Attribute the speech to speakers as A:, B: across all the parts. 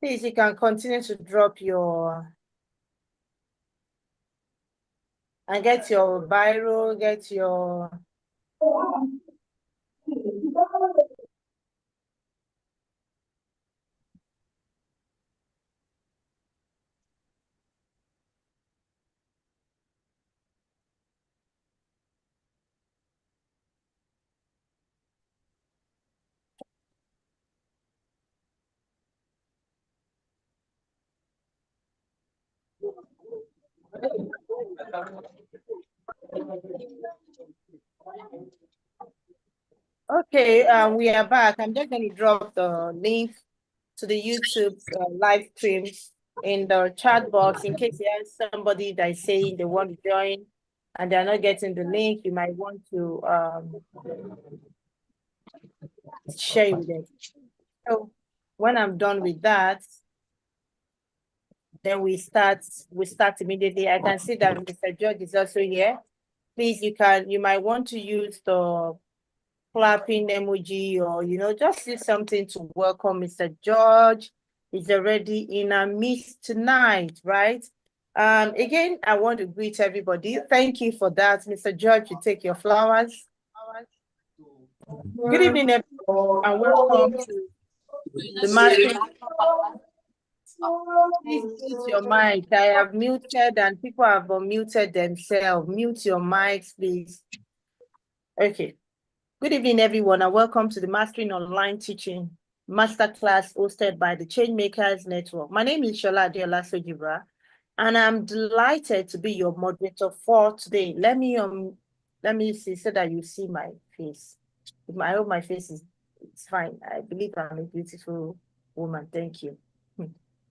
A: Please, you can continue to drop and get your biro, get your. Okay, we are back. I'm just going to drop the link to the YouTube live stream in the chat box in case there's somebody that is saying they want to join and they're not getting the link. You might want to share it with them. So when I'm done with that, then we start immediately. I can see that Mr. George is also here. Please, you might want to use the clapping emoji or, just use something to welcome Mr. George. He's already in our midst tonight, right? Again, I want to greet everybody. Thank you for that. Mr. George, you take your flowers. Good evening, everyone, and welcome to the master. Please mute your mic. I have muted and people have unmuted themselves. Mute your mics, please. Okay. Good evening, everyone, and welcome to the Mastering Online Teaching Masterclass hosted by the Changemakers Network. My name is Shola Adeola Sojibra, and I'm delighted to be your moderator for today. Let me see so that you see my face. I hope my face it's fine. I believe I'm a beautiful woman. Thank you.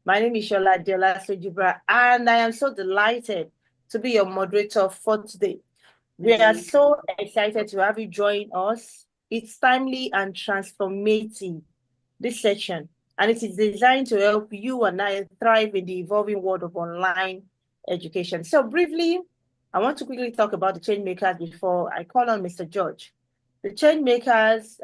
A: My name is Shola Adeola Sojibra, and I am so delighted to be your moderator for today. We are so excited to have you join us. It's timely and transformative, this session, and it is designed to help you and I thrive in the evolving world of online education. So briefly, I want to quickly talk about the Changemakers before I call on Mr. George. The Changemakers,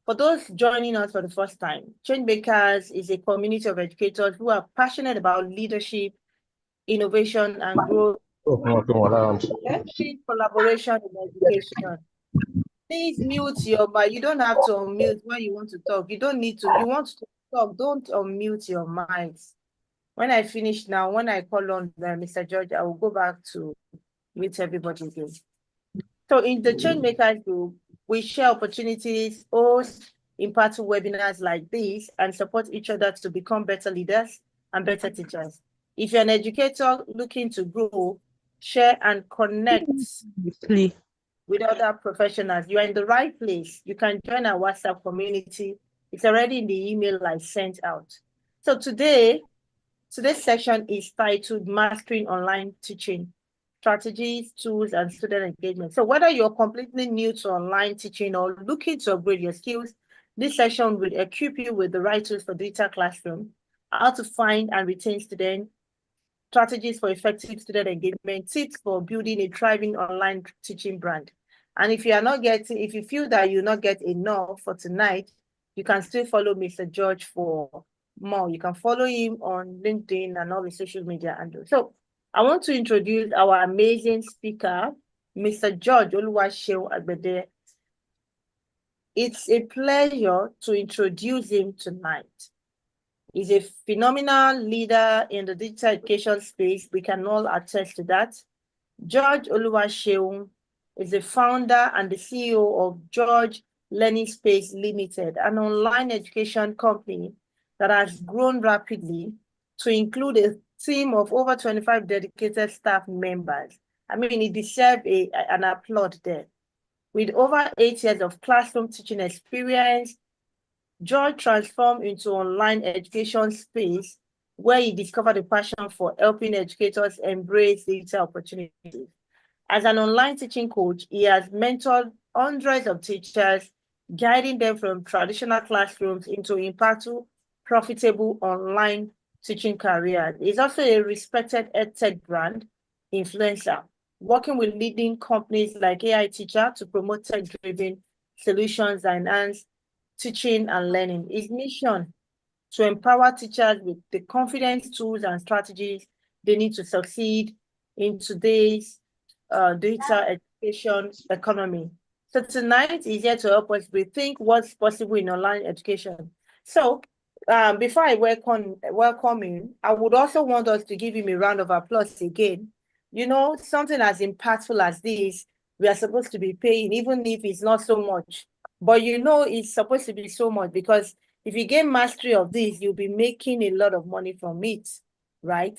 A: for those joining us for the first time, Changemakers is a community of educators who are passionate about leadership, innovation, and growth. Collaboration in education. Please mute your mic. You don't have to unmute when you want to talk. You don't need to. You want to talk, don't unmute your mics. When I finish now, when I call on Mr. George, I will go back to mute everybody again. So in the Changemakers group, we share opportunities, host impactful webinars like this, and support each other to become better leaders and better teachers. If you're an educator looking to grow, share and connect with other professionals, you are in the right place. You can join our WhatsApp community. It's already in the email I sent out. So today's session is titled Mastering Online Teaching Strategies, Tools, and Student Engagement. So whether you're completely new to online teaching or looking to upgrade your skills, this session will equip you with the right tools for digital classroom, how to find and retain students, strategies for effective student engagement, tips for building a thriving online teaching brand. And if you feel that you not get enough for tonight, you can still follow Mr. George for more. You can follow him on LinkedIn and all the social media handles. So I want to introduce our amazing speaker, Mr. George Oluwaseun Agbede. It's a pleasure to introduce him tonight. He's a phenomenal leader in the digital education space. We can all attest to that. George Oluwaseun is the founder and the CEO of George Learning Space Limited, an online education company that has grown rapidly to include a team of over 25 dedicated staff members. I mean, he deserves an applaud there. With over 8 years of classroom teaching experience, George transformed into online education space where he discovered a passion for helping educators embrace digital opportunities. As an online teaching coach, he has mentored hundreds of teachers, guiding them from traditional classrooms into impactful, profitable online teaching careers. He's also a respected edtech brand influencer, working with leading companies like AI Teacher to promote tech-driven solutions and enhance teaching and learning. His mission to empower teachers with the confidence, tools, and strategies they need to succeed in today's data education economy. So tonight is here to help us rethink what's possible in online education. So before I welcome him, I would also want us to give him a round of applause again. You know, something as impactful as this, we are supposed to be paying, even if it's not so much. But you know, it's supposed to be so much because if you gain mastery of this, you'll be making a lot of money from it, right?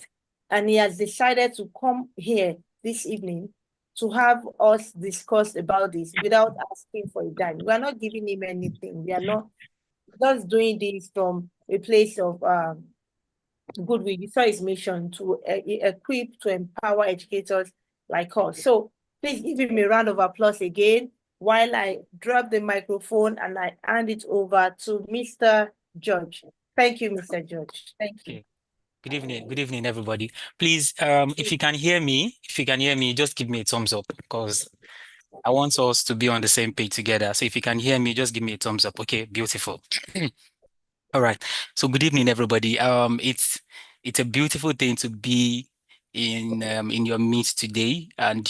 A: And he has decided to come here this evening to have us discuss about this without asking for a dime. We are not giving him anything. We are not just doing this from a place of goodwill. You saw his mission to equip, to empower educators like us. So please give him a round of applause again while I drop the microphone and I hand it over to Mr. George. Thank you, Mr. George. Thank you.
B: Okay. Good evening, everybody. Please, if you can hear me, just give me a thumbs up because I want us to be on the same page together. So if you can hear me, just give me a thumbs up. Okay, beautiful. All right. So good evening, everybody. It's a beautiful thing to be in your midst today. And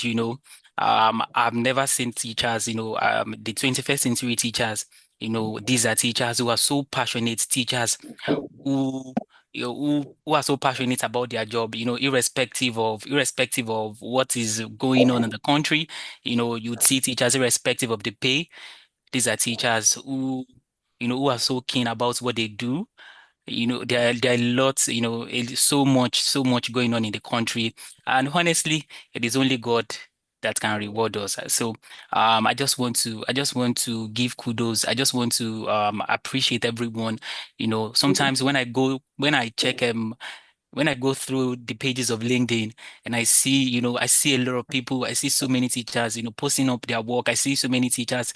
B: I've never seen teachers, the 21st century teachers, these are teachers who are so passionate, teachers who who are so passionate about their job, irrespective of what is going on in the country. You'd see teachers irrespective of the pay. These are teachers who are so keen about what they do. There are lots, so much going on in the country. And honestly, it is only God that can reward us. So I just want to give kudos. I just want to appreciate everyone. Sometimes when I go through the pages of LinkedIn and I see a lot of people, I see so many teachers, posting up their work. I see so many teachers,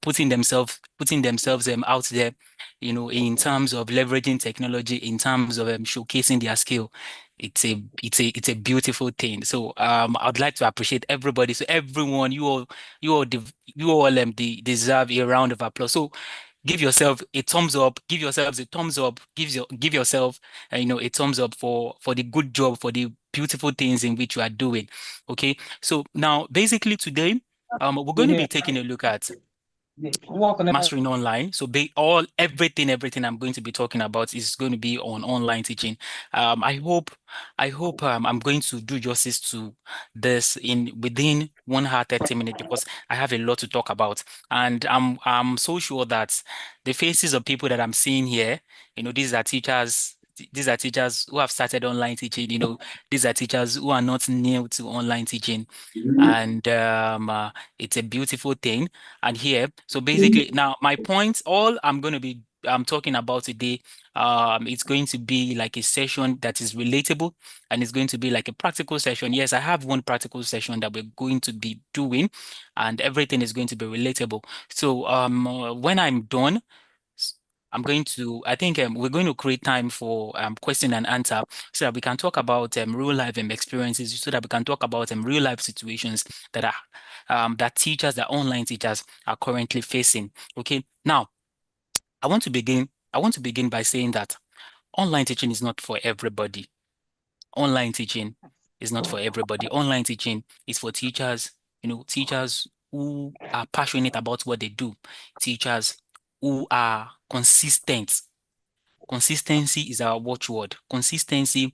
B: putting themselves out there, in terms of leveraging technology, in terms of showcasing their skill. It's a beautiful thing. So I'd like to appreciate everybody. So everyone, you all deserve a round of applause. So give yourself a thumbs up, give yourselves a thumbs up, give yourself a thumbs up for the good job, for the beautiful things in which you are doing. Okay, so now basically today we're going to be taking a look at mastering online. So everything I'm going to be talking about is going to be on online teaching. I hope I'm going to do justice to this in within 1 hour 30 minutes because I have a lot to talk about, and I'm so sure that the faces of people that I'm seeing here, these are teachers. These are teachers who have started online teaching. These are teachers who are not new to online teaching, and it's a beautiful thing. And here, so basically, now my points, all I'm going to be talking about today, it's going to be like a session that is relatable, and it's going to be like a practical session. Yes, I have one practical session that we're going to be doing, and everything is going to be relatable. So when I'm done, s- I think we're going to create time for question and answer so that we can talk about real life experiences, so that we can talk about real life situations that are that online teachers are currently facing. Okay, now I want to begin by saying that online teaching is not for everybody. Online teaching is not for everybody. Online teaching is for teachers, teachers who are passionate about what they do, teachers who are consistent. Consistency is our watchword. Consistency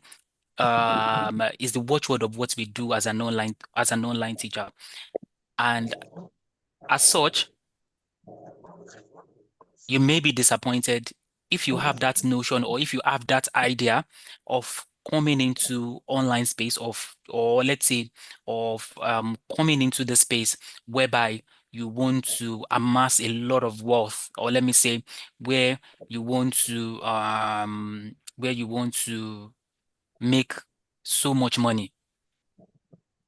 B: is the watchword of what we do as an online teacher. And as such, you may be disappointed if you have that notion or if you have that idea of coming into online space or let's say of coming into the space whereby you want to amass a lot of wealth, or let me say where where you want to make so much money.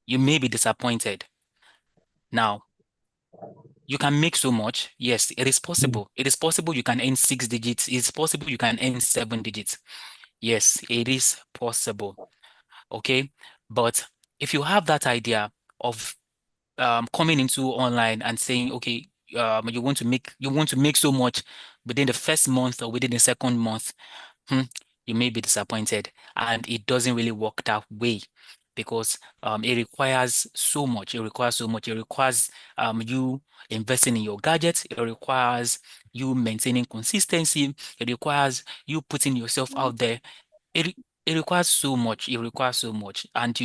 B: You may be disappointed. Now, you can make so much. Yes, it is possible. It is possible you can earn 6 digits. It's possible you can earn 7 digits. Yes, it is possible. Okay. But if you have that idea of coming into online and saying, okay, you want to make so much within the first month or within the second month, you may be disappointed, and it doesn't really work that way because it requires so much. It requires so much. It requires you investing in your gadgets. It requires you maintaining consistency. It requires you putting yourself out there. It it requires so much. It requires so much. And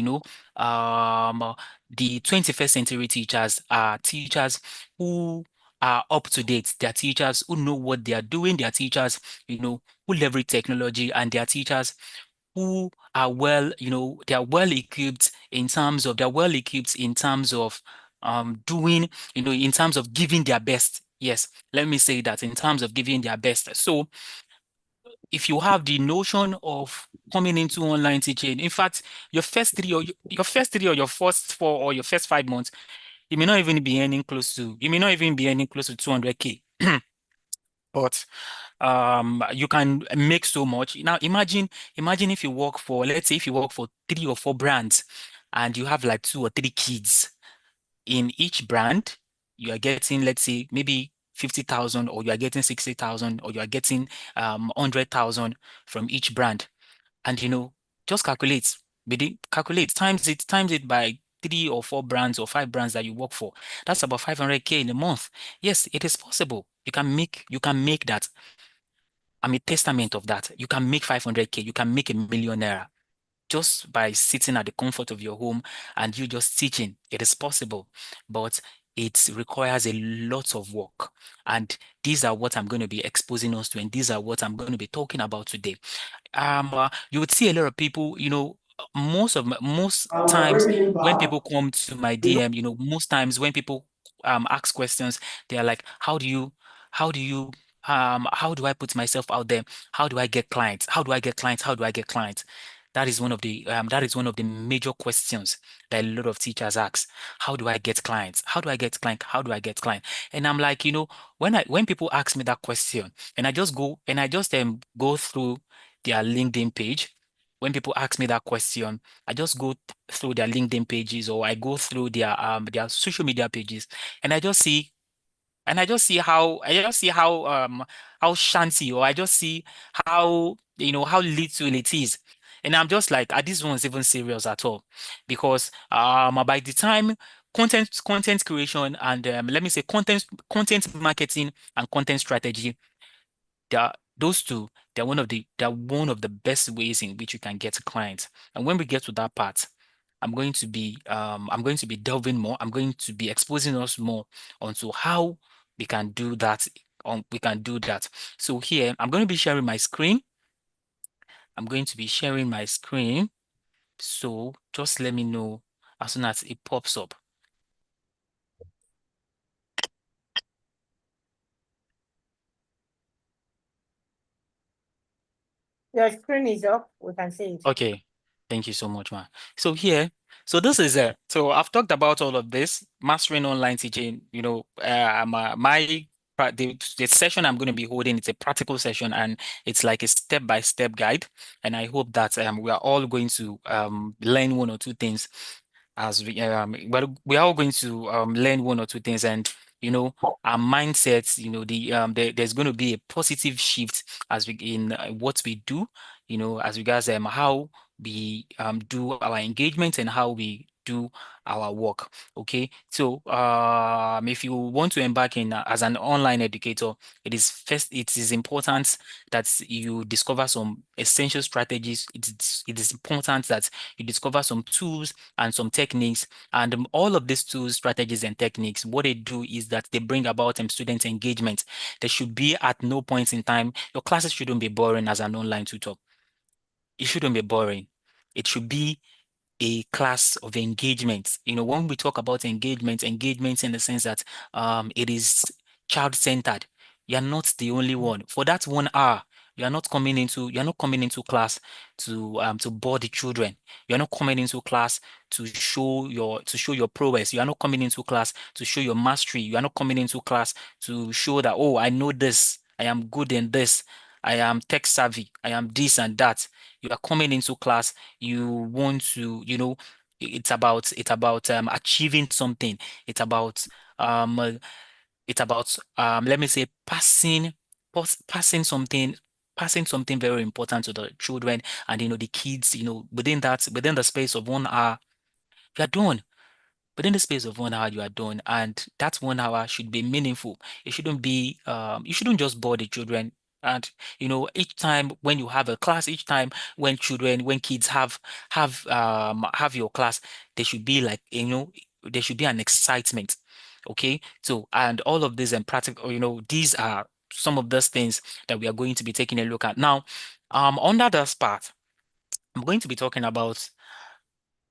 B: um, the 21st century teachers are teachers who are up to date. They are teachers who know what they are doing. They are teachers, who leverage technology, and they are teachers who are they are well equipped in terms of doing, in terms of giving their best. Yes, let me say that in terms of giving their best. So if you have the notion of coming into online teaching, in fact, your first 4 or your first 5 months, you may not even be earning close to 200K. But you can make so much. Now imagine if you work for, let's say if you work for 3 or 4 brands and you have like 2 or 3 kids in each brand, you are getting, let's say, maybe 50,000, or you are getting 60,000, or you are getting 100,000 from each brand. And just calculate, times it by 3 or 4 brands or 5 brands that you work for. That's about 500K in a month. Yes, it is possible. You can make that. I'm a testament of that. You can make 500K. You can make a millionaire just by sitting at the comfort of your home and you just teaching. It is possible, but it requires a lot of work. And these are what I'm going to be exposing us to, and these are what I'm going to be talking about today. You would see a lot of people, most times when people come to my DM, most times when people ask questions, they are like, how do you how do I put myself out there? How do I get clients? How do I get clients? How do I get clients? That is one of the major questions that a lot of teachers ask. How do I get clients? How do I get clients? How do I get clients? And I'm like, when people ask me that question, and I just go through their LinkedIn page. When people ask me that question, I just go through their LinkedIn pages, or I go through their social media pages, and I just see how shanty, or I just see how little it is. And I'm just like, are these ones even serious at all? Because by the time content creation and let me say content marketing and content strategy, they are those two, they're one of the best ways in which you can get clients. And when we get to that part, I'm going to be delving more. I'm going to be exposing us more onto how we can do that. So here, I'm going to be sharing my screen. I'm going to be sharing my screen. So just let me know as soon as it pops up.
A: Your screen is up. We can see it.
B: Okay. Thank you so much, man. So this is it. So I've talked about all of this, mastering online teaching. The session I'm going to be holding, it's a practical session, and it's like a step-by-step guide. And I hope that we are all going to learn one or two things as we are all going to learn one or two things, and our mindsets, there's going to be a positive shift as we in what we do, as regards how we do our engagement and how we do our work. Okay, so if you want to embark in as an online educator, it is important that you discover some essential strategies. It is important that you discover some tools and some techniques, and all of these tools, strategies, and techniques, what they do is that they bring about student engagement. There should be, at no point in time, your classes shouldn't be boring as an online tutor. It shouldn't be boring. It should be a class of engagement. When we talk about engagement in the sense that it is child-centered. You're not the only one. For that 1 hour, you're not coming into class to bore the children. You're not coming into class to show your prowess. You are not coming into class to show your mastery. You are not coming into class to show that, oh, I know this, I am good in this, I am tech savvy, I am this and that. You are coming into class, you want to, it's about achieving something. It's about um let me say passing something passing something very important to the children and the kids, within the space of 1 hour, you are done. Within the space of 1 hour, you are done. And that 1 hour should be meaningful. It shouldn't be, you shouldn't just bore the children. And each time when you have a class, each time when kids have your class, there should be like, there should be an excitement. Okay. So, and all of this and practical, these are some of those things that we are going to be taking a look at. Now, under this part, I'm going to be talking about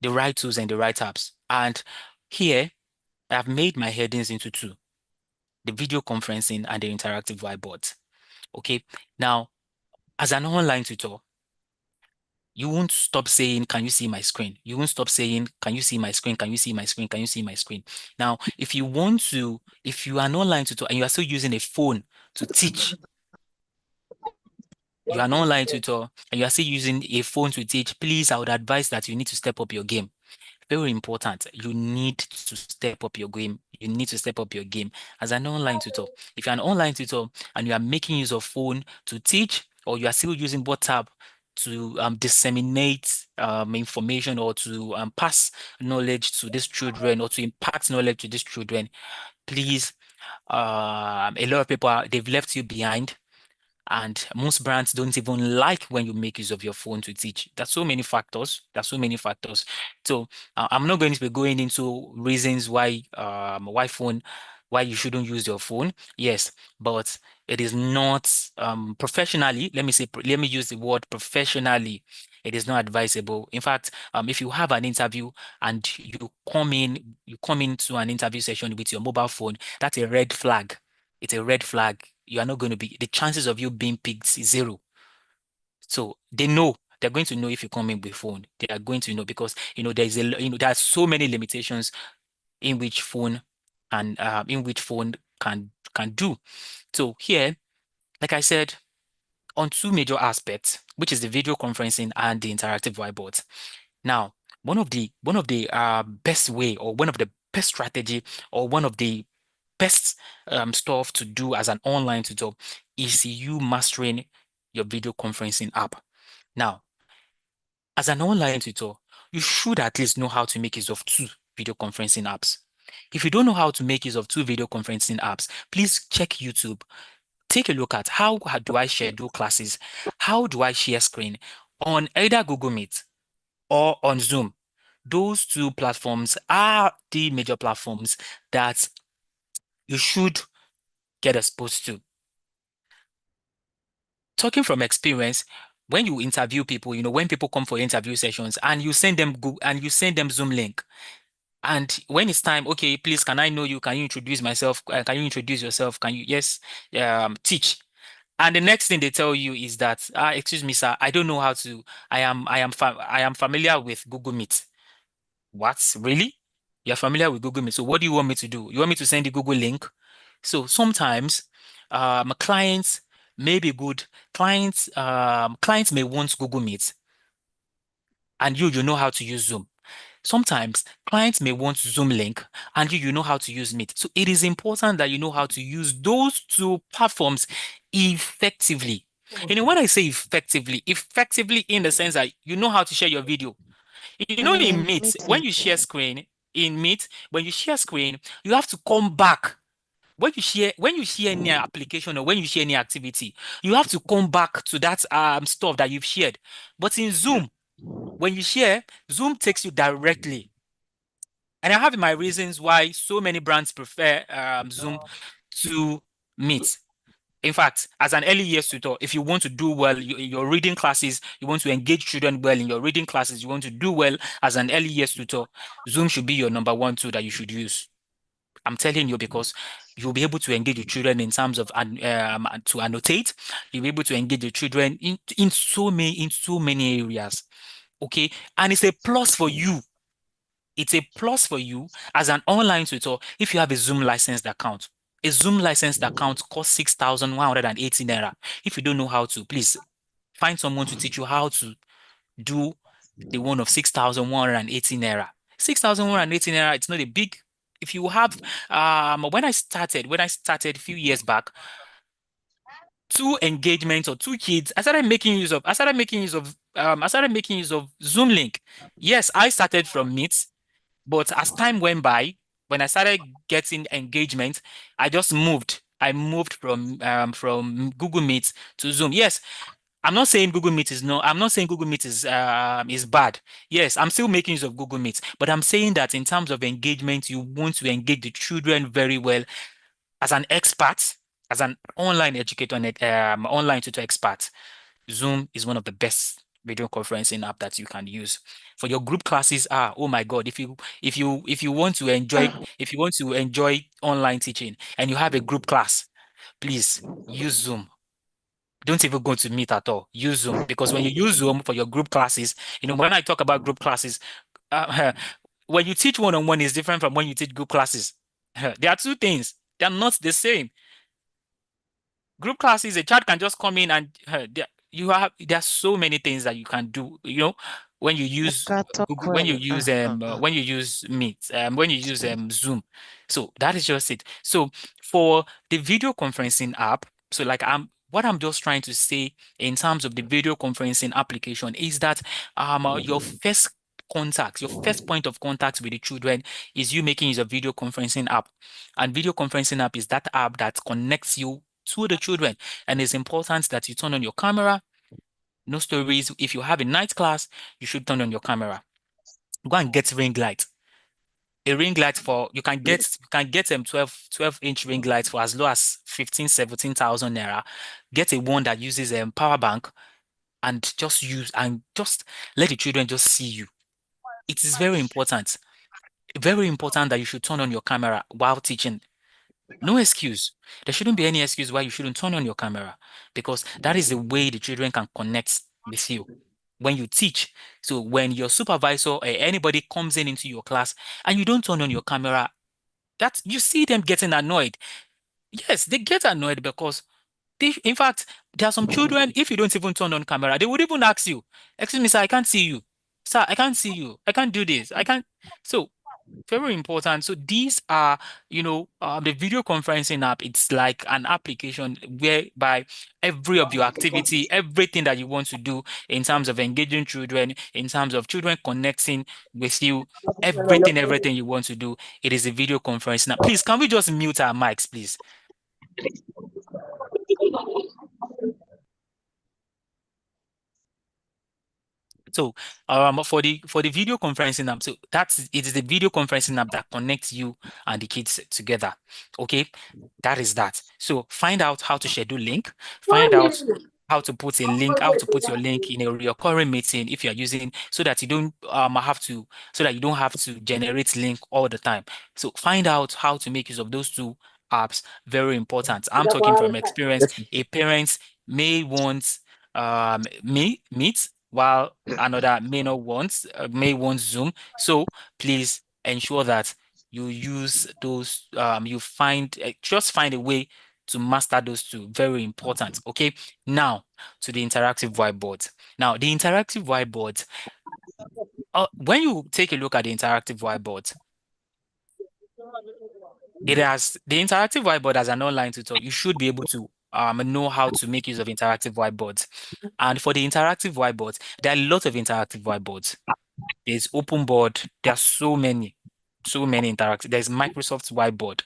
B: the right tools and the right apps. And here, I've made my headings into two, the video conferencing and the interactive whiteboard. Okay. Now, as an online tutor, you won't stop saying, can you see my screen? You won't stop saying, can you see my screen? Can you see my screen? Can you see my screen? Now, if you are an online tutor and you are still using a phone to teach, you are an online tutor and you are still using a phone to teach, please, I would advise that you need to step up your game. Very important. You need to step up your game. You need to step up your game as an online tutor. If you're an online tutor and you are making use of phone to teach, or you are still using WhatsApp to disseminate information or to pass knowledge to these children or to impart knowledge to these children, please, a lot of people they've left you behind. And most brands don't even like when you make use of your phone to teach. There's so many factors. There's so many factors. So I'm not going to be going into reasons why you shouldn't use your phone. Yes, but it is not professionally. Let me use the word professionally. It is not advisable. In fact, if you have an interview and you come into an interview session with your mobile phone, that's a red flag. It's a red flag. You are not going to be, the chances of you being picked is zero. So they're going to know if you come in with phone. They are going to know because there are so many limitations in which phone and can do. So here, like I said, on two major aspects, which is the video conferencing and the interactive whiteboards. Now, one of the best way or one of the best strategy or one of the best stuff to do as an online tutor is you mastering your video conferencing app. Now, as an online tutor, you should at least know how to make use of two video conferencing apps. If you don't know how to make use of two video conferencing apps, please check YouTube. Take a look at how do I schedule classes? How do I share screen on either Google Meet or on Zoom? Those two platforms are the major platforms that you should get exposed to. Talking from experience, when you interview people, when people come for interview sessions and you send them Zoom link, and when it's time, okay, please, can I know you? Can you introduce myself? Can you introduce yourself? Can you, yes, teach. And the next thing they tell you is that, excuse me, sir, I don't know how to. I am familiar with Google Meet. What? Really? You're familiar with Google Meet. So what do you want me to do? You want me to send the Google link? So sometimes clients may be good. Clients may want Google Meet, and you know how to use Zoom. Sometimes clients may want Zoom link, and you know how to use Meet. So it is important that you know how to use those two platforms effectively. When I say effectively in the sense that you know how to share your video. In Meet, when
A: Meeting.
B: you share screen, in Meet, when you share screen, you have to come back. When you share any application or when you share any activity, you have to come back to that stuff that you've shared. But in Zoom, when you share, Zoom takes you directly. And I have my reasons why so many brands prefer Zoom to Meet. In fact, as an early years tutor, if you want to do well in your reading classes, you want to engage children well in your reading classes, you want to do well as an early years tutor, Zoom should be your number one tool that you should use. I'm telling you because you'll be able to engage the children in terms of to annotate. You'll be able to engage the children in so many areas. Okay, and it's a plus for you. It's a plus for you as an online tutor if you have a Zoom licensed account. A Zoom licensed account costs 6,180 naira. If you don't know how to, please find someone to teach you how to do the one of 6,180 naira. 6,180 naira, it's not a big. If you have, when I started a few years back, two engagements or two kids, I started making use of Zoom link. Yes, I started from Meet, but as time went by, when I started getting engagement, I just moved. I moved from Google Meet to Zoom. Yes, I'm not saying Google Meet is no, I'm not saying Google Meet is bad. Yes, I'm still making use of Google Meet, but I'm saying that in terms of engagement, you want to engage the children very well as an expert, as an online educator and online tutor expert. Zoom is one of the best video conferencing app that you can use for your group classes. Oh my God, if you want to enjoy online teaching and you have a group class, please use Zoom. Don't even go to Meet at all. Use Zoom, because when you use Zoom for your group classes, when I talk about group classes, uh, when you teach one-on-one is different from when you teach group classes. There are two things. They're not the same. Group classes, a child can just come in and there are so many things that you can do, when you use Google, when you use Meet, when you use Zoom. So that is just it. So for the video conferencing app, so like what I'm just trying to say in terms of the video conferencing application is that your first point of contact with the children is you making use of video conferencing app. And video conferencing app is that app that connects you to the children. And it's important that you turn on your camera. No stories. If you have a night class, you should turn on your camera. Go and get ring light. A ring light you can get 12-inch ring lights for as low as 15,000-17,000 naira. Get a one that uses a power bank and just let the children just see you. It is very important that you should turn on your camera while teaching. No excuse. There shouldn't be any excuse why you shouldn't turn on your camera, because that is the way the children can connect with you when you teach. So when your supervisor or anybody comes into your class and you don't turn on your camera, that you see them getting annoyed. Yes, they get annoyed because in fact, there are some children, if you don't even turn on camera, they would even ask you, "Excuse me, sir, I can't see you. Sir, I can't see you. I can't do this. I can't." So very important. So these are, the video conferencing app. It's like an application whereby every of your activity, everything that you want to do in terms of engaging children, in terms of children connecting with you, everything you want to do, it is a video conference. Now, please, can we just mute our mics, please? So, for the video conferencing app, so it is the video conferencing app that connects you and the kids together. Okay, that is that. So find out how to schedule link. Find out how to put your link in a recurring meeting if you are using, so that you don't have to generate link all the time. So find out how to make use of those two apps. Very important. I'm talking from experience. A parent may want Meet, while another may want Zoom. So please ensure that you use those. Just find a way to master those two. Very important. Okay. Now to the interactive whiteboard. Now the interactive whiteboard. When you take a look at the interactive whiteboard, the interactive whiteboard as an online tutor. You should be able to know how to make use of interactive whiteboards. And for the interactive whiteboards, there are a lot of interactive whiteboards. There's open board. There are so many interactive. There's Microsoft Whiteboard.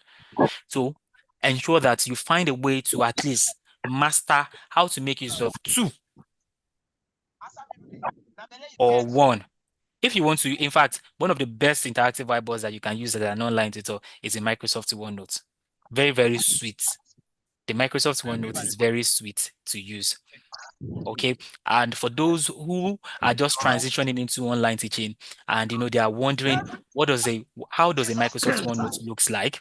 B: So ensure that you find a way to at least master how to make use of two or one. If you want to, in fact, one of the best interactive whiteboards that you can use as an online tutor is a Microsoft OneNote. Very, very sweet. The Microsoft OneNote is very sweet to use. Okay. And for those who are just transitioning into online teaching and they are wondering how does a Microsoft OneNote looks like?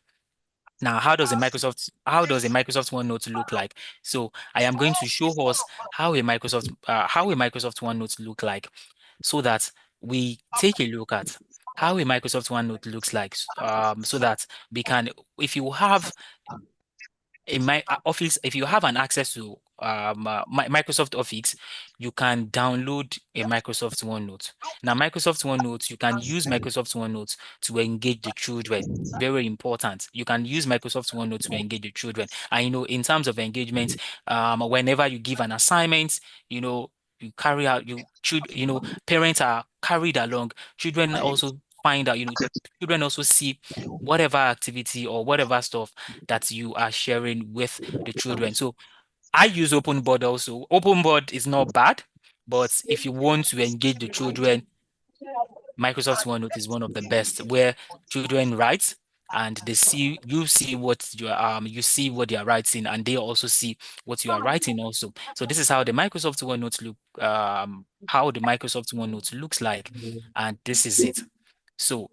B: Now, how does a Microsoft OneNote look like? So I am going to show us how a Microsoft OneNote look like, so that we take a look at how a Microsoft OneNote looks like, so that we can, if you have a my office, if you have an access to Microsoft Office, you can download a Microsoft OneNote. Now, Microsoft OneNote, you can use Microsoft OneNote to engage the children. Very important. You can use Microsoft OneNote to engage the children. And in terms of engagement, whenever you give an assignment, you carry out you should parents are carried along. Children also find out, children also see whatever activity or whatever stuff that you are sharing with the children. So I use OpenBoard also. OpenBoard is not bad, but if you want to engage the children, Microsoft OneNote is one of the best, where children write and you see what they are writing, and they also see what you are writing also. So this is how the Microsoft OneNote looks like, and this is it. So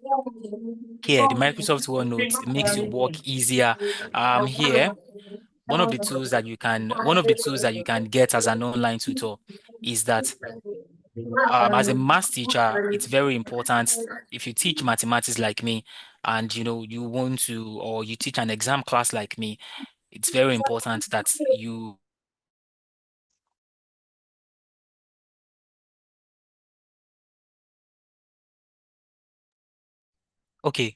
B: here, the Microsoft OneNote makes your work easier. Here, one of the tools that you can get as an online tutor is that as a math teacher, it's very important if you teach mathematics like me and you want to, or you teach an exam class like me, it's very important that you okay.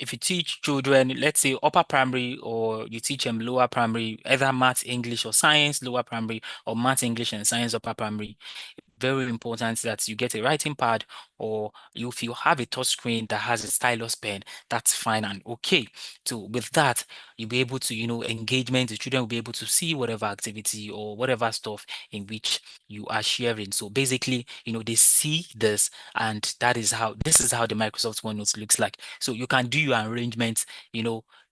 B: If you teach children, let's say upper primary, or you teach them lower primary, either math, English, or science lower primary, or math, English, and science upper primary, very important that you get a writing pad, or if you have a touch screen that has a stylus pen, that's fine and okay. So with that, you'll be able to, engagement, the children will be able to see whatever activity or whatever stuff in which you are sharing. So basically, they see this, and this is how the Microsoft OneNote looks like. So you can do your arrangements,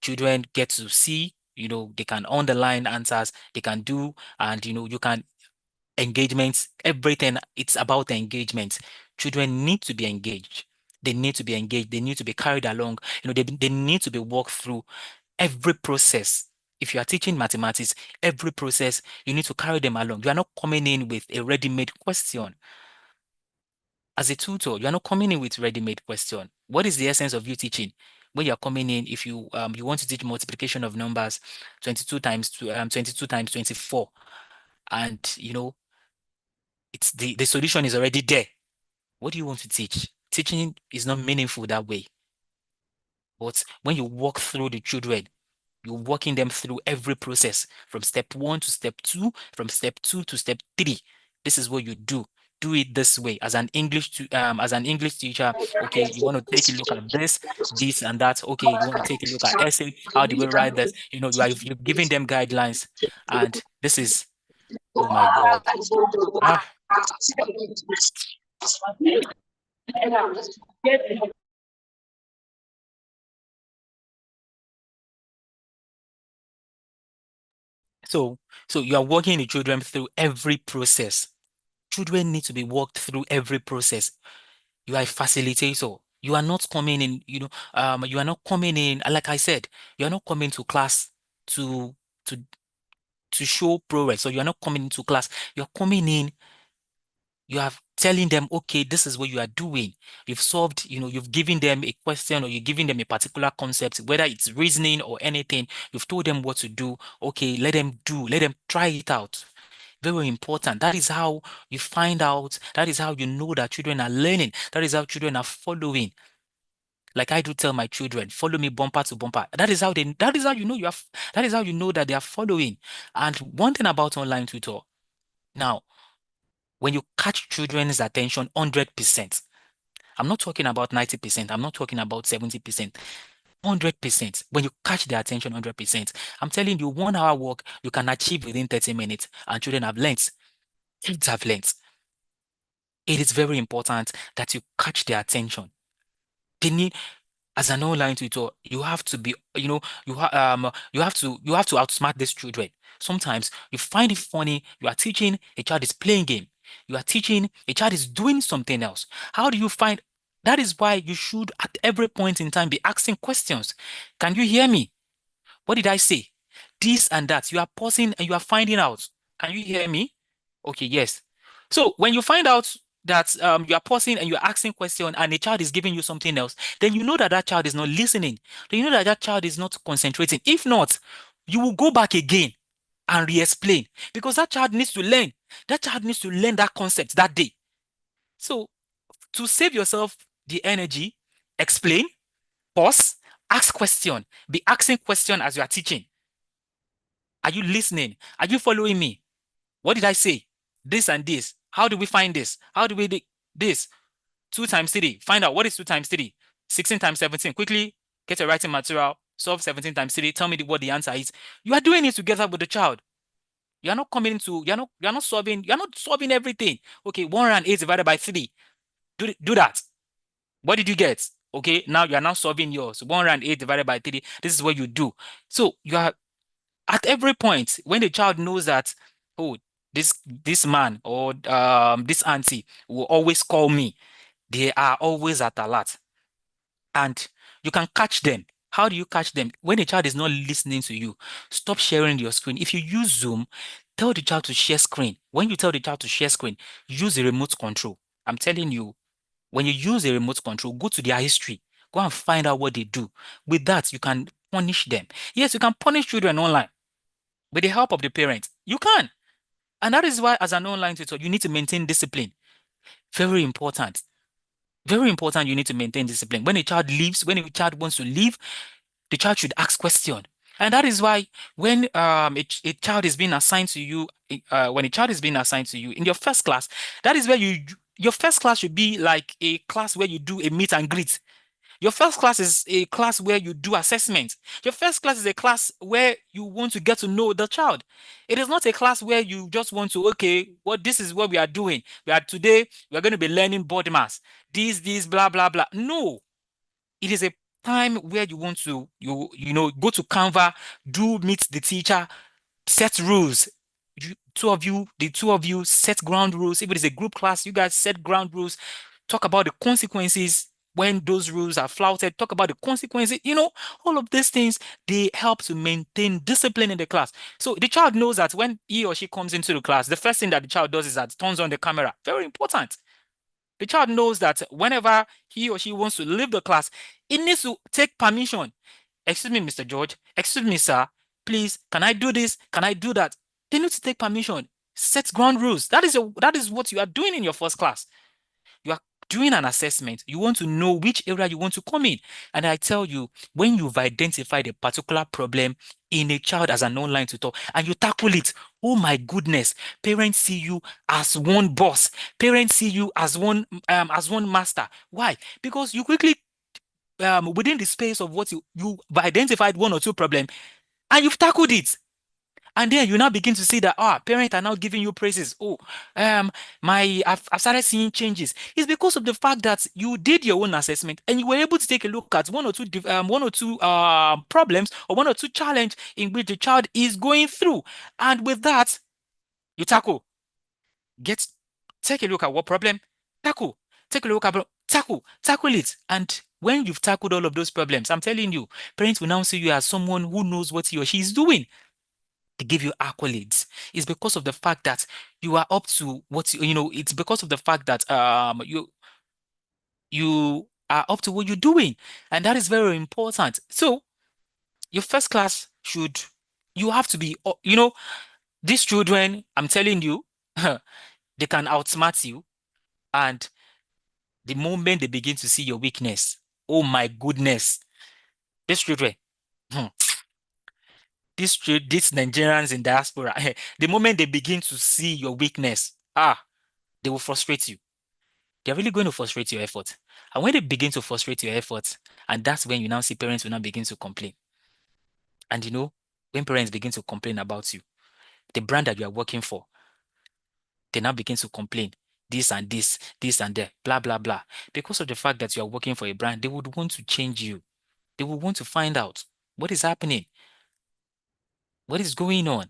B: children get to see, they can underline answers, they can do, and you can engagements, everything. It's about engagement. Children need to be engaged. They need to be engaged. They need to be carried along. They need to be walked through every process. If you are teaching mathematics, every process, you need to carry them along. You are not coming in with a ready-made question. As a tutor, you are not coming in with ready-made question. What is the essence of you teaching? When you're coming in, if you want to teach multiplication of numbers, 22 times 24, and it's the solution is already there. What do you want to teach? Teaching is not meaningful that way. But when you walk through the children, you're walking them through every process from step 1 to step 2, from step 2 to step 3. This is what you do. Do it this way. As an English teacher, okay, you want to take a look at this and that. Okay, you want to take a look at essay. How do we write this? You're giving them guidelines, and this is, oh my God. Ah, so you are walking the children through every process. Children need to be walked through every process. You are a facilitator. You are not coming in, you are not coming in, like I said, you are not coming to class to to to show progress. So you are not coming into class. You are coming in, you are telling them, okay, this is what you are doing. You've solved, you've given them a question, or you're giving them a particular concept, whether it's reasoning or anything. You've told them what to do. Okay, let them try it out. Very important. That is how you find out. That is how you know that children are learning. That is how children are following. Like I do tell my children, follow me bumper to bumper. That is how you know that is how you know that they are following. And one thing about online tutor, now, when you catch children's attention 100%, I'm not talking about 90%, I'm not talking about 70%, 100%. When you catch their attention 100%, I'm telling you, 1 hour work you can achieve within 30 minutes, and children have learnt. Kids have learnt. It is very important that you catch their attention. They need, as an online tutor, you have to be, you have to outsmart these children. Sometimes you find it funny, you are teaching, a child is playing game. You are teaching, a child is doing something else. How do you find? That is why you should, at every point in time, be asking questions. Can you hear me? What did I say? This and that. You are pausing and you are finding out. Can you hear me? Okay, yes. So when you find out that you are pausing and you're asking question and the child is giving you something else, then you know that that child is not listening. Then you know that that child is not concentrating. If not, you will go back again and re-explain because that child needs to learn. That child needs to learn that concept that day. So to save yourself the energy, explain, pause, ask question. Be asking question as you are teaching. Are you listening? Are you following me? What did I say? This and this. How do we find this? How do we do this? 2 times 3. Find out what is 2 times 3. 16 times 17. Quickly get a writing material. Solve 17 times 3. Tell me what the answer is. You are doing it together with the child. You are not coming to, you're not solving everything. Okay, 108 divided by 3. Do that. What did you get? Okay, now you are now solving yours. 108 divided by 3. This is what you do. So you are at every point when the child knows that, oh, this man or this auntie will always call me, they are always at alert. And you can catch them. How do you catch them? When the child is not listening to you, stop sharing your screen. If you use Zoom, tell the child to share screen. When you tell the child to share screen, use a remote control. I'm telling you, when you use a remote control, go to their history. Go and find out what they do. With that, you can punish them. Yes, you can punish children online with the help of the parents. You can. And that is why, as an online tutor, you need to maintain discipline. Very important. Very important, you need to maintain discipline. When a child leaves, when a child wants to leave, the child should ask question. And that is why when a child is being assigned to you, when a child is being assigned to you in your first class, that is where your first class should be like a class where you do a meet and greet. Your first class is a class where you do assessment. Your first class is a class where you want to get to know the child. It is not a class where you just want to, okay, this is what we are doing. Today, we are going to be learning body mass. This, blah, blah, blah. No, it is a time where you want to, go to Canva, do meet the teacher, set rules. The two of you set ground rules. If it is a group class, you guys set ground rules. Talk about the consequences when those rules are flouted. Talk about the consequences. All of these things, they help to maintain discipline in the class. So the child knows that when he or she comes into the class, the first thing that the child does is that turns on the camera. Very important. The child knows that whenever he or she wants to leave the class, it needs to take permission. Excuse me, Mr. George. Excuse me, sir. Please, can I do this? Can I do that? They need to take permission. Set ground rules. That is what you are doing in your first class. You are doing an assessment. You want to know which area you want to come in. And I tell you, when you've identified a particular problem in a child as an online tutor and you tackle it, oh my goodness, parents see you as one boss. Parents see you as one master. Why? Because you quickly within the space of what you've identified one or two problems and you've tackled it. And then you now begin to see that parents are now giving you praises. Oh, I've started seeing changes. It's because of the fact that you did your own assessment and you were able to take a look at one or two problems or one or two challenge in which the child is going through. And with that, you tackle. Take a look at what problem, tackle. Take a look at tackle it. And when you've tackled all of those problems, I'm telling you, parents will now see you as someone who knows what he or she is doing. They give you accolades. It's because of the fact that you are up to what it's because of the fact that you are up to what you're doing, and that is very important. So your first class you have to be these children, I'm telling you, they can outsmart you, and the moment they begin to see your weakness, oh my goodness, these children, hmm, these Nigerians in diaspora, the moment they begin to see your weakness, they will frustrate you. They're really going to frustrate your effort. And when they begin to frustrate your effort, and that's when you now see parents will now begin to complain. And when parents begin to complain about you, the brand that you are working for, they now begin to complain. This and this and that, blah, blah, blah. Because of the fact that you are working for a brand, they would want to change you. They will want to find out what is happening. What is going on?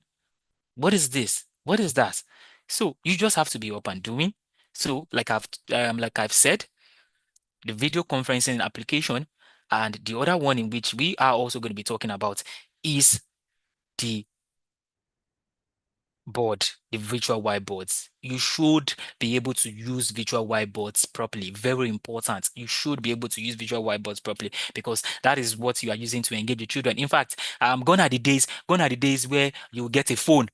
B: What is this? What is that? So you just have to be up and doing. So like I've said, the video conferencing application, and the other one in which we are also going to be talking about is the board, the virtual whiteboards. You should be able to use virtual whiteboards properly. Very important. You should be able to use virtual whiteboards properly because that is what you are using to engage the children. In fact, gone are the days where you get a phone.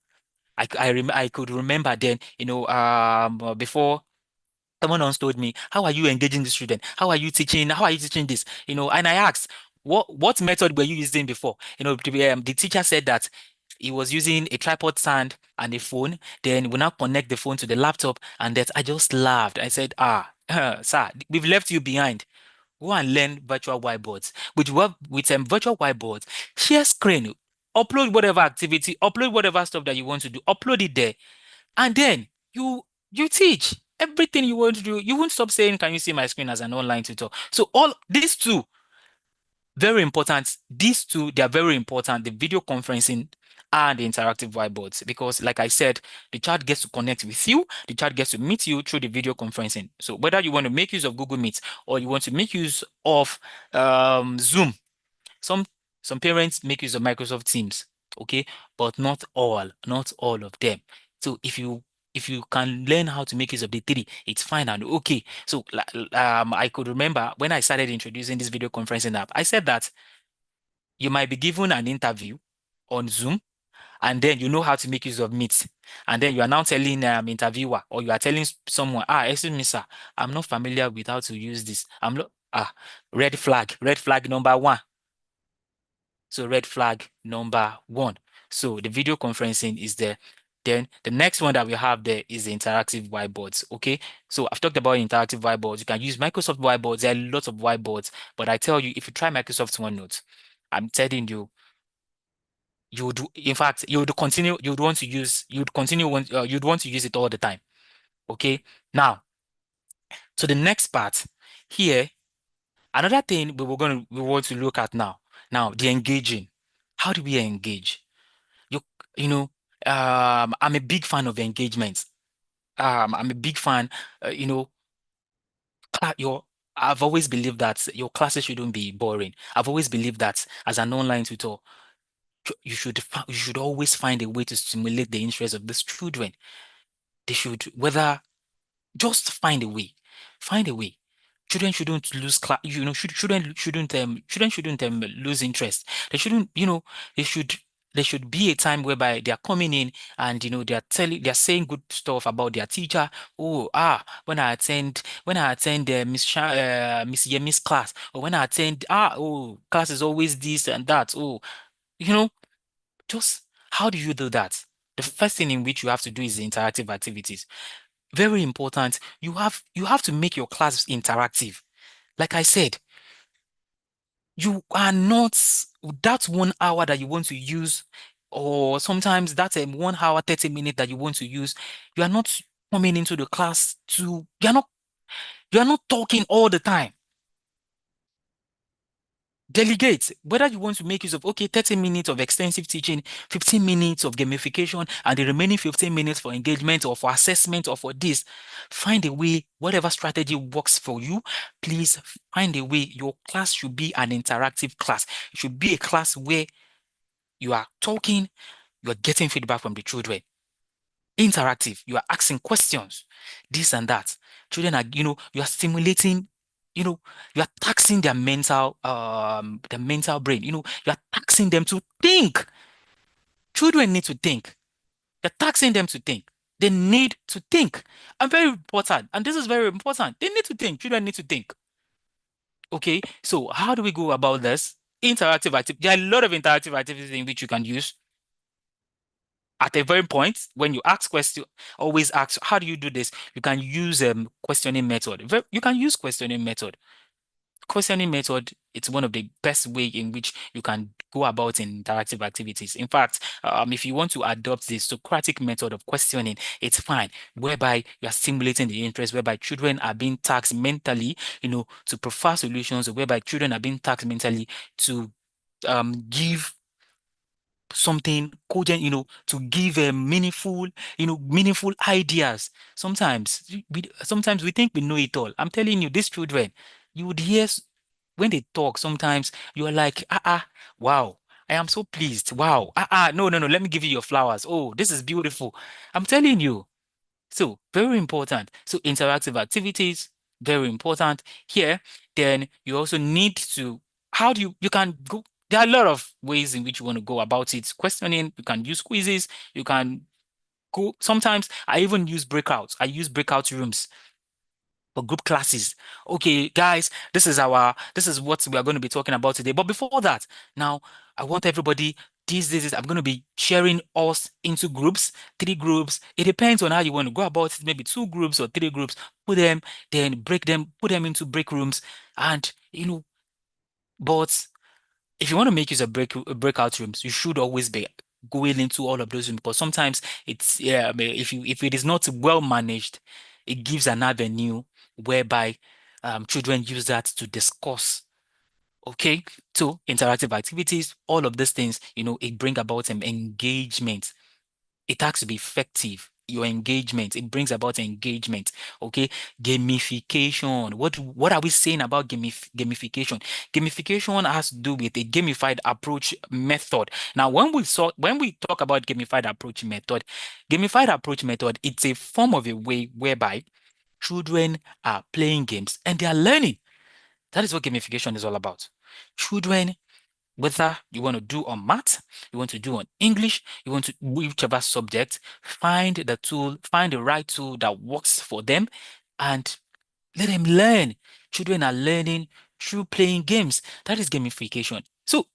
B: I could remember then, before someone once told me, "How are you engaging the student? How are you teaching? How are you teaching this?" And I asked, "What method were you using before?" The teacher said that he was using a tripod stand and a phone. Then we now connect the phone to the laptop, and that I just laughed. I said, sir, we've left you behind. Go and learn virtual whiteboards. With virtual whiteboards, share screen, upload whatever activity, upload whatever stuff that you want to do, upload it there, and then you teach everything you want to do. You won't stop saying, "Can you see my screen?" as an online tutor. So all these two, very important. These two, they are very important. The video conferencing and the interactive whiteboards, because like I said, the child gets to connect with you, the child gets to meet you through the video conferencing. So whether you want to make use of Google Meet or you want to make use of Zoom, some some parents make use of Microsoft Teams, okay, but not all of them. So if you can learn how to make use of the three, it's fine and okay. So I could remember when I started introducing this video conferencing app, I said that you might be given an interview on Zoom, and then you know how to make use of Meet, and then you are now telling interviewer, or you are telling someone, excuse me, sir, I'm not familiar with how to use this. I'm not red flag number one. So red flag number one. So the video conferencing is there. Then the next one that we have there is the interactive whiteboards. Okay. So I've talked about interactive whiteboards. You can use Microsoft whiteboards. There are lots of whiteboards, but I tell you, if you try Microsoft OneNote, I'm telling you, you would, in fact, you'd want to use it all the time. Okay. Now, to the next part here, another thing we want to look at now. Now, the engaging. How do we engage? You you know, I'm a big fan of engagement. I'm a big fan. You know, your I've always believed that your classes shouldn't be boring. I've always believed that as an online tutor, you should always find a way to stimulate the interest of these children. They should whether just find a way. Find a way. Children shouldn't lose class, children shouldn't lose interest. They shouldn't, they should there should be a time whereby they are coming in and they're saying good stuff about their teacher. Oh, when I attend Miss Yemi's class, or when I attend class is always this and that. Oh, you know, just how do you do that? The first thing in which you have to do is the interactive activities. Very important. You have to make your class interactive. Like I said, you are not that 1 hour that you want to use, or sometimes that's a 1 hour 30 minutes that you want to use. You are not coming into the class to you are not talking all the time. Delegate whether you want to make use of 30 minutes of extensive teaching, 15 minutes of gamification, and the remaining 15 minutes for engagement or for assessment or for this. Find a way, whatever strategy works for you. Please find a way. Your class should be an interactive class. It should be a class where you are talking, you are getting feedback from the children. Interactive, you are asking questions, this and that. Children are, you are stimulating, you are taxing their mental brain. You are taxing them to think. Children need to think. You're taxing them to think. They need to think. And very important, and this is very important, they need to think. Children need to think. Okay, so how do we go about this? Interactive activity. There are a lot of interactive activities in which you can use. At a very point, when you ask question, always ask, how do you do this? You can use questioning method. You can use questioning method. Questioning method, it's one of the best way in which you can go about in interactive activities. In fact, if you want to adopt the Socratic method of questioning, it's fine, whereby you are stimulating the interest, whereby children are being taxed mentally, to prefer solutions, or whereby children are being taxed mentally to give something cogent, to give meaningful ideas. Sometimes we think we know it all. I'm telling you, these children, you would hear when they talk, sometimes you are like, wow, I am so pleased. Wow. No, no, no. Let me give you your flowers. Oh, this is beautiful. I'm telling you. So, very important. So, interactive activities, very important here. Then you also need to, how do you can go, there are a lot of ways in which you want to go about it. Questioning, you can use quizzes, you can go, sometimes I even use breakouts. I use breakout rooms for group classes. Okay, guys, this is what we are going to be talking about today. But before that, now I want everybody, this I'm going to be sharing us into groups, 3 groups. It depends on how you want to go about it, maybe 2 groups or 3 groups, put them, then break them, put them into break rooms, and but if you want to make use of breakout rooms, you should always be going into all of those rooms, because sometimes it's, yeah, I mean, if it is not well managed, it gives an avenue whereby children use that to discuss. Okay, so interactive activities, all of these things, it bring about some engagement. It has to be effective. Your engagement, it brings about engagement. Okay, gamification. What are we saying about gamification? Gamification has to do with a gamified approach method. Now, when we talk about gamified approach method, it's a form of a way whereby children are playing games and they are learning. That is what gamification is all about. Children, whether you want to do on math, you want to do on English, you want to whichever subject, find the right tool that works for them, and let them learn. Children are learning through playing games. That is gamification. So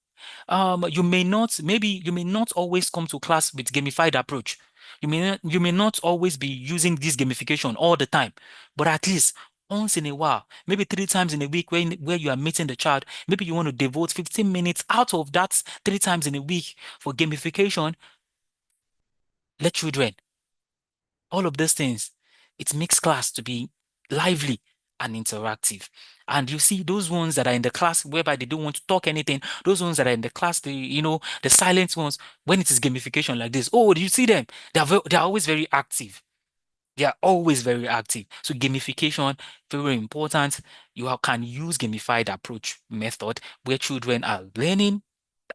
B: you may not always come to class with gamified approach. You may not always be using this gamification all the time, but at least once in a while, maybe 3 times in a week, where you are meeting the child, maybe you want to devote 15 minutes out of that 3 times in a week for gamification. Let children, all of these things, it makes class to be lively and interactive. And you see those ones that are in the class whereby they don't want to talk anything, those ones that are in the class, the silent ones, when it is gamification like this, oh, do you see them? They are always very active. They are always very active. So gamification, very important. Can use gamified approach method where children are learning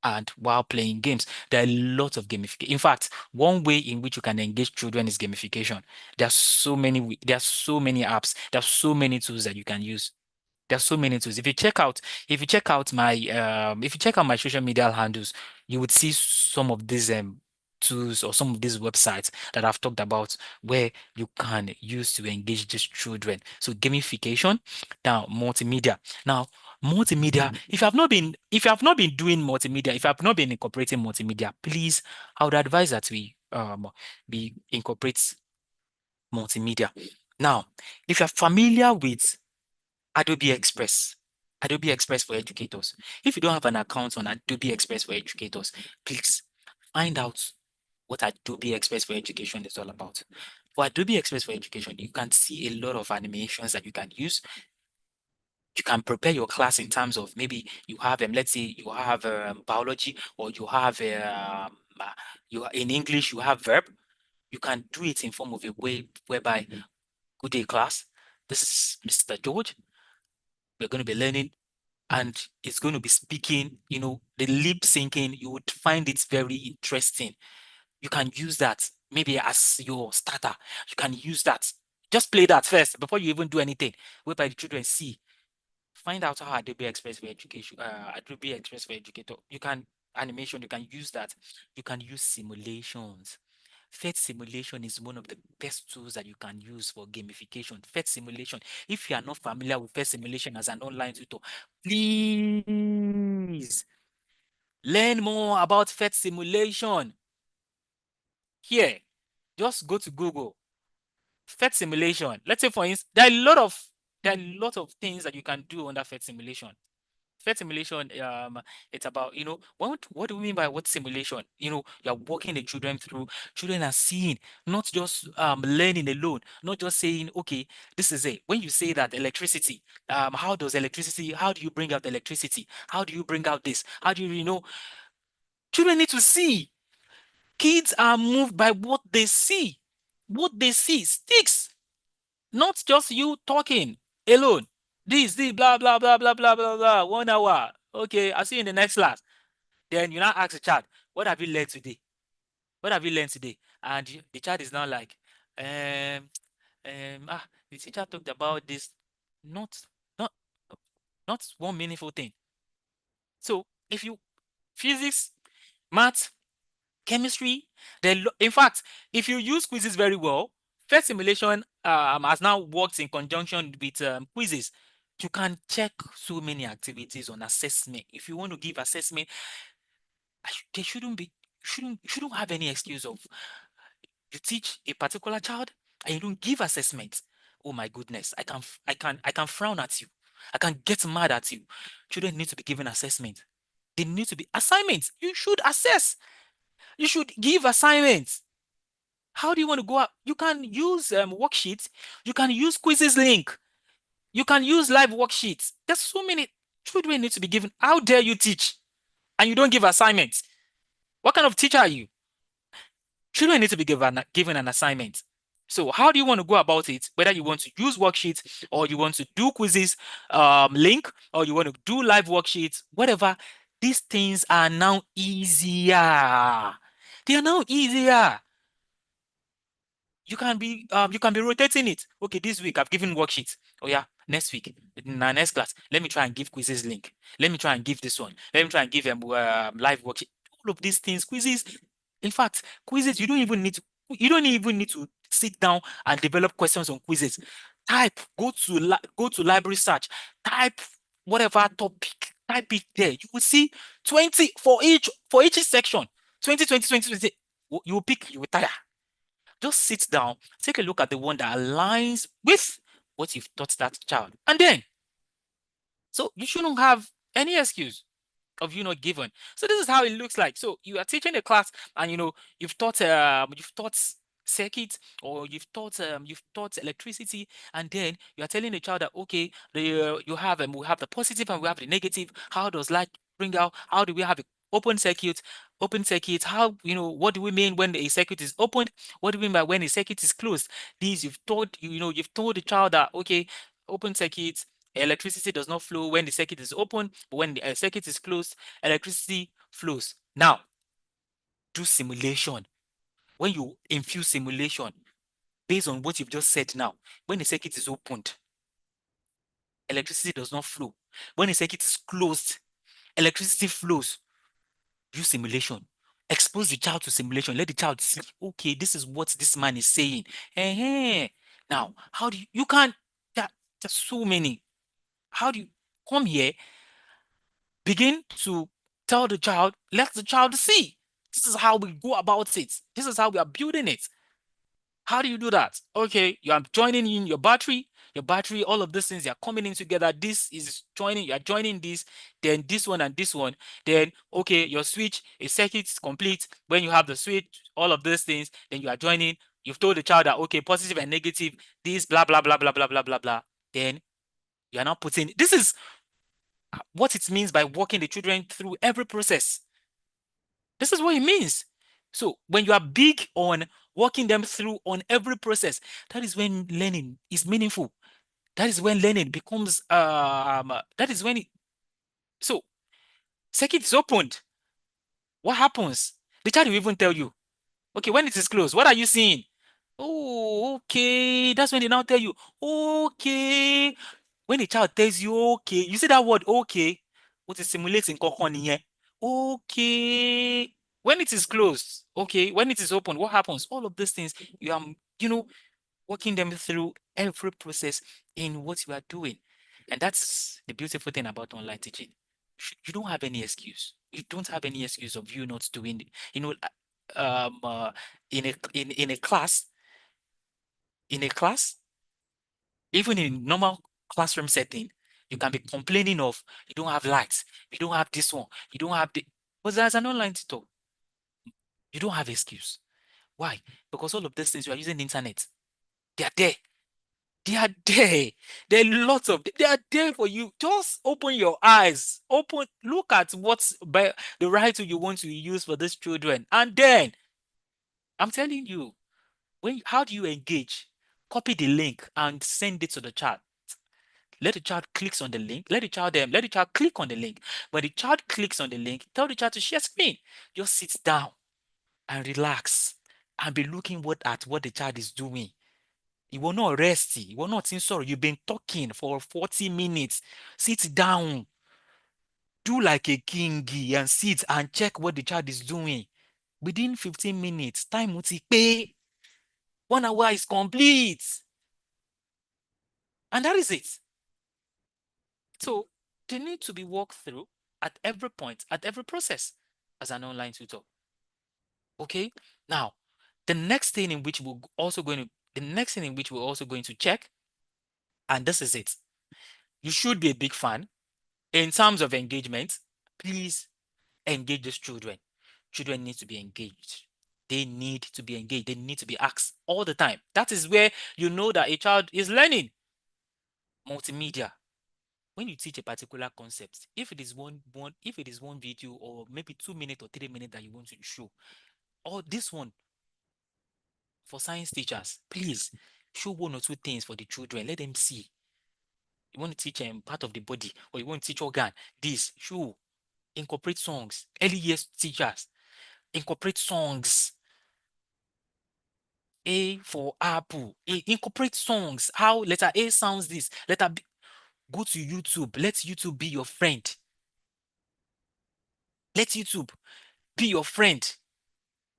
B: and while playing games. There are lots of gamification. In fact, one way in which you can engage children is gamification. There are so many apps, there are so many tools that you can use. There are so many tools. If you check out my social media handles, you would see some of these tools or some of these websites that I've talked about where you can use to engage these children. So gamification, now multimedia. Now, multimedia, if you have not been doing multimedia, if you have not been incorporating multimedia, please, I would advise that we incorporate multimedia. Now, if you're familiar with Adobe Express. Adobe Express for educators. If you don't have an account on Adobe Express for educators, please find out what Adobe Express for Education is all about. For Adobe Express for Education, you can see a lot of animations that you can use. You can prepare your class in terms of maybe you have, let's say you have biology, or you have in English, you have verb. You can do it in form of a way whereby, good day class, this is Mr. George. We're going to be learning, and it's going to be speaking, the lip syncing. You would find it very interesting. You can use that maybe as your starter. You can use that. Just play that first before you even do anything, whereby the children see. Find out how Adobe Express for Education, Adobe Express for Educator. You can animation. You can use that. You can use simulations. Phet simulation is one of the best tools that you can use for gamification. Phet simulation. If you are not familiar with Phet simulation as an online tutor, please learn more about Phet simulation. Here, just go to Google. Phet simulation. Let's say, for instance, there are a lot of things that you can do under Phet simulation. Phet simulation, it's about, what do we mean by what simulation? You're walking the children through. Children are seeing, not just learning alone, not just saying, okay, this is it. When you say that electricity, how do you bring out electricity? How do you bring out this? How do children need to see. Kids are moved by what they see. What they see sticks, not just you talking alone. This, blah, blah, blah, blah, blah, blah, blah, 1 hour. Okay, I'll see you in the next class. Then you now ask the child, what have you learned today? What have you learned today? And the child is now like, the teacher talked about this, not, not, not one meaningful thing. So if you physics, math, chemistry, then in fact, if you use quizzes very well, first simulation has now worked in conjunction with quizzes. You can check so many activities on assessment. If you want to give assessment, there shouldn't be you shouldn't have any excuse of you teach a particular child and you don't give assessment. Oh my goodness, I can frown at you. I can get mad at you. Children need to be given assessment. They need to be assignments. You should assess. You should give assignments. How do you want to go out? You can use worksheets. You can use quizzes link. You can use live worksheets. There's so many children need to be given. How dare you teach and you don't give assignments? What kind of teacher are you? Children need to be given an assignment. So how do you want to go about it? Whether you want to use worksheets or you want to do quizzes link or you want to do live worksheets, whatever, these things are now easier. They are now easier. You can be rotating it. Okay, this week I've given worksheets. Oh yeah, next week in our next class, let me try and give quizzes link. Let me try and give this one. Let me try and give them live worksheet. All of these things, quizzes. In fact, quizzes you don't even need to sit down and develop questions on quizzes. Type, go to library search, type whatever topic, type it there. You will see 20 for each section. 20, 20, 20, 20. You will pick, you will tire. Just sit down, take a look at the one that aligns with what you've taught that child. And then, so you shouldn't have any excuse of you not given. So this is how it looks like. So you are teaching a class and you've taught circuit or you've taught electricity, and then you are telling the child that okay, we have the positive and we have the negative. How does light bring out? How do we have a open circuit? Open circuit, how, what do we mean when a circuit is opened? What do we mean by when a circuit is closed? These you've told the child that okay, open circuit, electricity does not flow when the circuit is open, but when the circuit is closed, electricity flows. Now, do simulation. When you infuse simulation, based on what you've just said now, when the circuit is opened, electricity does not flow. When the circuit is closed, electricity flows. Do simulation. Expose the child to simulation. Let the child see, okay, this is what this man is saying. Now, how do you can, there's so many. How do you come here, begin to tell the child, let the child see. This is how we go about it. This is how we are building it. How do you do that? Okay, you are joining in your battery, all of these things, they are coming in together. This is joining, you are joining this, then this one and this one. Then, okay, your switch, a circuit is complete. When you have the switch, all of these things, then you are joining. You've told the child that, okay, positive and negative, this, blah, blah, blah, blah, blah, blah, blah, blah. Then you are now putting, this is what it means by walking the children through every process. This is what it means. So when you are big on walking them through on every process, that is when learning is meaningful. That is when learning becomes that is when so circuit is opened. What happens? The child will even tell you, okay, when it is closed, what are you seeing? Oh, okay. That's when they now tell you, okay. When the child tells you, okay, you see that word, okay, what is simulating here? Okay. When it is closed, okay. When it is open, what happens? All of these things, you are, walking them through every process in what you are doing. And that's the beautiful thing about online teaching. You don't have any excuse. You don't have any excuse of you not doing it. Um, uh, in a class, in a class, even in normal classroom setting, you can be complaining of you don't have lights, you don't have this one, you don't have the. But as an online tutor, you don't have excuse. Why? Because all of these things you are using the internet. They are there. They are there. There are lots of them. They are there for you. Just open your eyes. Look at what's by the right you want to use for these children. And then I'm telling you, how do you engage? Copy the link and send it to the chat. let the child clicks on the link, let the child click on the link. When the child clicks on the link, tell the child to share screen. Just sit down and relax and be looking at what the child is doing. You will not rest. You will not think sorry. You've been talking for 40 minutes. Sit down. Do like a king and sit and check what the child is doing. Within 15 minutes, time will pay. 1 hour is complete. And that is it. So they need to be walked through at every point, at every process as an online tutor. Okay. Now, the next thing in which we're also going to check, and this is it. You should be a big fan. In terms of engagement, please engage these children. Children need to be engaged. They need to be engaged. They need to be asked all the time. That is where you know that a child is learning. Multimedia. When you teach a particular concept, if it is one video or maybe 2 minutes or 3 minutes that you want to show, or this one for science teachers, please show 1 or 2 things for the children. Let them see. You want to teach part of the body, or you want to teach organ, this, show. Incorporate songs. Early years teachers, incorporate songs. A for apple. Incorporate songs. How letter A sounds this. Letter B. Go to YouTube. Let YouTube be your friend. Let YouTube be your friend.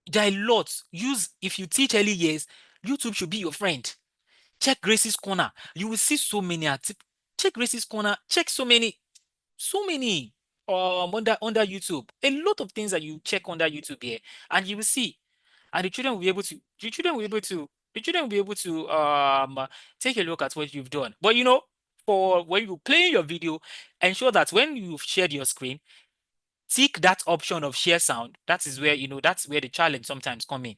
B: There are lots. If you teach early years, YouTube should be your friend. Check Gracie's Corner. You will see so many. Check Gracie's Corner. Check so many under YouTube. A lot of things that you check under YouTube here, and you will see. And the children will be able to take a look at what you've done. But for when you play your video, ensure that when you've shared your screen, tick that option of share sound. That is where that's where the challenge sometimes come in.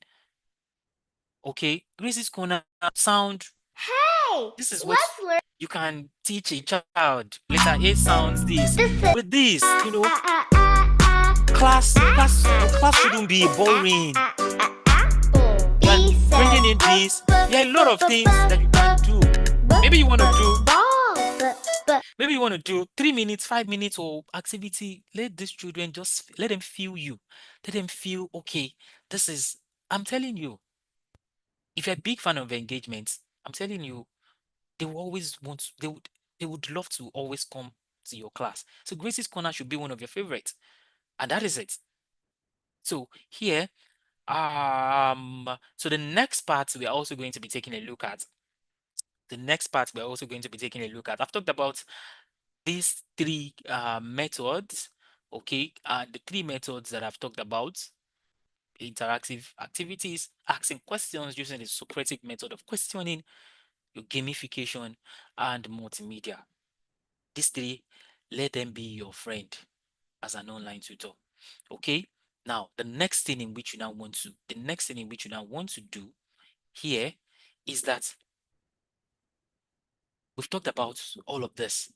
B: Okay, Gracie's Corner sound.
C: Hey,
B: this is what you can teach a child. Letter A sounds this. With this, class shouldn't be boring. Bringing in this, there are a lot of things that you can do. Maybe you want to do 3 minutes, 5 minutes or activity. Let these children let them feel you. Let them feel, okay, I'm telling you, if you're a big fan of engagement, I'm telling you, they would love to always come to your class. So Gracie's Corner should be one of your favorites. And that is it. So here, so the next part we are also going to be taking a look at. I've talked about these 3 methods, okay? And the 3 methods that I've talked about: interactive activities, asking questions using the Socratic method of questioning, your gamification, and multimedia. These 3, let them be your friend as an online tutor. Okay. Now, the next thing in which you now want to do here is that we've talked about all of this.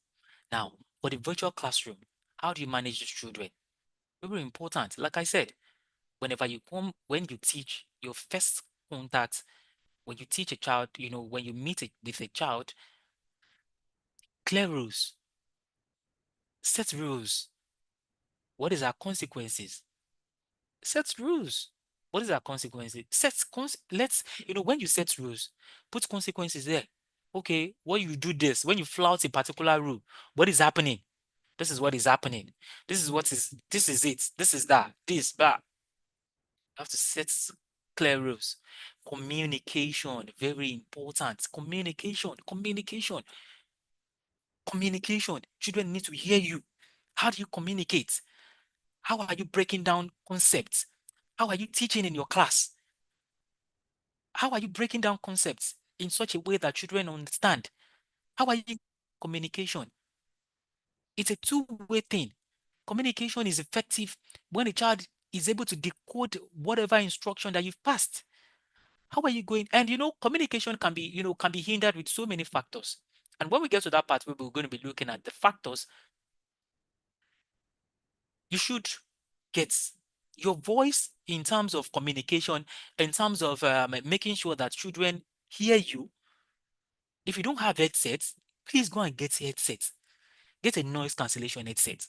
B: Now, for the virtual classroom, how do you manage the children? Very important. Like I said, when you teach, your first contact, when you teach a child, when you meet with a child, clear rules, set rules. What is our consequences? Set rules. What is our consequences? When you set rules, put consequences there. Okay, when you do this, when you flout a particular rule, what is happening? This is what is happening. This is it. This is that. This, that. You have to set clear rules. Communication, very important. Communication. Children need to hear you. How do you communicate? How are you breaking down concepts? How are you teaching in your class? How are you breaking down concepts in such a way that children understand? How are you communication? It's a two-way thing. Communication is effective when a child is able to decode whatever instruction that you've passed. How are you going? And communication can be hindered with so many factors. And when we get to that part, we're going to be looking at the factors. You should get your voice in terms of communication, in terms of making sure that children hear you. If you don't have headsets, please go and get a headset. Get a noise cancellation headset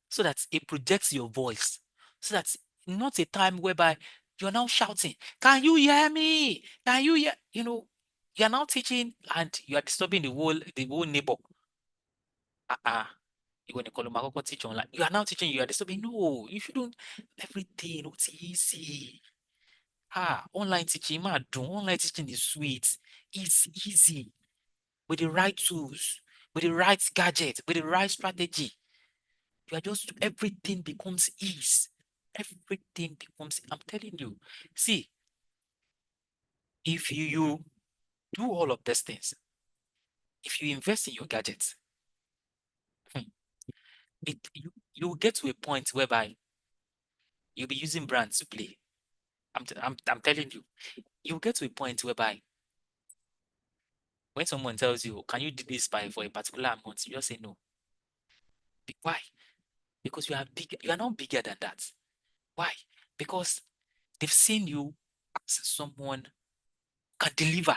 B: so that it projects your voice. So that's not a time whereby you're now shouting, can you hear me? Can you hear? You're now teaching and you are disturbing the whole neighbor. When you teach online, you are now teaching, you are disturbing. No, you shouldn't. Everything, it's easy. Online teaching, online teaching is sweet. It's easy with the right tools, with the right gadget, with the right strategy. You are just, everything becomes ease. Everything becomes, I'm telling you. See, if you do all of these things, if you invest in your gadgets, hmm, you'll get to a point whereby you'll be using brands to play. I'm telling you, you'll get to a point whereby when someone tells you, can you do this by for a particular amount, you just say no. Why? Because you are big, you are not bigger than that. Why? Because they've seen you as someone who can deliver,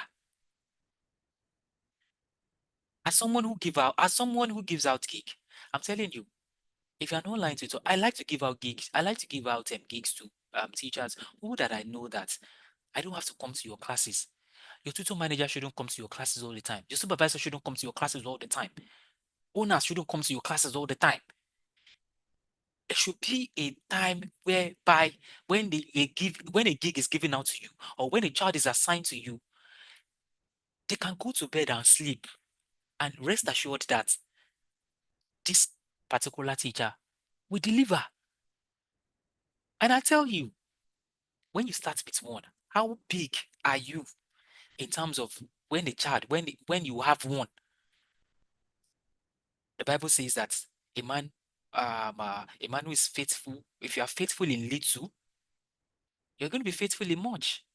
B: as someone who gives out gig. I'm telling you, if you're an online tutor, I like to give out gigs. I like to give out gigs to teachers who that I know that I don't have to come to your classes. Your tutor manager shouldn't come to your classes all the time. Your supervisor shouldn't come to your classes all the time. Owners shouldn't come to your classes all the time. There should be a time whereby when when a gig is given out to you, or when a child is assigned to you, they can go to bed and sleep and rest assured that this particular teacher will deliver. And I tell you, when you start with one, how big are you in terms of when when you have one? The Bible says that a man who is faithful, if you are faithful in little, you're going to be faithful in much.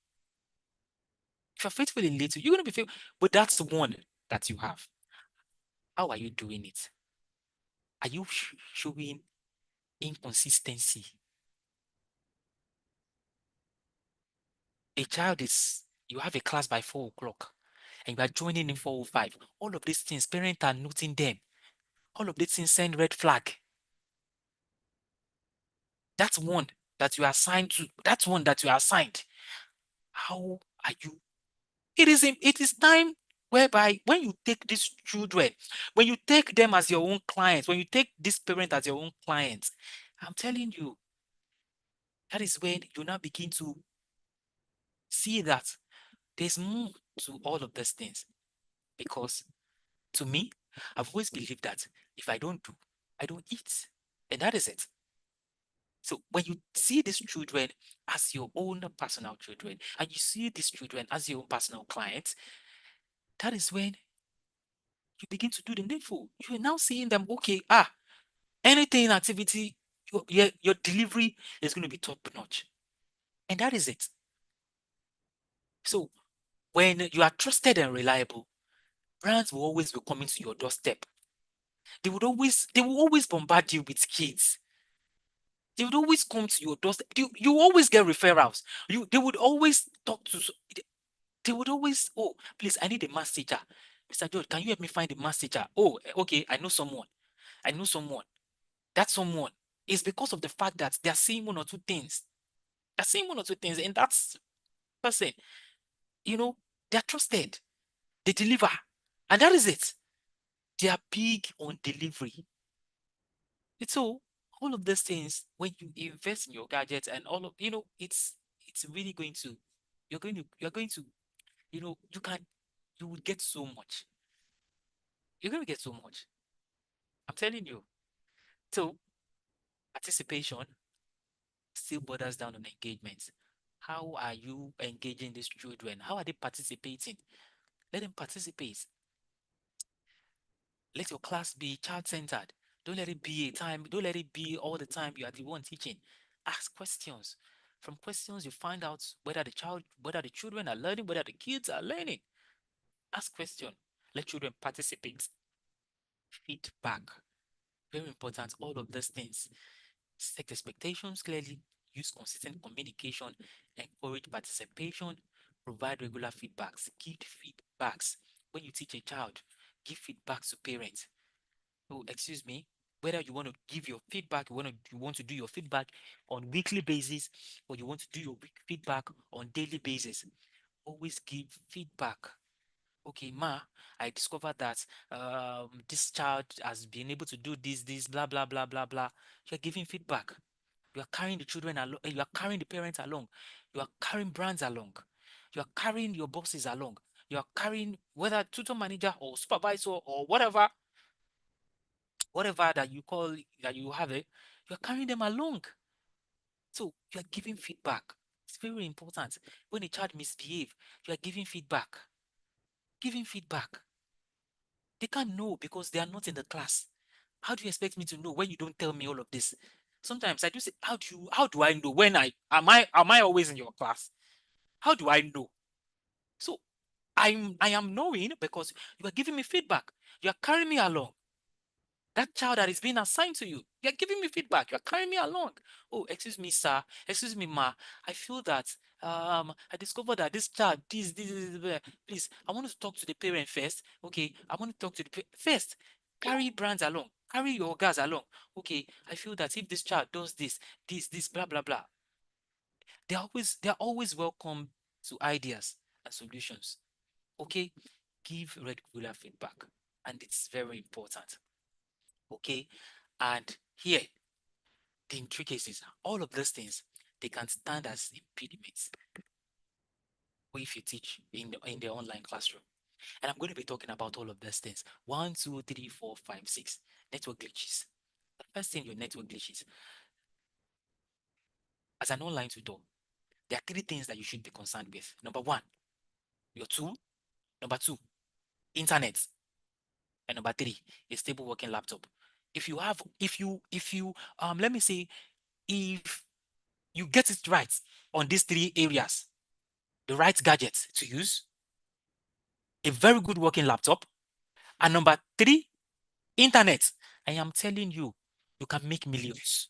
B: If you're faithful in little, you're going to be faithful. But that's the one that you have. How are you doing it? Are you showing inconsistency? You have a class by 4 o'clock and you are joining in 4:05. All of these things, parents are noting them. All of these things send red flag. That's one that you are assigned to. That's one that you are assigned. How are you? It is time whereby when you take these children, when you take them as your own clients, when you take this parent as your own clients, I'm telling you, that is when you now begin to see that there's more to all of these things. Because to me, I've always believed that if I don't do, I don't eat. And that is it. So when you see these children as your own personal children, and you see these children as your own personal clients, that is when you begin to do the needful. You are now seeing them, okay, anything activity, your delivery is going to be top notch. And that is it. So when you are trusted and reliable, brands will always be coming to your doorstep. They will always bombard you with kids. They would always come to your doorstep. You always get referrals. They would always talk to. They would always, oh, please, I need a math teacher. Mr. George, can you help me find a math teacher? Oh, okay, I know someone. I know someone. That someone is because of the fact that they are seeing one or two things. They're seeing one or two things, and that's person, you know, they're trusted. They deliver. And that is it. They are big on delivery. It's all of these things, when you invest in your gadgets and all of, it's really going to, you're going to, you will get so much. You're going to get so much. I'm telling you. So participation still borders down on engagement. How are you engaging these children? How are they participating? Let them participate. Let your class be child-centered. Don't let it be a time, don't let it be all the time you are the one teaching. Ask questions. From questions, you find out whether the children are learning, whether the kids are learning. Ask question. Let children participate. Feedback. Very important. All of these things. Set expectations clearly. Use consistent communication. Encourage participation. Provide regular feedbacks. Give feedbacks. When you teach a child, give feedback to parents. Oh, excuse me, whether you want to give your feedback, you want to do your feedback on weekly basis, or you want to do your feedback on daily basis, always give feedback. Okay, ma, I discovered that this child has been able to do this, blah, blah, blah, blah, blah. You're giving feedback. You are carrying the children along, you are carrying the parents along, you are carrying brands along, you are carrying your bosses along, you are carrying whether tutor manager or supervisor or whatever that you call that you have it, you are carrying them along. So you are giving feedback. It's very important. When a child misbehave, you are giving feedback. Giving feedback. They can't know because they are not in the class. How do you expect me to know when you don't tell me all of this? Sometimes I do say, how do I know when am I always in your class? How do I know? So I am knowing because you are giving me feedback. You are carrying me along. That child that is being assigned to you, you're giving me feedback. You're carrying me along. Oh, excuse me, sir. Excuse me, ma. I feel that I discovered that this child, please, I want to talk to the parent first. Okay, I want to talk to the first. Carry brands along. Carry your guys along. Okay, I feel that if this child does this, blah blah blah, they're always welcome to ideas and solutions. Okay, give regular feedback, and it's very important. Okay, and here the intricacies, all of those things, they can stand as impediments if you teach in the online classroom. And I'm going to be talking about all of those things. 1, 2, 3, 4, 5, 6. Network glitches. The first thing, your network glitches. As an online tutor, there are 3 things that you should be concerned with. Number 1, your tool. Number 2, internet. And number 3, a stable working laptop. If you let me say, if you get it right on these 3 areas, the right gadgets to use, a very good working laptop, and number 3, internet. I am telling you, you can make millions.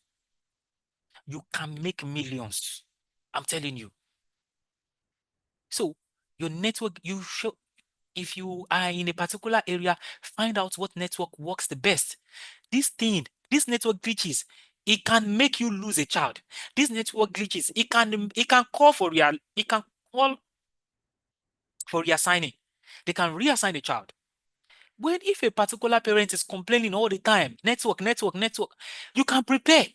B: You can make millions. I'm telling you. So your network, if you are in a particular area, find out what network works the best. This network glitches, it can make you lose a child. This network glitches, it can call for reassigning. They can reassign a child. If a particular parent is complaining all the time, network, you can prepare.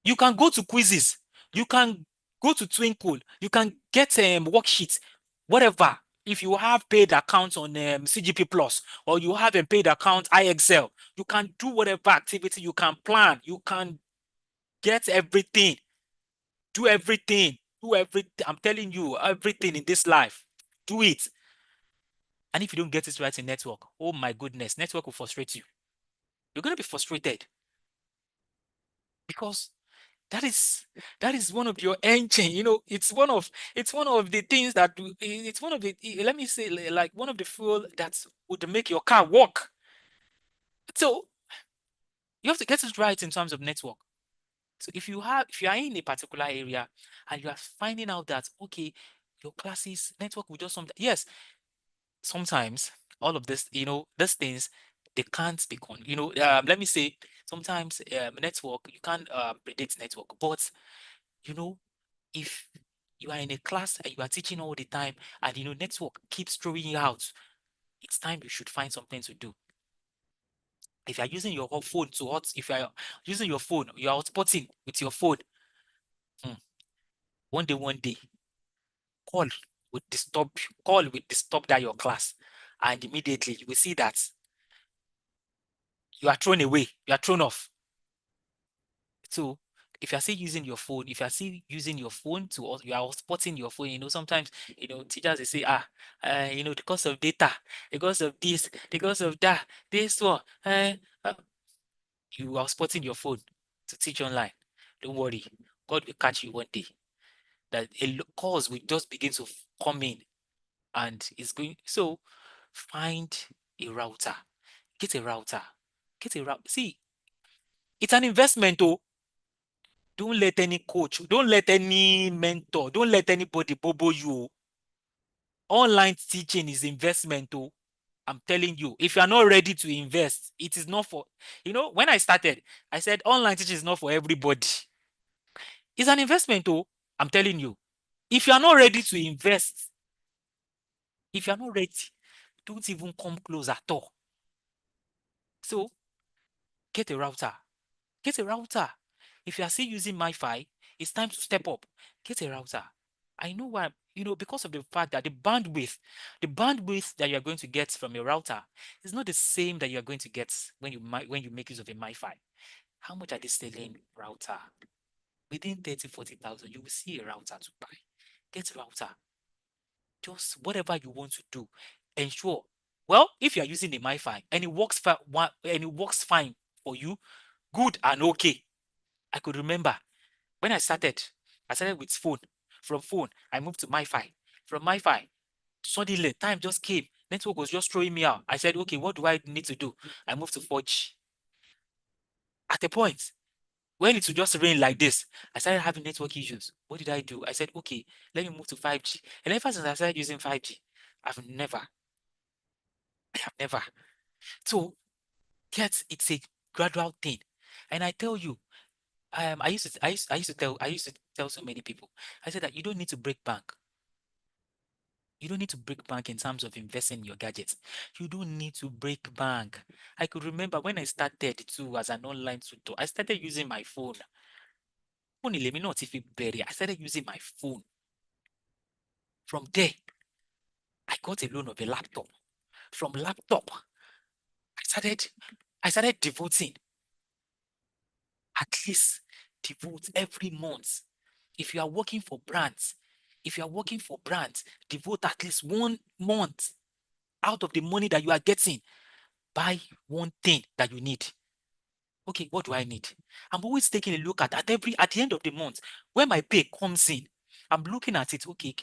B: You can go to quizzes. You can go to Twinkle. You can get worksheets, whatever. If you have paid accounts on CGP Plus or you have a paid account iExcel, you can do whatever activity you can plan. You can get everything. Do everything. Do everything. I'm telling you, everything in this life. Do it. And if you don't get it right in network, oh my goodness, network will frustrate you. You're going to be frustrated because that is one of your engine. It's one of the things that it's one of the, let me say, like one of the fuel that would make your car work. So you have to get it right in terms of network. So if you are in a particular area and you are finding out that, okay, your classes network will just yes, sometimes all of this, these things, they can't be let me say, sometimes network, you can't predict network, but if you are in a class and you are teaching all the time and network keeps throwing you out, it's time you should find something to do. If you are using your phone if you are using your phone, you are hotspotting with your phone. One day, call will disturb that your class, and immediately you will see that you are thrown away, you are thrown off. So if you're still using your phone, to, you are spotting your phone, sometimes, teachers, they say, because of data, because of this, because of that, this one, you are spotting your phone to teach online. Don't worry, God will catch you one day. That a cause will just begin to come in and it's going. So find a router, get a router, See, it's an investment, oh. Don't let any coach, don't let any mentor, don't let anybody bobo you. Online teaching is investment, oh. I'm telling you, if you are not ready to invest, it is not for, when I started, I said online teaching is not for everybody. It's an investment, though. I'm telling you. If you are not ready to invest, if you are not ready, don't even come close at all. So get a router. Get a router. If you are still using MiFi, it's time to step up. Get a router. I know why, because of the fact that the bandwidth that you're going to get from your router is not the same that you're going to get when you make use of a MiFi. How much are they selling router? Within 30,000-40,000, you will see a router to buy. Get a router. Just whatever you want to do. Ensure. Well, if you are using a MiFi and it works fine for you, good and okay. I could remember when I started with phone. From phone, I moved to MiFi. From MiFi, suddenly time just came. Network was just throwing me out. I said, okay, what do I need to do? I moved to 4G. At a point, when it would just rain like this, I started having network issues. What did I do? I said, okay, let me move to 5G. And ever since I started using 5G, I have never. So, it's a gradual thing. And I tell you, I used to tell so many people, I said that you don't need to break bank. You don't need to break bank in terms of investing in your gadgets. You don't need to break bank. I could remember when I started too as an online tutor, I started using my phone. Let me not if it bury. I started using my phone. From there, I got a loan of a laptop. From laptop, I started devoting at least devote every month. If you are working for brands, devote at least 1 month out of the money that you are getting. Buy one thing that you need. Okay, what do I need? I'm always taking a look at the end of the month when my pay comes in. I'm looking at it. Okay,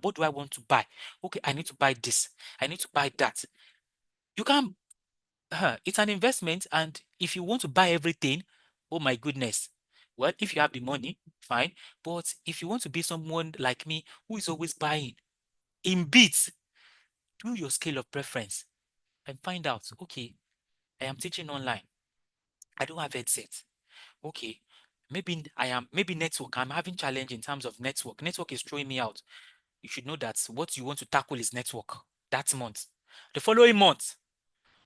B: what do I want to buy? Okay, I need to buy this. I need to buy that. You can it's an investment, and if you want to buy everything, oh my goodness. Well, if you have the money, fine. But if you want to be someone like me who is always buying in bits, do your scale of preference and find out, okay, I am teaching online. I don't have headset. Okay, maybe network. I'm having challenge in terms of network. Network is throwing me out. You should know that what you want to tackle is network that month. The following month,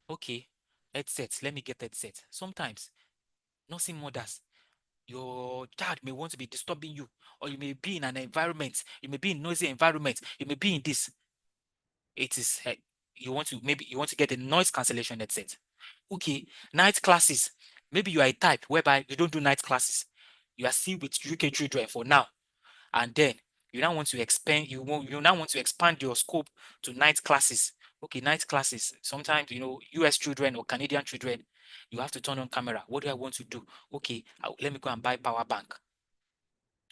B: okay, headset. Let me get headset. Sometimes nursing mothers, your child may want to be disturbing you, or you may be in an environment, you may be in noisy environment, you may be in this. It is you want to get a noise cancellation headset. Okay, night classes. Maybe you are a type whereby you don't do night classes. You are still with UK children for now, and then you now want to expand. You now want to expand your scope to night classes. Okay, night classes. Sometimes US children or Canadian children, you have to turn on camera. What do I want to do? Okay, let me go and buy power bank.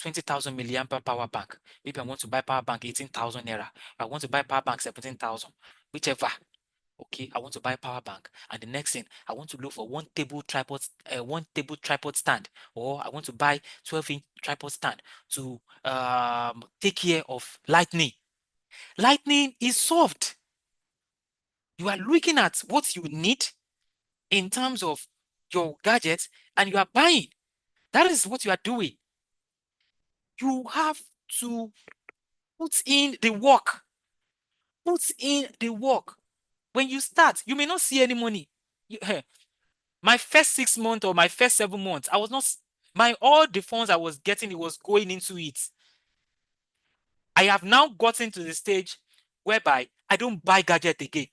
B: 20,000 milliampere power bank. Maybe I want to buy power bank 18,000 naira. I want to buy power bank 17,000. Whichever. Okay, I want to buy power bank, and the next thing I want to look for one table tripod stand, or I want to buy 12-inch tripod stand to take care of lightning. Lightning is solved. You are looking at what you need in terms of your gadgets, and you are buying. That is what you are doing. You have to put in the work. Put in the work. When you start, you may not see any money. My first 6 months or my first 7 months, I was not, all the funds I was getting, it was going into it. I have now gotten to the stage whereby I don't buy gadget again.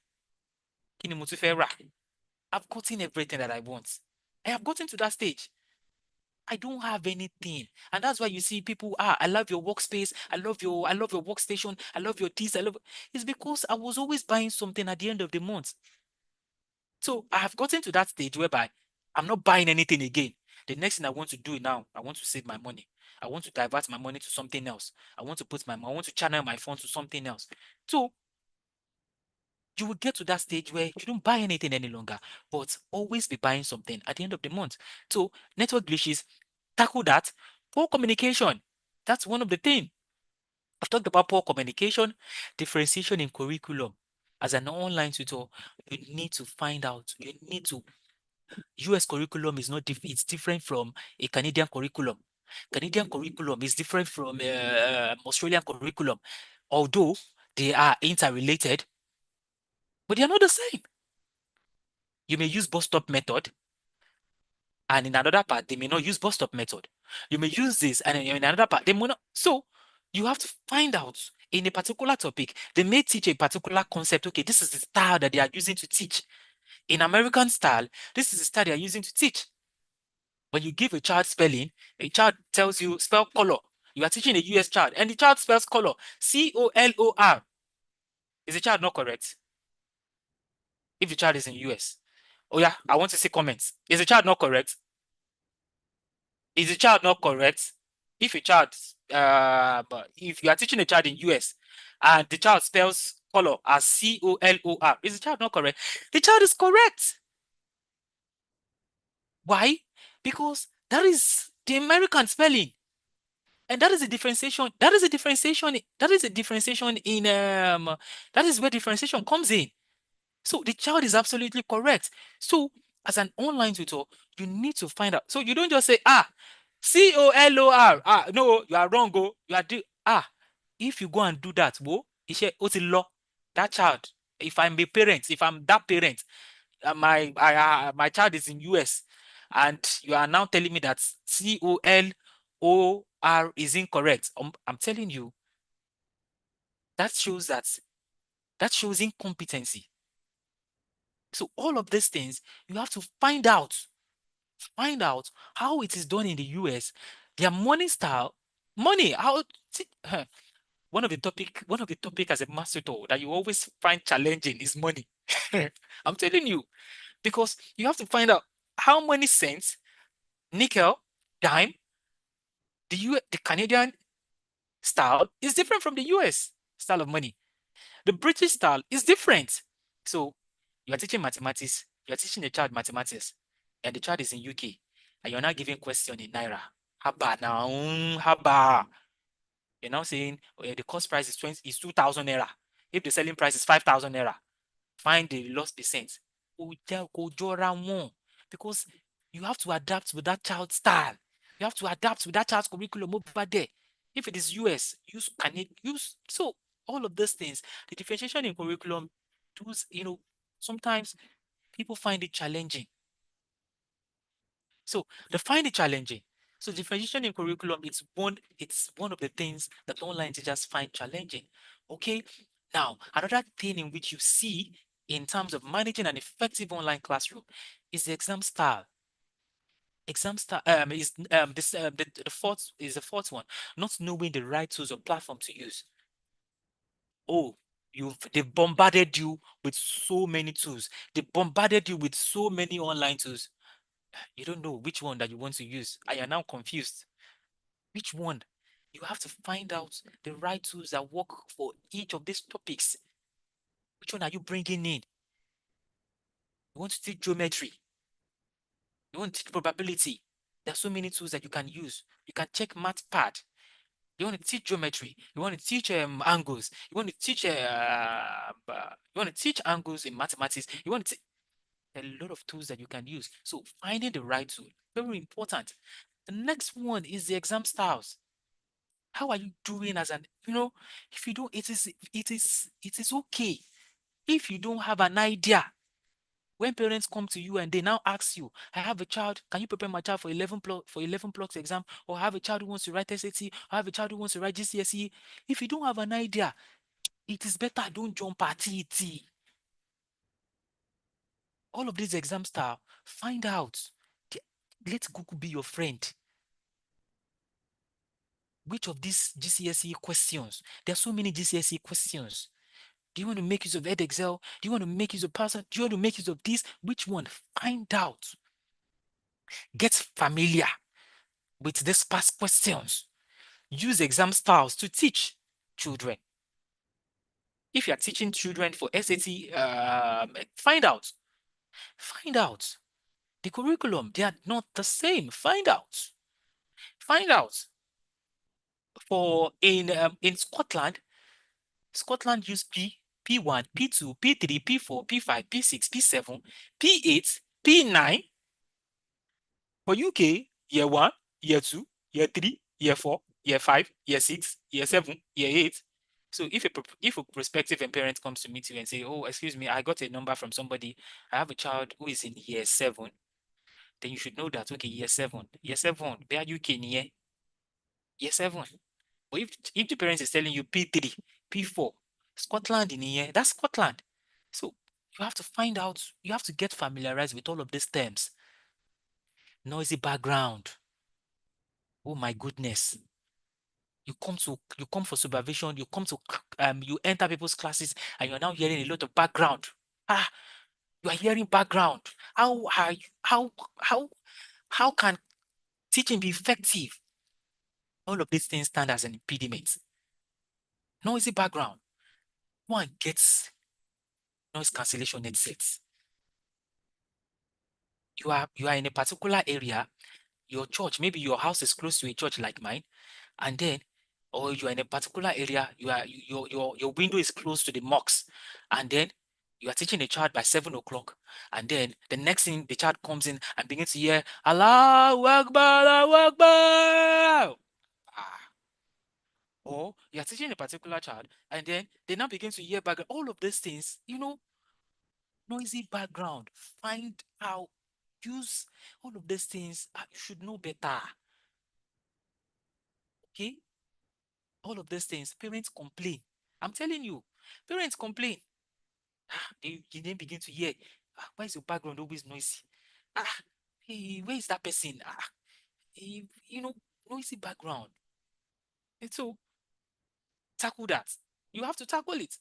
B: I've gotten everything that I want. I have gotten to that stage. I don't have anything. And that's why you see people, I love your workspace. I love your workstation. I love your this. It's because I was always buying something at the end of the month. So I have gotten to that stage whereby I'm not buying anything again. The next thing I want to do now, I want to save my money. I want to divert my money to something else. I want to channel my funds to something else. So you will get to that stage where you don't buy anything any longer, but always be buying something at the end of the month. So network glitches, tackle that. Poor communication, that's one of the things. I've talked about poor communication, differentiation in curriculum. As an online tutor, you need to find out, you need to, US curriculum is not it's different from a Canadian curriculum. Canadian curriculum is different from Australian curriculum, although they are interrelated, but they are not the same. You may use bus stop method, and in another part, they may not use bus stop method. You may use this, and in another part, they may not. So you have to find out in a particular topic. They may teach a particular concept. Okay, this is the style that they are using to teach. In American style, this is the style they are using to teach. When you give a child spelling, a child tells you spell color. You are teaching a US child, and the child spells color. COLOR. Is the child not correct? If the child is in US. Oh yeah, I want to see comments. Is the child not correct? Is the child not correct? If a child, but if you are teaching a child in US and the child spells color as COLOR, is the child not correct? The child is correct. Why? Because that is the American spelling. And that is a differentiation. That is a differentiation. That is a differentiation in that is where differentiation comes in. So the child is absolutely correct. So as an online tutor, you need to find out. So you don't just say, COLOR. No, you are wrong. Go. You are if you go and do that, what's the law? That child, if I'm a parent, if I'm that parent, my child is in US, and you are now telling me that COLOR is incorrect. I'm telling you, that shows incompetency. So all of these things, you have to find out how it is done in the US, their money style, how one of the topic as a master tutor that you always find challenging is money. I'm telling you, because you have to find out how many cents, nickel, dime, the Canadian style is different from the US style of money. The British style is different. So you are teaching mathematics, you are teaching a child mathematics, and the child is in UK, and you're not giving question in Naira. Haba now, haba. You're now saying the cost price is 2,000 Naira. If the selling price is 5,000 Naira, find the lost percent. Because you have to adapt with that child's style. You have to adapt with that child's curriculum over there. If it is US, use so all of those things. The differentiation in curriculum, those, sometimes people find it challenging. So they find it challenging. So differentiation in curriculum, it's one of the things that online teachers find challenging. Okay. Now, another thing in which you see in terms of managing an effective online classroom is the exam style. Exam style is this the fourth one, not knowing the right tools or platform to use. Oh, they've bombarded you with so many tools. They bombarded you with so many online tools. You don't know which one that you want to use. I am now confused. Which one? You have to find out the right tools that work for each of these topics. Which one are you bringing in? You want to teach geometry? You want to teach probability? There are so many tools that you can use. You can check MathPad. You want to teach geometry. You want to teach angles. You want to teach angles in mathematics. You want to teach a lot of tools that you can use. So finding the right tool, very important. The next one is the exam styles. How are you doing as an, if you don't, it is okay if you don't have an idea. When parents come to you and they now ask you, I have a child, can you prepare my child for 11 blocks exam? Or I have a child who wants to write SAT, or I have a child who wants to write GCSE. If you don't have an idea, it is better don't jump at it. All of these exam style, find out. Let Google be your friend. Which of these GCSE questions? There are so many GCSE questions. Do you want to make use of Edexcel? Do you want to make use of Parser? Do you want to make use of this? Which one? Find out. Get familiar with these past questions. Use exam styles to teach children. If you are teaching children for SAT, find out. Find out. The curriculum, they are not the same. Find out. Find out. For in Scotland use P. P1, P2, P3, P4, P5, P6, P7, P8, P9. For UK, year 1, year 2, year 3, year 4, year 5, year 6, year 7, year 8. So if a prospective parent comes to meet you and say, oh, excuse me, I got a number from somebody, I have a child who is in year 7, then you should know that, okay, year 7, they are UK year 7. But if the parent is telling you P3, P4, Scotland in year, that's Scotland. So you have to find out, you have to get familiarized with all of these terms. Noisy background. Oh my goodness. You come for supervision, you come to you enter people's classes and you're now hearing a lot of background. You are hearing background. How can teaching be effective? All of these things stand as an impediment. Noisy background. One gets noise cancellation headsets. You are in a particular area, your church, maybe your house is close to a church like mine, and then, or you are in a particular area, your window is close to the mosque, and then you are teaching a child by 7 o'clock, and then the next thing the child comes in and begins to hear Allahu Akbar, Allahu Akbar. Or you are teaching a particular child, and then they now begin to hear background. All of these things, noisy background. Find out, use all of these things. You should know better. Okay? All of these things, parents complain. I'm telling you, parents complain. They then begin to hear, why is your background always noisy? Hey, where is that person? Hey, noisy background. And so, tackle that. You have to tackle it.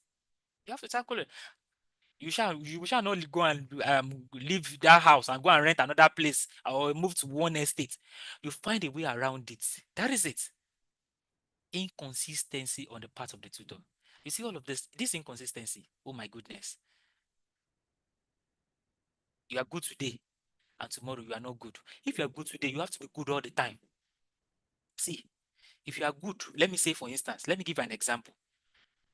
B: You have to tackle it. You shall not go and leave that house and go and rent another place or move to one estate. You find a way around it. That is it. Inconsistency on the part of the tutor. You see all of this inconsistency. Oh my goodness. You are good today and tomorrow you are not good. If you are good today, you have to be good all the time. See, if you are good, let me say for instance, let me give an example.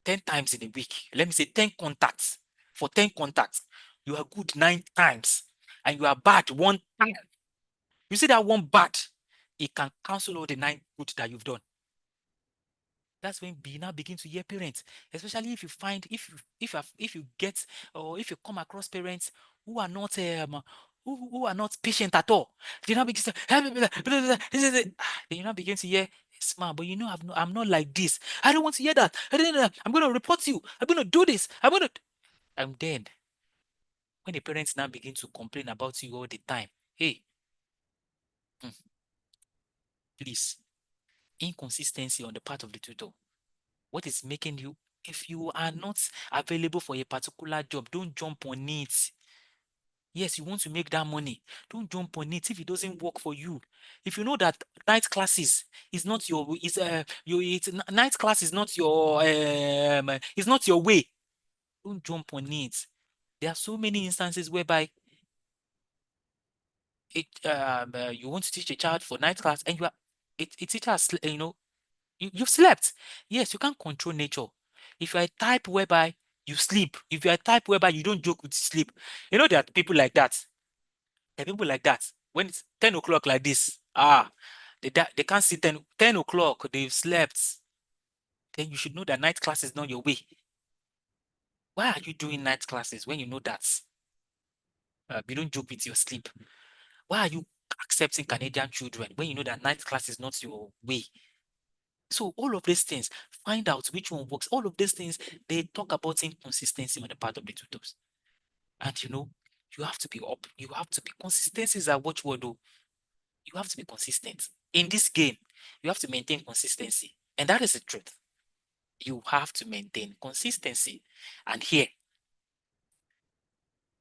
B: 10 times in a week, let me say 10 contacts. For 10 contacts, you are good 9 times and you are bad 1 time. You see that one bad, it can cancel all the 9 good that you've done. That's when you now begin to hear parents, especially if you find if you get or if you come across parents who are not who are not patient at all. They now begin to then you now begin to hear, smart, but I'm not like this. I don't want to hear that. I'm going to report you. I'm going to do this. And then when the parents now begin to complain about you all the time, hey, please, inconsistency on the part of the tutor. What is making you, if you are not available for a particular job, don't jump on it. Yes, you want to make that money. Don't jump on it if it doesn't work for you. If you know that night classes is not your night class is not your is not your way. Don't jump on it. There are so many instances whereby you want to teach a child for night class and it teaches you've slept. Yes, you can't control nature. If you're a type whereby you sleep, if you're a type whereby you don't joke with sleep, there are people like that. There are people like that. When it's 10 o'clock like this, they can't see 10 o'clock, they've slept. Then you should know that night class is not your way. Why are you doing night classes when you know that you don't joke with your sleep? Why are you accepting Canadian children when you know that night class is not your way? So all of these things, find out which one works. All of these things, they talk about inconsistency on the part of the tutors. And you have to be up. You have to be consistency is a watchword though. You have to be consistent. In this game, you have to maintain consistency. And that is the truth. You have to maintain consistency. And here,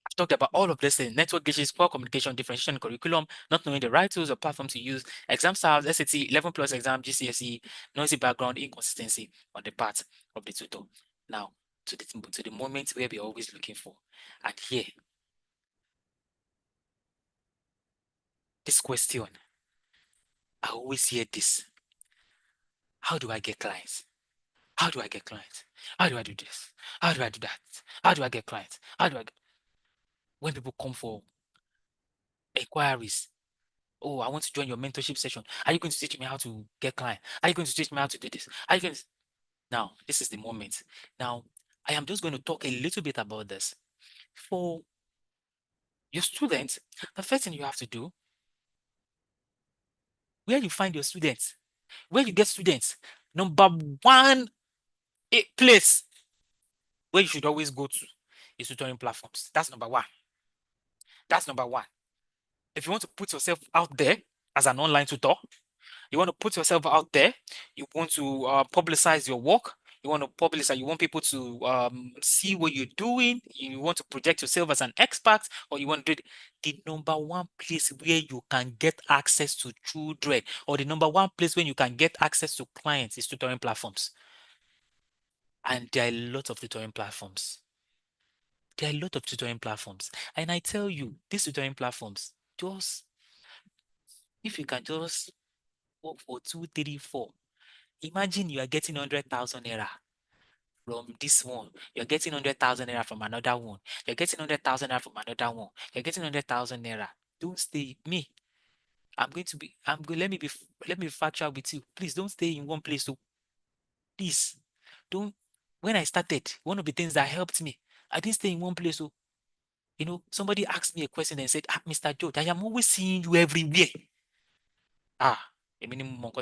B: I've talked about all of this things: network glitches, poor communication, differentiation curriculum, not knowing the right tools or platforms to use, exam styles, SAT, 11 plus exam, GCSE, noisy background, inconsistency on the part of the tutor. Now, to the moment where we're always looking for. And here, this question, I always hear this. How do I get clients? How do I get clients? How do I do this? How do I do that? How do I get clients? How do I get... When people come for inquiries, oh, I want to join your mentorship session. Are you going to teach me how to get clients? Are you going to teach me how to do this? Are you going to... Now, this is the moment. Now, I am just going to talk a little bit about this. For your students, the first thing you have to do, where you find your students, where you get students, number one place where you should always go to is tutoring platforms. That's number one. That's number one. If you want to put yourself out there as an online tutor, you want to put yourself out there, you want to publicize your work, you want to publicize, you want people to see what you're doing, you want to project yourself as an expert, or you want to do the number one place where you can get access to children, or the number one place where you can get access to clients is tutoring platforms. And there are a lot of tutoring platforms. There are a lot of tutoring platforms. And I tell you, these tutoring platforms, just, if you can just work for 2, 3, 4, imagine you are getting 100,000 naira from this one. You're getting 100,000 naira from another one. You're getting 100,000 naira from another one. You're getting 100,000 naira. Don't stay. Me, I'm going to be, I'm going, let me be factual with you. Please don't stay in one place. So please don't, when I started, one of the things that helped me, I didn't stay in one place. So, somebody asked me a question and said, Mr. George, I am always seeing you everywhere. Minimum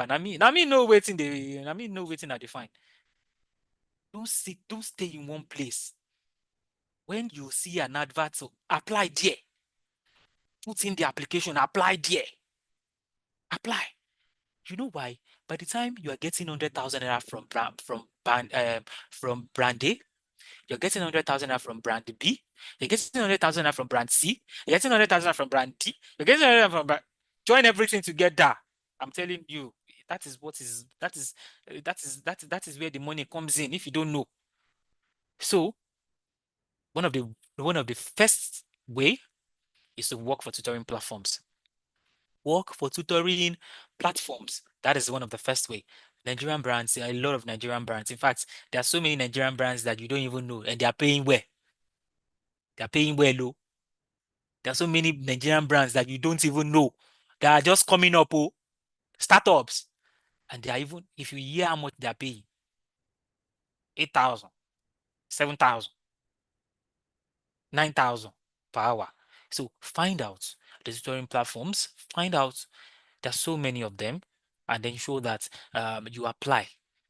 B: I mean, no waiting the, I mean, no waiting at the fine. Don't stay in one place. When you see an advert, so apply there. Put in the application, apply there. Apply. You know why? By the time you are getting 100,000 naira from brand A, you're getting 100,000 naira from brand B, you're getting 100,000 naira from brand C, you're getting 100,000 from brand D, you're getting 100,000 from brand... Join everything together. I'm telling you, that is where the money comes in if you don't know. So one of the first way is to work for tutoring platforms. Work for tutoring platforms. That is one of the first way. Nigerian brands, there are a lot of Nigerian brands. In fact, there are so many Nigerian brands that you don't even know, and they are paying well. They are paying well low. There are so many Nigerian brands that you don't even know. They are just coming up, startups. And they are even, if you hear how much they are paying, 8,000, 7,000, 9,000 per hour. So find out the tutoring platforms, find out there's so many of them, and then show that you apply.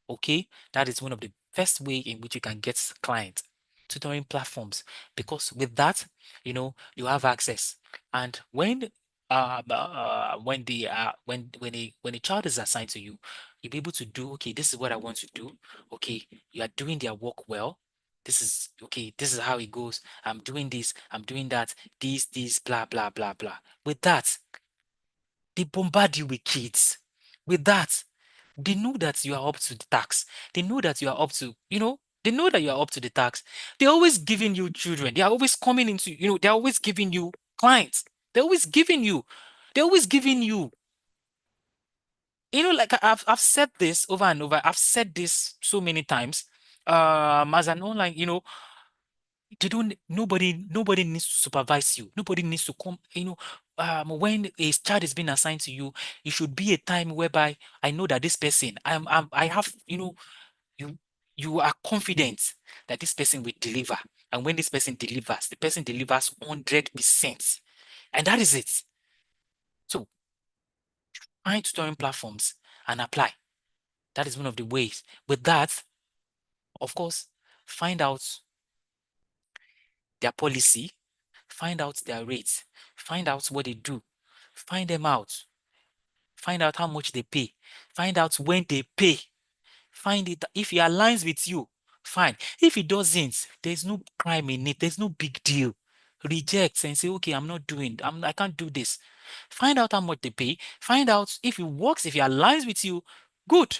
B: Okay, that is one of the best way in which you can get clients. Tutoring platforms, because with that, you have access. And when when a child is assigned to you, you'll be able to do, okay, this is what I want to do. Okay, you are doing their work well. This is okay, this is how it goes. I'm doing this, I'm doing that, this, blah, blah, blah, blah. With that, they bombard you with kids. With that, they know that you are up to the task. They know that you are up to, they know that you are up to the task. They're always giving you children. They are always coming into, they're always giving you clients. They're always giving you. They're always giving you. Like I've said this over and over. I've said this so many times. As an online, nobody needs to supervise you. Nobody needs to come, when a child is being assigned to you, it should be a time whereby I know that this person, I have, you are confident that this person will deliver. And when this person delivers, the person delivers 100%. And that is it. So find tutoring platforms and apply. That is one of the ways. With that, of course, find out their policy, find out their rates, find out what they do, find them out, find out how much they pay, find out when they pay, find it. If it aligns with you, fine. If it doesn't, there's no crime in it, there's no big deal. Reject and say, okay, I can't do this. Find out how much they pay, find out if it works, if it aligns with you, good.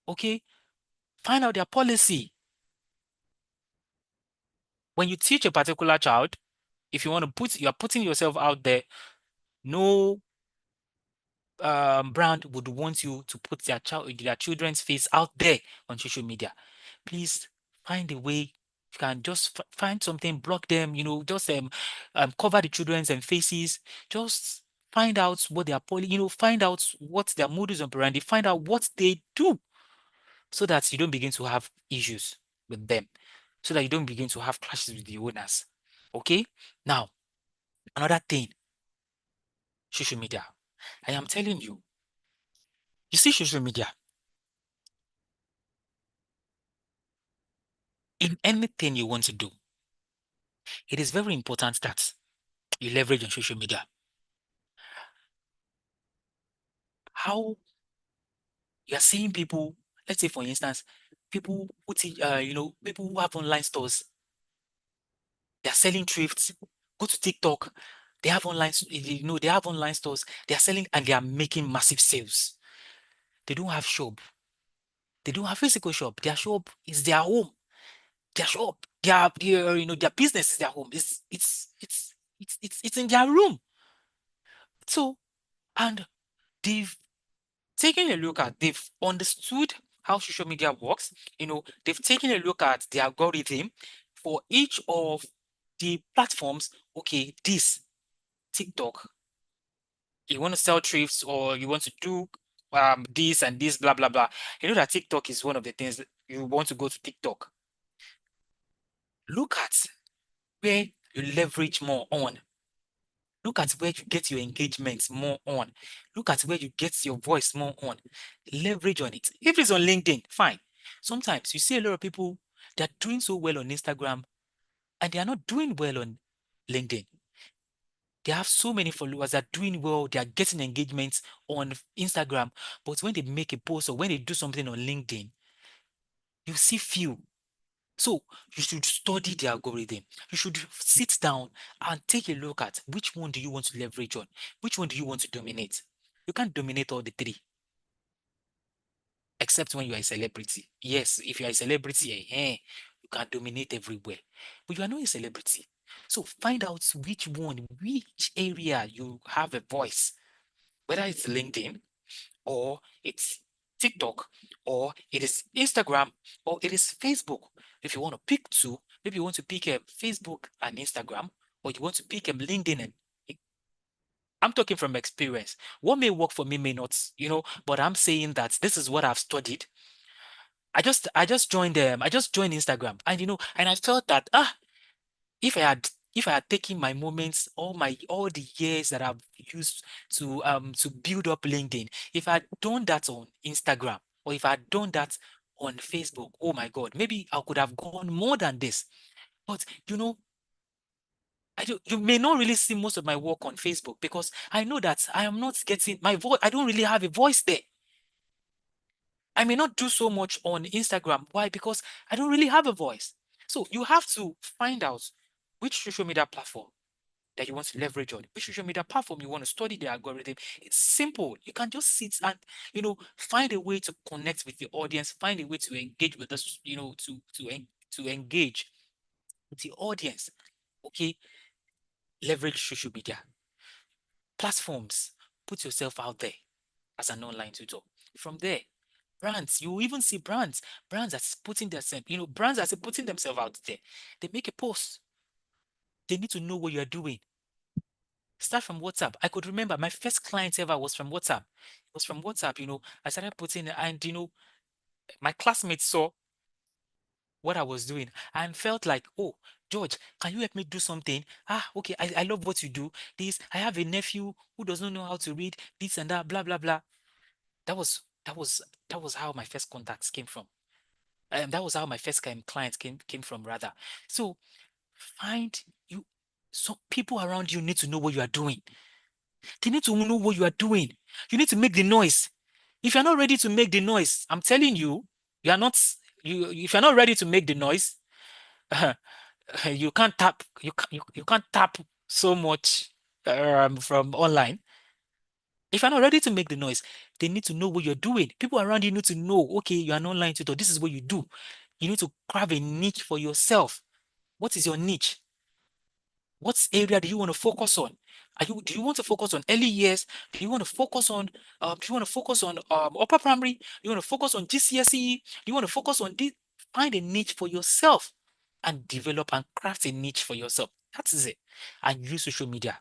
B: Okay, find out their policy. When you teach a particular child, if you are putting yourself out there, no brand would want you to put their children's face out there on social media. please find a way. You can just find something, block them, just cover the children's faces. Just find out what they are find out what their modus operandi, find out what they do, so that you don't begin to have issues with them, so that you don't begin to have clashes with the owners. Okay? Now, another thing, social media. I am telling you, you see social media, in anything you want to do, it is very important that you leverage on social media. How you're seeing people, let's say for instance, people who teach, people who have online stores, they're selling thrifts. Go to TikTok, they have they have online stores, they are selling and they are making massive sales. They don't have shop. They don't have physical shop. Their shop is their home. Their shop, their business is their home. It's in their room. So, and they've taken a look at, they've understood how social media works. They've taken a look at the algorithm for each of the platforms. Okay, this TikTok, you want to sell thrifts or you want to do this and this, blah blah blah. You know that TikTok is one of the things that you want to go to TikTok. Look at where you leverage more on. Look at where you get your engagement more on. Look at where you get your voice more on. Leverage on it. If it's on LinkedIn, fine. Sometimes you see a lot of people that are doing so well on Instagram and they are not doing well on LinkedIn. They have so many followers that are doing well, they are getting engagements on Instagram, but when they make a post or when they do something on LinkedIn, you see few. So you should study the algorithm. You should sit down and take a look at which one do you want to leverage on? Which one do you want to dominate? You can't dominate all the three, except when you are a celebrity. Yes, if you are a celebrity, you can dominate everywhere. But you are not a celebrity. So find out which area you have a voice, whether it's LinkedIn, or it's TikTok, or it is Instagram, or it is Facebook. If you want to pick two, maybe you want to pick Facebook and Instagram, or you want to pick LinkedIn. And I'm talking from experience. What may work for me may not, but I'm saying that this is what I've studied. I just joined Instagram, and and I felt that if I had taken my moments, all the years that I've used to build up LinkedIn, if I had done that on Instagram, or if I had done that on Facebook, oh my God, maybe I could have gone more than this. But you may not really see most of my work on Facebook because I know that I am not getting my voice. I don't really have a voice there. I may not do so much on Instagram. Why? Because I don't really have a voice. So you have to find out which social media platform that you want to leverage on, which social media platform you want to study the algorithm. It's simple. You can just sit and find a way to connect with the audience, find a way to engage with us, to engage with the audience. Okay, leverage social media platforms. Put yourself out there as an online tutor. From there, brands, you even see brands that's putting themselves, brands that's putting themselves out there. They make a post. They need to know what you're doing. Start from WhatsApp. I could remember my first client ever was from WhatsApp. It was from WhatsApp, I started putting, and my classmates saw what I was doing and felt like, oh, George, can you help me do something? Okay, I love what you do. This, I have a nephew who does not know how to read this and that, blah, blah, blah. That was how my first contacts came from. That was how my first clients came from, rather. So find you so people around you need to know what you are doing. They need to know what you are doing. You need to make the noise. If you're not ready to make the noise, I'm telling you, you are not if you're not ready to make the noise, you can't tap you can't tap so much from online. If you're not ready to make the noise, they need to know what you're doing. People around you need to know, okay, you're an online tutor. This is what you do. You need to carve a niche for yourself. What is your niche? What area do you want to focus on? Do you want to focus on early years? Do you want to focus on upper primary? Do you want to focus on GCSE? Do you want to focus on this? Find a niche for yourself and develop and craft a niche for yourself. That is it. And use social media.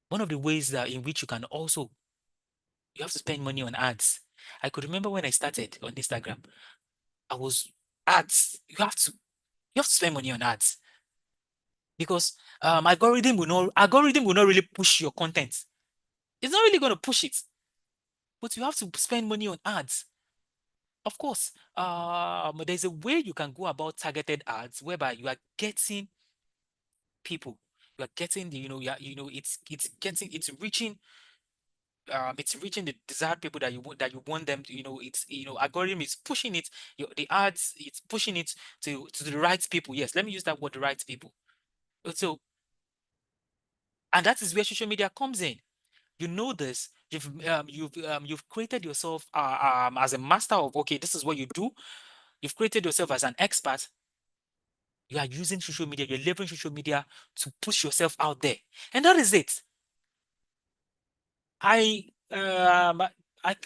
B: One of the ways that in which you can also, you have to spend money on ads. I could remember when I started on Instagram, I was ads. You have to spend money on ads because algorithm will not really push your content. It's not really going to push it, but you have to spend money on ads. Of course, there's a way you can go about targeted ads whereby you are getting people, you are getting the, it's reaching the desired people that you want them to, algorithm is pushing it, the ads, it's pushing it to the right people. Yes, let me use that word, the right people. So, and that is where social media comes in. You know this. You've created yourself as a master of, okay, this is what you do. You've created yourself as an expert. You are using social media. You're leveraging social media to push yourself out there, and that is it. I um I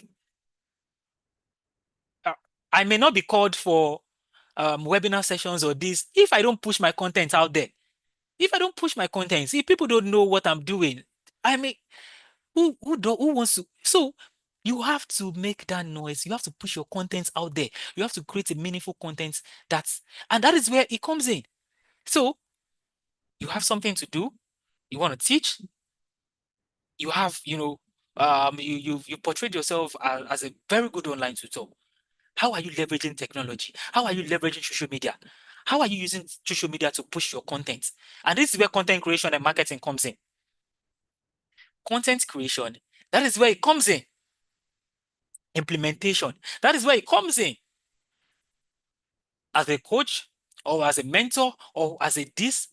B: uh, I may not be called for webinar sessions or this if I don't push my content out there. If I don't push my content, if people don't know what I'm doing, I mean, who wants to? So you have to make that noise. You have to push your content out there. You have to create a meaningful content and that is where it comes in. So you have something to do. You want to teach. You have, you portrayed yourself as a very good online tutor. How are you leveraging technology? How are you leveraging social media? How are you using social media to push your content? And this is where content creation and marketing comes in. Content creation, that is where it comes in. Implementation, that is where it comes in. As a coach or as a mentor or as a this,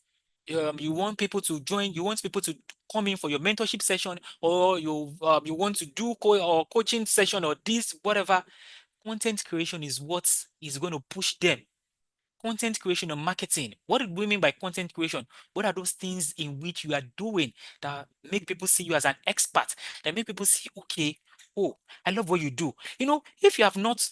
B: you want people to join, you want people to come in for your mentorship session, or you want to do coaching session or this, whatever. Content creation is what is going to push them. Content creation and marketing. What do we mean by content creation? What are those things in which you are doing that make people see you as an expert? That make people see, okay, oh, I love what you do. If you have not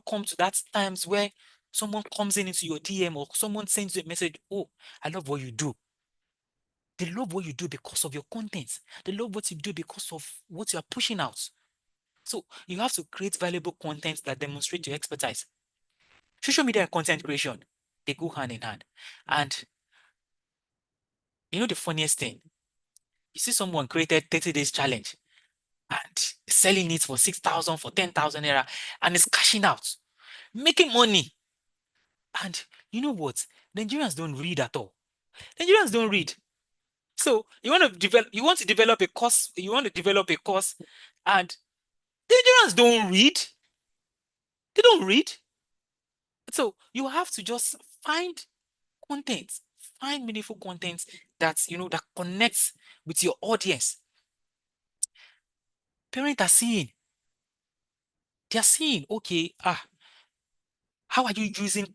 B: come to that times where someone comes into your DM or someone sends you a message, oh, I love what you do. They love what you do because of your content. They love what you do because of what you are pushing out. So you have to create valuable content that demonstrate your expertise. Social media and content creation, they go hand in hand. And you know the funniest thing? You see someone created 30 days challenge and selling it for 6,000, for 10,000 naira, and is cashing out, making money. And you know what? Nigerians don't read at all. Nigerians don't read. So you want to develop a course, and Nigerians don't read. They don't read. So you have to just find content, find meaningful content that connects with your audience. Parents are seeing, they are seeing, okay, how are you using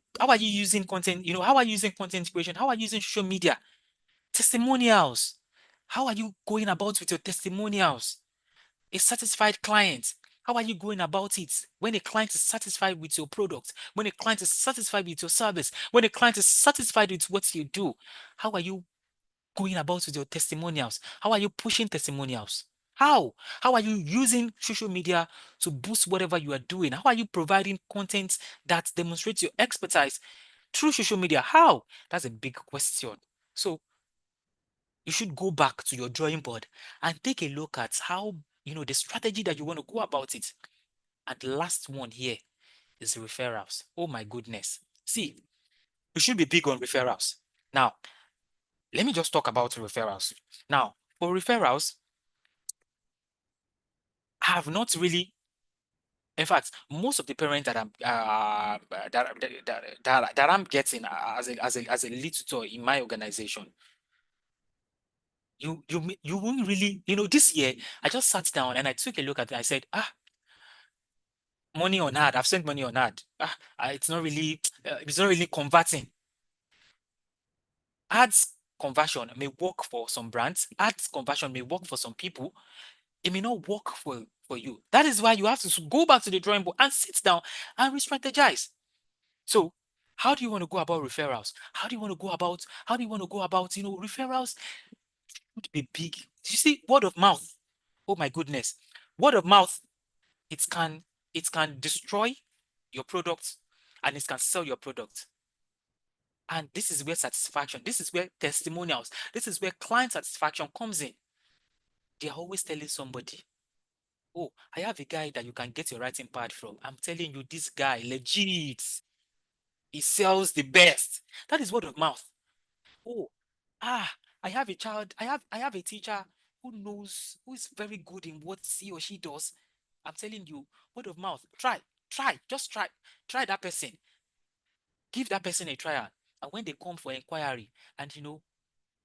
B: content, how are you using content creation? How are you using social media? Testimonials. How are you going about with your testimonials? A satisfied client. How are you going about it? When a client is satisfied with your product, when a client is satisfied with your service, when a client is satisfied with what you do, how are you going about with your testimonials? How are you pushing testimonials? How? How are you using social media to boost whatever you are doing? How are you providing content that demonstrates your expertise through social media? How? That's a big question. So you should go back to your drawing board and take a look at how, the strategy that you want to go about it. And the last one here is referrals. Oh my goodness. See, you should be big on referrals. Now, let me just talk about referrals. Now, for referrals, I have not really, in fact, most of the parents that I'm getting as a lead tutor in my organization, you won't really, this year I just sat down and I took a look at it. I said, money on ad. I've sent money on ad. It's not really converting. Ads conversion may work for some brands. Ads conversion may work for some people. It may not work for you. That is why you have to go back to the drawing board and sit down and re-strategize. So how do you want to go about referrals? How do you want to go about, referrals would be big. You see, word of mouth. Oh my goodness. Word of mouth, it can destroy your product and it can sell your product. And this is where satisfaction, this is where testimonials, this is where client satisfaction comes in. They are always telling somebody, oh, I have a guy that you can get your writing pad from. I'm telling you, this guy, legit, he sells the best. That is word of mouth. Oh, I have a child, I have a teacher who is very good in what he or she does. I'm telling you, word of mouth. Just try that person. Give that person a trial. And when they come for inquiry and,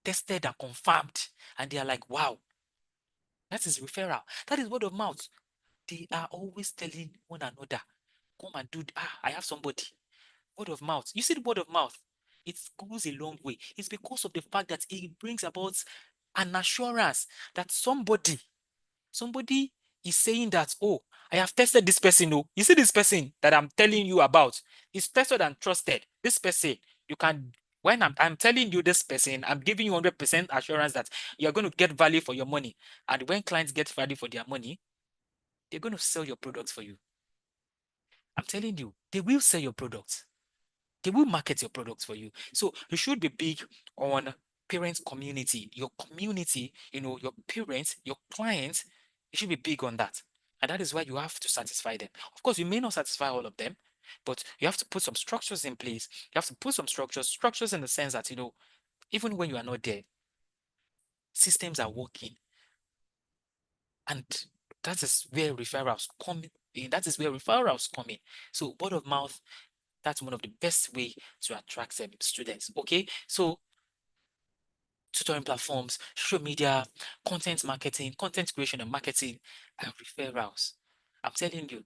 B: tested and confirmed, and they are like, wow, that is referral. That is word of mouth. They are always telling one another, come and do, I have somebody. Word of mouth. You see the word of mouth, it goes a long way. It's because of the fact that it brings about an assurance that somebody is saying that, oh, I have tested this person. Oh, you see this person that I'm telling you about is tested and trusted. This person, you can, when I'm telling you this person, I'm giving you 100% assurance that you're going to get value for your money. And when clients get value for their money, they're going to sell your products for you. I'm telling you, they will sell your products. They will market your products for you. So you should be big on parent community. Your community, your parents, your clients, you should be big on that. And that is why you have to satisfy them. Of course, you may not satisfy all of them, but you have to put some structures in place. You have to put some structures in the sense that, even when you are not there, systems are working. And that is where referrals come in. That is where referrals come in. So word of mouth, that's one of the best way to attract students. Okay, so tutoring platforms, social media, content marketing, content creation and marketing, and referrals. I'm telling you,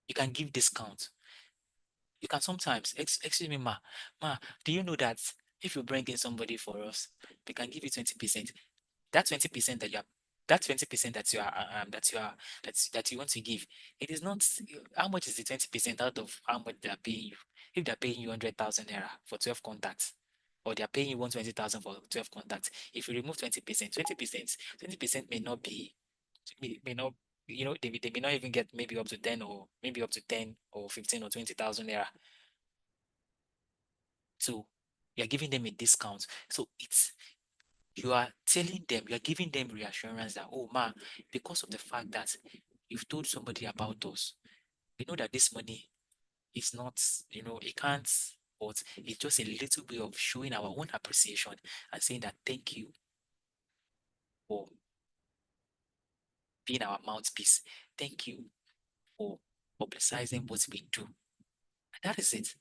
B: you can give discounts. You can sometimes, excuse me, ma, do you know that if you bring in somebody for us, we can give you 20%. That 20% that 20% that you want to give, it is not, how much is the 20% out of how much they are paying you? If they're paying you 100,000 naira for 12 contacts, or they're paying you 120,000 for 12 contacts, if you remove 20%, 20% may not be, may not, they may not even get maybe up to 10 or maybe up to 10 or 15 or 20,000 naira. So you're giving them a discount. So you are telling them, you're giving them reassurance that, oh man, because of the fact that you've told somebody about us, we know that this money is not, it can't, but it's just a little bit of showing our own appreciation and saying that thank you for being our mouthpiece. Thank you for publicizing what we do. And that is it.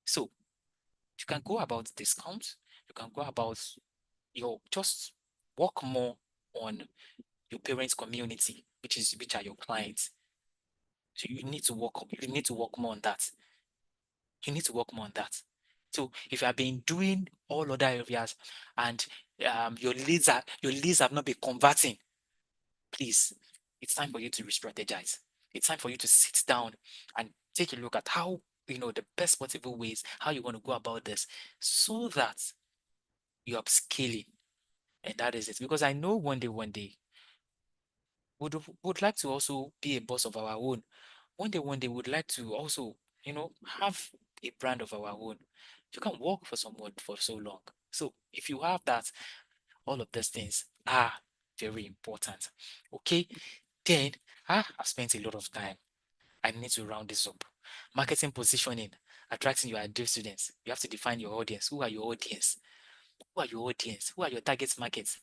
B: So you can go about discounts, you can go about just work more on your parents' community, which are your clients. So you need to work more on that. You need to work more on that. So if you have been doing all other areas and your leads have not been converting, please, it's time for you to re-strategize. It's time for you to sit down and take a look at how, the best possible ways, how you want to go about this so that you're upscaling. And that is it. Because I know one day, would like to also be a boss of our own. One day would like to also, have a brand of our own. You can work for someone for so long. So if you have that, all of these things are very important. Okay, then I've spent a lot of time. I need to round this up. Marketing positioning, attracting your ideal students. You have to define your audience. Who are your audience? Who are your audience? Who are your target markets?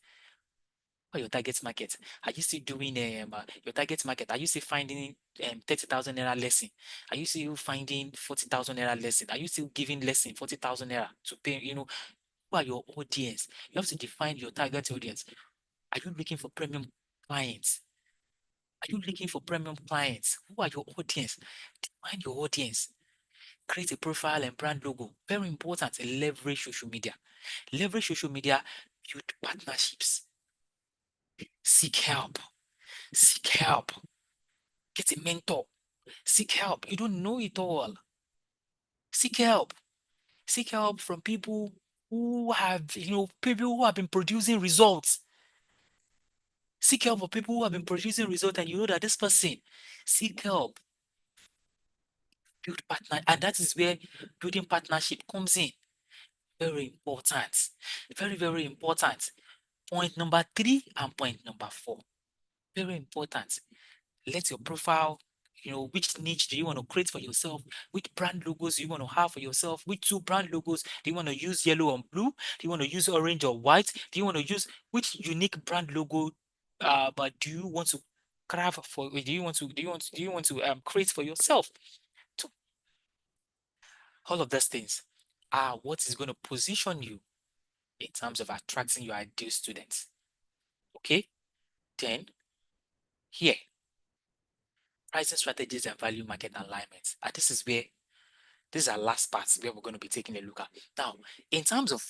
B: Who are your target market? Are you still doing your target market? Are you still finding 30,000 naira lesson? Are you still finding 40,000 naira lesson? Are you still giving lesson 40,000 naira to pay? Who are your audience? You have to define your target audience. Are you looking for premium clients? Are you looking for premium clients? Who are your audience? Define your audience. Create a profile and brand logo. Very important. Leverage social media. Leverage social media. Build partnerships. Seek help. Seek help. Get a mentor. Seek help. You don't know it all. Seek help. Seek help from people who have, people who have been producing results. Seek help for people who have been producing results, and you know that this person. Seek help. Build partner, and that is where building partnership comes in. Very important. Very, very important. Point number 3 and point number 4. Very important. Let your profile, which niche do you want to create for yourself? Which brand logos do you want to have for yourself? Which 2 brand logos do you want to use? Yellow and blue? Do you want to use orange or white? Do you want to use which unique brand logo? But do you want to craft for? Do you want to create for yourself? To all of those things are what is going to position you in terms of attracting your ideal students. Okay, then here, pricing strategies and value market alignment. And this is our last part where we're going to be taking a look at. Now, in terms of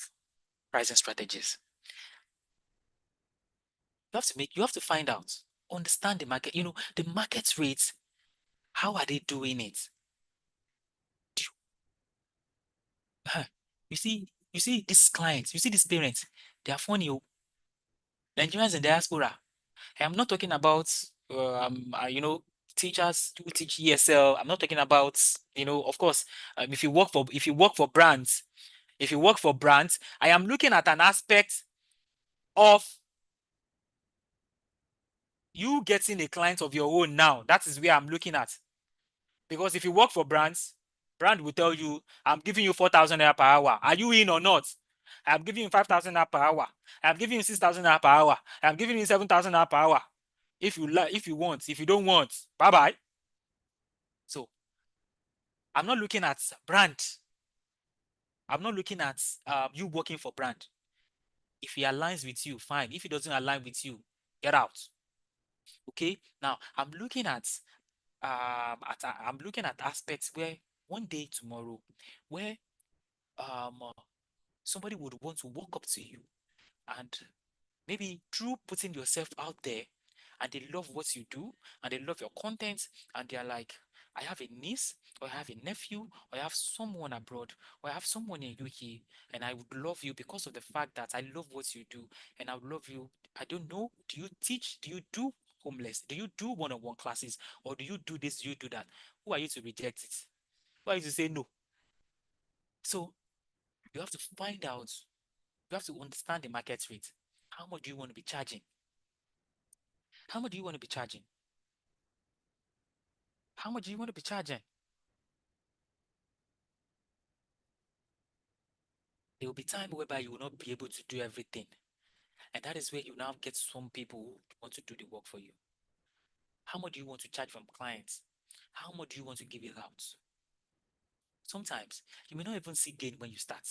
B: pricing strategies, you have to find out, understand the market, the market rates, how are they doing it? You see these clients, you see these parents, they are funny. Nigerians in diaspora. I'm not talking about teachers who teach ESL. I'm not talking about, of course, if you work for brands, I am looking at an aspect of you getting a client of your own now. That is where I'm looking at. Because if you work for brands, brand will tell you, I'm giving you 4,000 naira per hour. Are you in or not? I'm giving you 5,000 naira per hour. I'm giving you 6,000 naira per hour. I'm giving you 7,000 naira per hour. If you want, if you don't want, bye-bye. So I'm not looking at brand. I'm not looking at you working for brand. If he aligns with you, fine. If he doesn't align with you, get out. Okay. Now I'm looking at aspects where one day tomorrow, where somebody would want to walk up to you, and maybe through putting yourself out there, and they love what you do, and they love your content, and they're like, I have a niece, or I have a nephew, or I have someone abroad, or I have someone in UK, and I would love you because of the fact that I love what you do, and I would love you. I don't know, do you teach? Do you do homeless? Do you do one-on-one classes? Or do you do this? Do you do that? Who are you to reject it? Who are you to say no? So you have to find out, you have to understand the market rate. How much do you want to be charging? How much do you want to be charging? How much do you want to be charging? There will be time whereby you will not be able to do everything. And that is where you now get some people who want to do the work for you. How much do you want to charge from clients? How much do you want to give it out? Sometimes you may not even see gain when you start.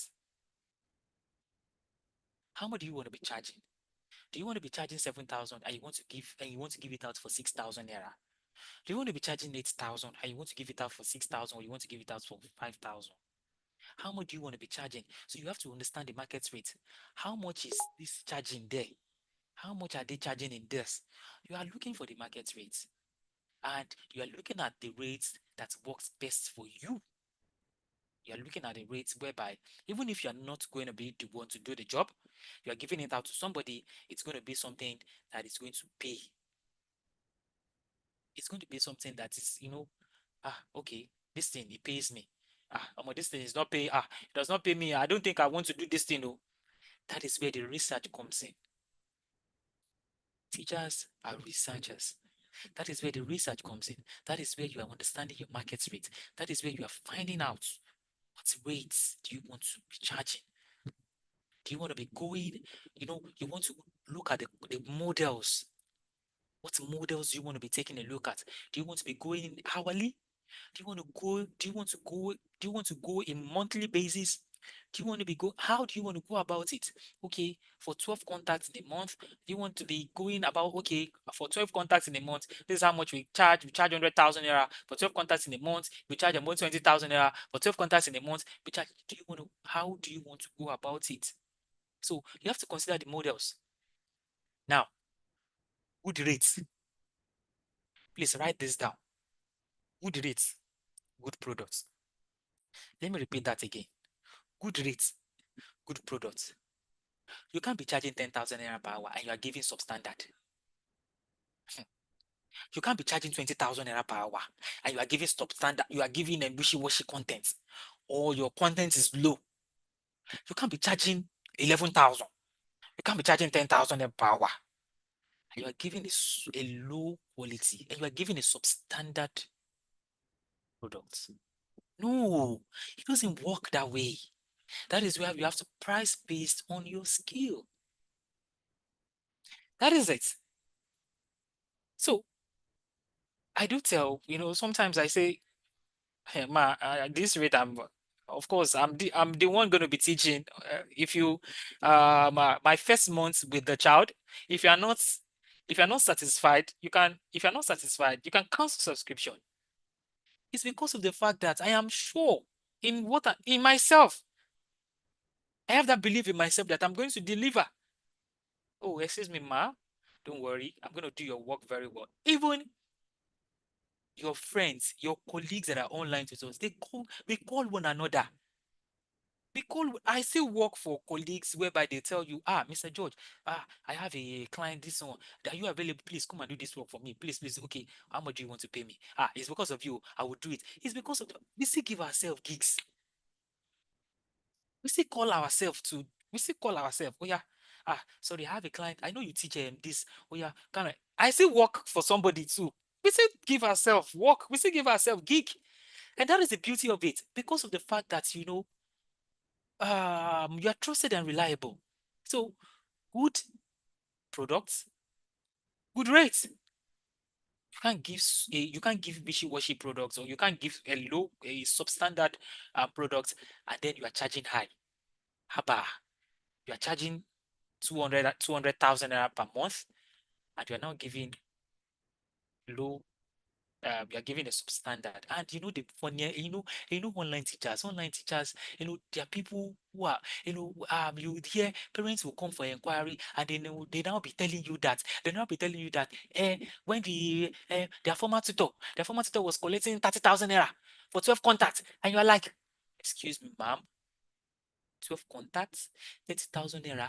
B: How much do you want to be charging? Do you want to be charging 7,000 and you want to give it out for 6,000 naira? Do you want to be charging 8,000 and you want to give it out for 6,000, or you want to give it out for 5,000? How much do you want to be charging? So you have to understand the market rate. How much is this charging there? How much are they charging in this? You are looking for the market rate, and you are looking at the rates that works best for you. You are looking at the rates whereby even if you are not going to be the one to do the job, you are giving it out to somebody, it's going to be something that is going to pay. It's going to be something that is, okay, this thing, it pays me. This thing is not pay. It does not pay me. I don't think I want to do this thing. No. That is where the research comes in. Teachers are researchers. That is where the research comes in. That is where you are understanding your market rate. That is where you are finding out what rates do you want to be charging. Do you want to be going, you want to look at the models. What models do you want to be taking a look at? Do you want to be going hourly? Do you want to go? Do you want to go? Do you want to go in monthly basis? Do you want to be go? How do you want to go about it? Okay, for 12 contacts in a month, do you want to be going about, okay, for 12 contacts in a month, this is how much we charge. We charge 100,000 naira for 12 contacts in a month. We charge about 20,000 naira for 12 contacts in a month. We charge. How do you want to go about it? So you have to consider the models. Now, good rates. Please write this down. Good rates, good products. Let me repeat that again. Good rates, good products. You can't be charging 10,000 naira per hour and you are giving substandard. You can't be charging 20,000 naira per hour and you are giving substandard. You are giving a wishy-washy content, or your content is low. You can't be charging 11,000. You can't be charging 10,000 per hour. And you are giving a low quality and you are giving a substandard product. No, it doesn't work that way. That is where you have to price based on your skill. That is it. So I do tell, sometimes I say, hey, ma, at this rate, of course, I'm the one going to be teaching. If you, my first month with the child, if you are not, if you're not satisfied, if you're not satisfied, you can cancel subscription. It's because of the fact that I am sure in myself. I have that belief in myself that I'm going to deliver. Oh, excuse me, ma. Don't worry. I'm going to do your work very well. Even your friends, your colleagues that are online tutors, they call one another. I still work for colleagues whereby they tell you, Mr. George, I have a client, this one. Are you available? Please come and do this work for me. Please, please. Okay, how much do you want to pay me? It's because of you. I will do it. It's because of we still give ourselves gigs. We still call ourselves to. We still call ourselves. Oh yeah. Sorry, I have a client. I know you teach this. Oh yeah, I still work for somebody too. We still give ourselves work. We still give ourselves gig, and that is the beauty of it because of the fact that you are trusted and reliable. So good products, good rates. You can't give wishy-washy products, or you can't give a substandard product, and then you are charging high. Haba, you are charging 200,000 naira per month, and you are now giving low. You are giving a substandard, and the funny, online teachers, there are people who are, you would hear parents will come for inquiry, and they now be telling you that when their former tutor was collecting 30,000 naira for 12 contacts, and you are like, excuse me, ma'am, 12 contacts, 30,000 naira.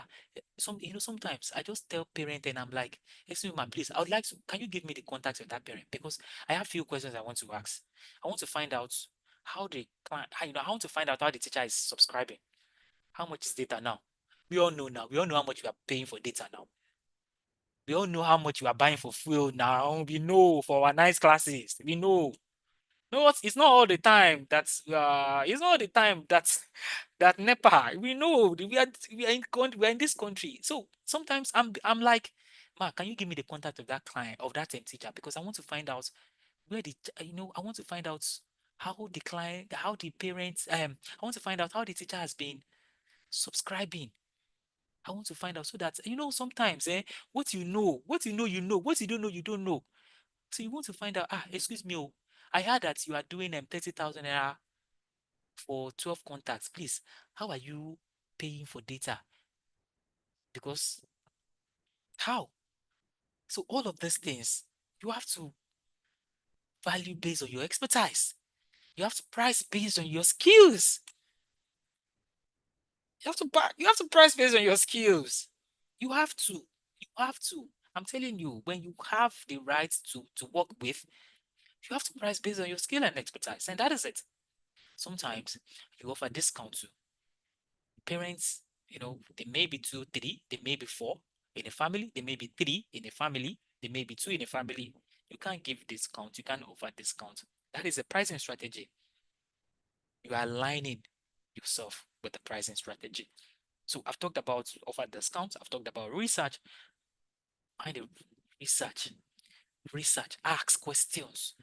B: Sometimes I just tell parent and I'm like, excuse me, ma'am, please, I would like to, can you give me the contacts of that parent? Because I have few questions I want to ask. I want to find out how the client, I want to find out how the teacher is subscribing. How much is data now? We all know now. We all know how much we are paying for data now. We all know how much we are buying for fuel now. We know for our nice classes. We know. No, it's not all the time. It's not all the time that NEPA. We know we are in this country. So sometimes I'm like, Ma, can you give me the contact of that client, of that teacher? Because I want to find out I want to find out how the client, how the parents, I want to find out how the teacher has been subscribing. I want to find out so that sometimes what you know, what you don't know, you don't know. So you want to find out, excuse me, I heard that you are doing 30,000 naira for 12 contacts. Please, how are you paying for data? Because how? So all of these things, you have to value based on your expertise. You have to price based on your skills. You have to price based on your skills. You have to. You have to. I'm telling you, when you have the right to work with, you have to price based on your skill and expertise. And that is it. Sometimes you offer discount to parents, they may be two, three, they may be four in a family, they may be three in a family, they may be two in a family. You can't give discount, you can't offer discount. That is a pricing strategy. You are aligning yourself with the pricing strategy. So I've talked about offer discounts, I've talked about research. Find a research, ask questions,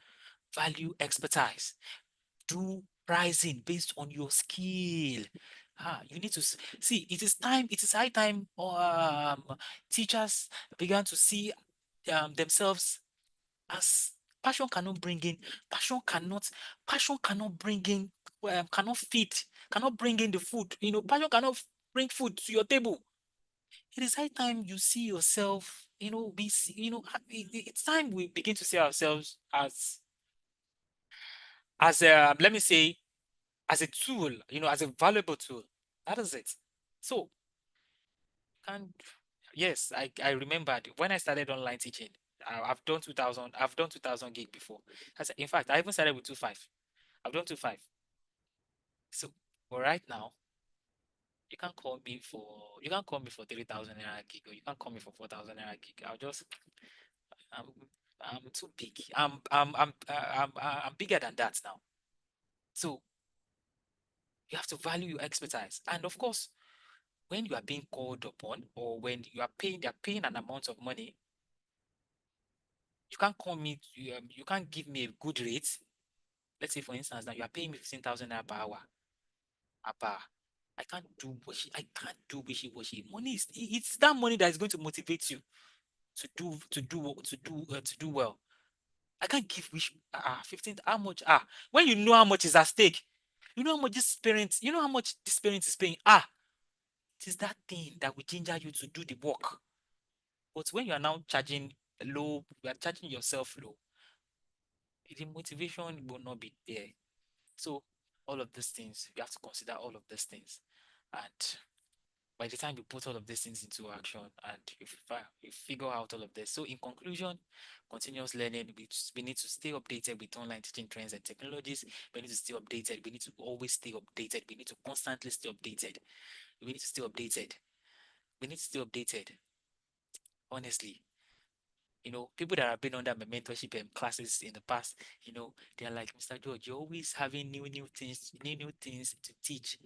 B: value expertise, do pricing based on your skill. You need to see, it is high time teachers began to see themselves as passion cannot bring in, passion cannot bring in, cannot feed, cannot bring in the food. Passion cannot bring food to your table. It is high time you see yourself we see, it's time we begin to see ourselves as a, let me say, as a tool, as a valuable tool. That is it. So, and yes, I remembered when I started online teaching. I've done 2000 gig before. In fact, I even started with 2.5. I've done 2.5. So, but right now, you can't call me for 3,000 naira gig, or you can't call me for 4,000 naira gig. I'm, I'm too big. I'm bigger than that now. So you have to value your expertise. And of course, when you are being called upon, or when they're paying an amount of money, you can't call me, you can't give me a good rate. Let's say, for instance, that you are paying me 15,000 naira per hour. Per I can't do wishy-washy. Money it's that money that is going to motivate you to do well. I can't give wish 15. How much? When you know how much is at stake, you know how much this parent is paying. It is that thing that will ginger you to do the work. But when you are now charging low, you are charging yourself low, the motivation will not be there. So all of these things, you have to consider all of these things. And by the time you put all of these things into action and you figure out all of this. So in conclusion, continuous learning, we need to stay updated with online teaching trends and technologies. We need to stay updated. We need to always stay updated. We need to constantly stay updated. We need to stay updated. We need to stay updated. Honestly, people that have been under my mentorship classes in the past, they're like, Mr. George, you're always having new things to teach.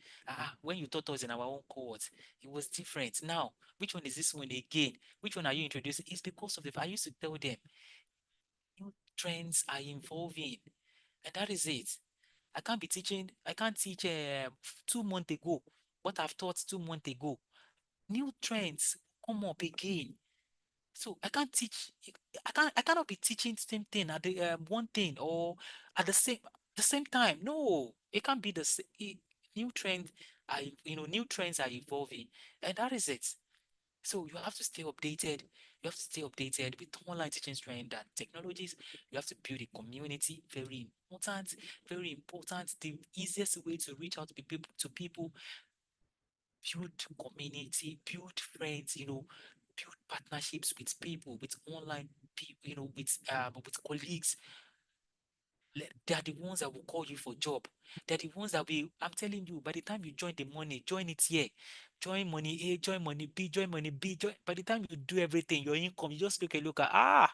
B: When you taught us in our own cohort, it was different. Now, which one is this one again? Which one are you introducing? It's because of I used to tell them, new trends are evolving, and that is it. I can't teach 2 months ago what I've taught 2 months ago. New trends come up again. So I cannot be teaching the same thing at the one thing, or at the same time. No, it can't be the same. New trends new trends are evolving, and that is it. So you have to stay updated. You have to stay updated with online teaching trend and technologies. You have to build a community. Very important. Very important. The easiest way to reach out to people, build community, build friends, build partnerships with people, with online people, with colleagues. They are the ones that will call you for job. They're the ones that will, I'm telling you, by the time you join the money, join it here. Join money A, join money B, join money B. By the time you do everything, your income, you just look at,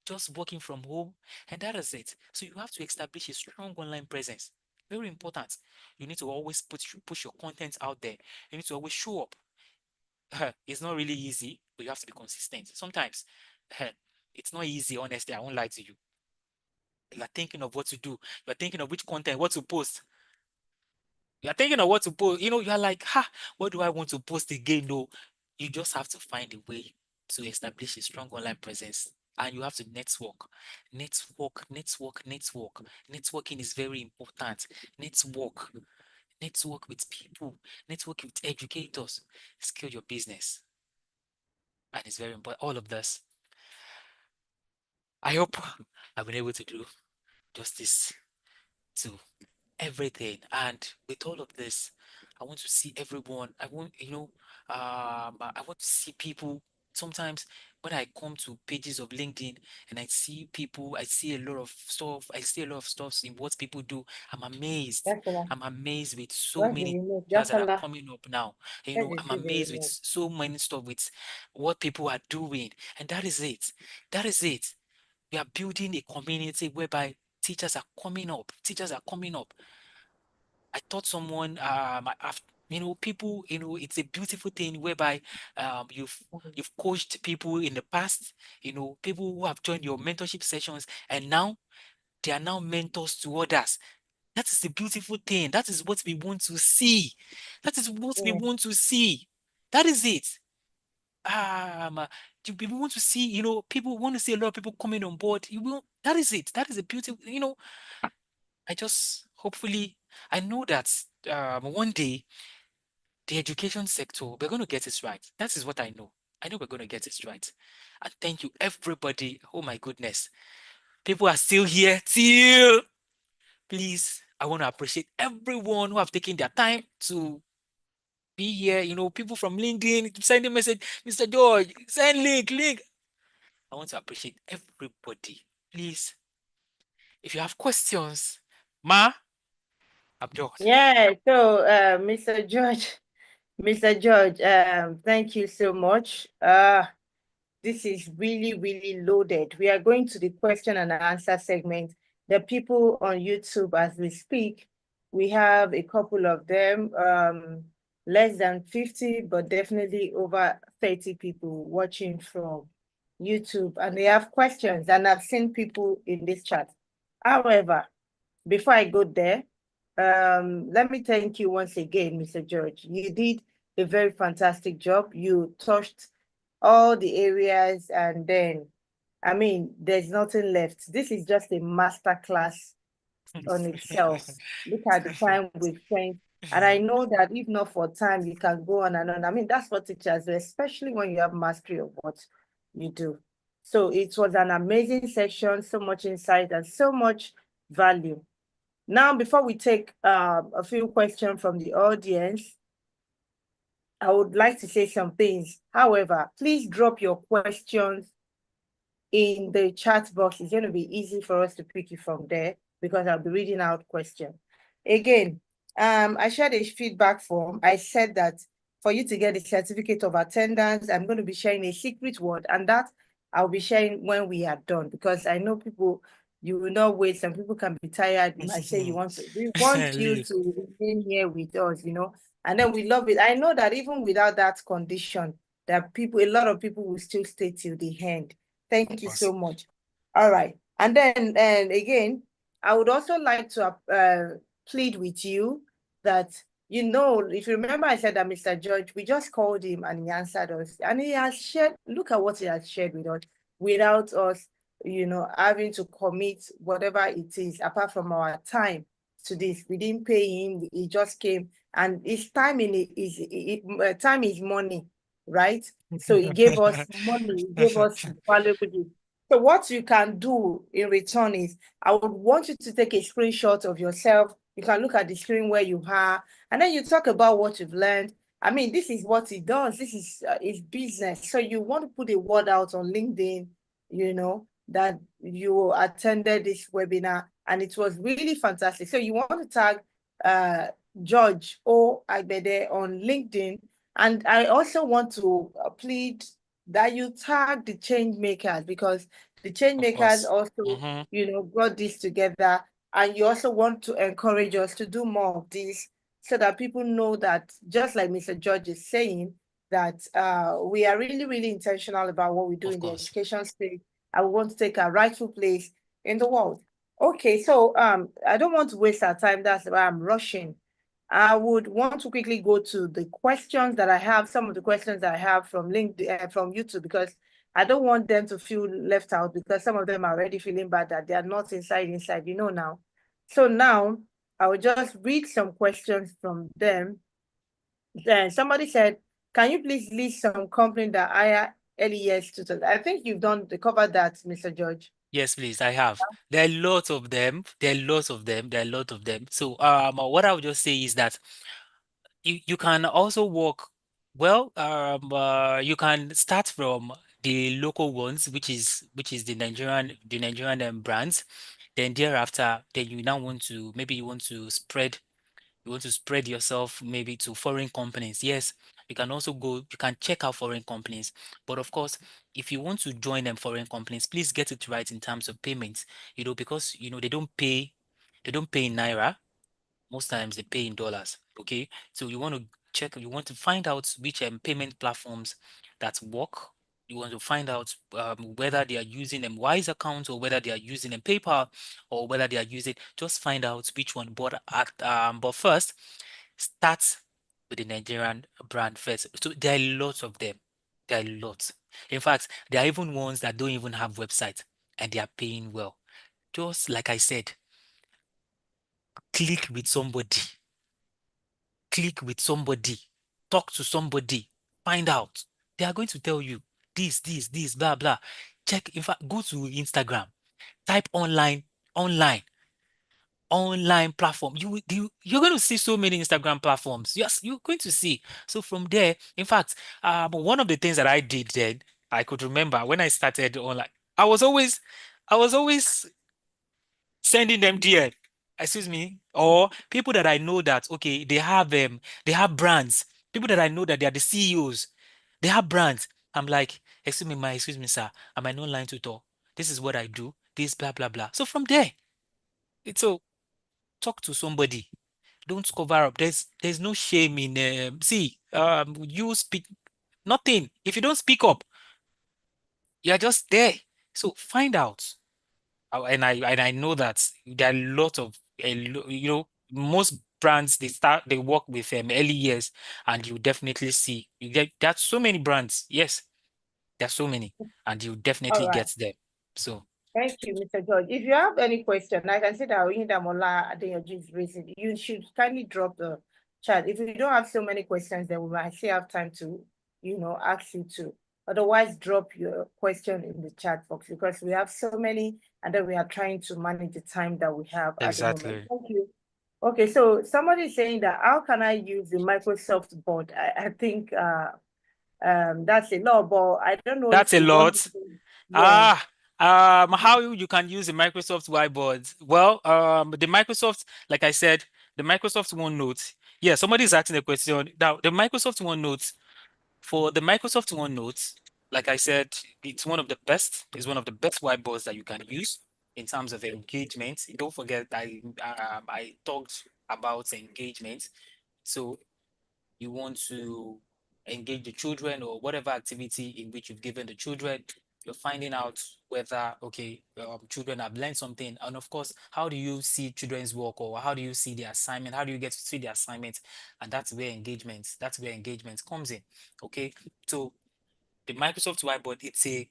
B: just working from home. And that is it. So you have to establish a strong online presence. Very important. You need to always push your content out there. You need to always show up. It's not really easy, but you have to be consistent. Sometimes it's not easy, honestly. I won't lie to you. You are thinking of what to do. You are thinking of which content, what to post. You are thinking of what to post. You are like, what do I want to post again? No, you just have to find a way to establish a strong online presence. And you have to network. Network. Networking is very important. Network. Network with people. Network with educators. Scale your business. And it's very important. All of this. I hope I've been able to do justice to everything. And with all of this, I want to see everyone. I want to see people. Sometimes when I come to pages of LinkedIn and I see people, I see a lot of stuff. I see a lot of stuff in what people do. I'm amazed.
A: Definitely.
B: I'm amazed with so
A: Where's the
B: many
A: remote?
B: features that are
A: Definitely.
B: coming up now.
A: Where do you
B: I'm
A: see the
B: amazed with
A: remote?
B: so many stuff with what people are doing. And that is it. That is it. We are building a community whereby teachers are coming up. Teachers are coming up. I taught someone, people, it's a beautiful thing whereby you've coached people in the past, people who have joined your mentorship sessions, and now they are now mentors to others. That is a beautiful thing. That is what we want to see. That is what we
A: Yeah.
B: want to see. That is it. Um, uh, we want to see, people want to see a lot of people coming on board. That is it. That is a beautiful, I just hopefully I know that one day the education sector we're going to get it right. That is what I know. I know we're going to get this right. And thank you, everybody. Oh my goodness. People are still here till. Please, I want to appreciate everyone who have taken their time to be here. People from LinkedIn sending message, Mr. George, send link. I want to appreciate everybody. Please, if you have questions, Ma, I'm George.
A: Yeah, so Mr. George, thank you so much. This is really, really loaded. We are going to the question and answer segment. The people on YouTube as we speak, we have a couple of them, less than 50, but definitely over 30 people watching from YouTube, and they have questions, and I've seen people in this chat. However, before I go there, let me thank you once again, Mr. George. You did a very fantastic job. You touched all the areas, and then, I mean, there's nothing left. This is just a master class on itself. Look at the time we've spent. And I know that if not for time, you can go on and on. I mean, that's what teachers do, especially when you have mastery of what you do. So it was an amazing session, so much insight and so much value. Now, before we take a few questions from the audience, I would like to say some things. However, please drop your questions in the chat box. It's going to be easy for us to pick it from there because I'll be reading out questions. Again, I shared a feedback form. I said that for you to get a certificate of attendance, I'm going to be sharing a secret word, and that I'll be sharing when we are done, because I know people, you will not wait. Some people can be tired. You might say we want you to remain here with us, and then we love it. I know that even without that condition, that a lot of people will still stay till the end. Thank you so much. All right. And then, and again, I would also like to plead with you that, if you remember, I said that Mr. George, we just called him and he answered us. And he has shared, look at what he has shared with us without us, having to commit whatever it is, apart from our time to this. We didn't pay him. He just came. And his time time is money, right? So he gave us money, he gave us valuable gifts. So what you can do in return is, I would want you to take a screenshot of yourself. You can look at the screen where you are, and then you talk about what you've learned. I mean, this is what he does. This is his business. So you want to put a word out on LinkedIn, that you attended this webinar and it was really fantastic. So you want to tag George O. Agbede on LinkedIn. And I also want to plead that you tag the change makers, because the change makers also, brought this together. And you also want to encourage us to do more of this, so that people know that, just like Mr. George is saying, that we are really, really intentional about what we do in the education space. And we want to take our rightful place in the world. Okay, so I don't want to waste our time. That's why I'm rushing. I would want to quickly go to the questions that I have, some of the questions that I have from LinkedIn, from YouTube, because I don't want them to feel left out, because some of them are already feeling bad that they are not inside, now. So now I will just read some questions from them. Then somebody said, can you please list some company that hire LES tutors? I think you've covered that, Mr. George.
B: Yes, please, I have. There are lots of them. There are lots of them. There are a lot of them. So, what I would just say is that you can also work well. You can start from the local ones, which is the Nigerian brands. Then thereafter, then you now want to maybe you want to spread yourself maybe to foreign companies. Yes, you can check out foreign companies. But of course, if you want to join them foreign companies, please get it right in terms of payments, because they don't pay in naira. Most times they pay in dollars. Okay. So you want to find out which payment platforms that work. You want to find out whether they are using them Wise accounts, or whether they are using them PayPal, or whether they are using, just find out which one. But first, start with the Nigerian brand first. So there are lots of them. There are lots. In fact, there are even ones that don't even have websites and they are paying well. Just like I said, click with somebody. Click with somebody, talk to somebody, find out. They are going to tell you this, blah, blah. Check, in fact, go to Instagram, type online platform. You're going to see so many Instagram platforms. Yes, you're going to see. So from there, in fact, one of the things that I did then, I could remember when I started online, I was always sending them DM, excuse me, or people that I know that okay, they have brands, people that I know that they are the CEOs, they have brands. I'm like, excuse me, sir, I'm an online tutor. This is what I do, this blah blah blah. So from there, it's so talk to somebody. Don't cover up. There's no shame in see, you speak nothing. If you don't speak up, you're just there. So find out. And I know that there are a lot of most brands they work with early years, and you definitely see you get that's so many brands. Yes, there's so many, and you
A: All
B: definitely
A: right.
B: get them. So
A: Thank you, Mr. George. If you have any question, I can see that Damola Adeyanju is raising. You should kindly drop the chat. If you don't have so many questions, then we might still have time to, ask you to. Otherwise, drop your question in the chat box because we have so many, and then we are trying to manage the time that we have at the moment.
B: exactly.
A: Thank you. Okay, so somebody is saying that how can I use the Microsoft board? I think that's a lot, but I don't know
B: That's
A: if
B: a
A: you want
B: lot.
A: to. Yeah.
B: Ah, how you can use the Microsoft Whiteboard? Well, the Microsoft, like I said, the Microsoft OneNote. Yeah, somebody is asking a question. Now, the Microsoft OneNote, for the Microsoft OneNote, like I said, it's one of the best. It's one of the best whiteboards that you can use in terms of engagement. Don't forget, I talked about engagement. So you want to engage the children or whatever activity in which you've given the children, you're finding out whether okay, children have learned something, and of course, how do you see children's work, or how do you see the assignment, how do you get to see the assignment? And that's where engagement comes in. Okay, so the Microsoft Whiteboard, it's a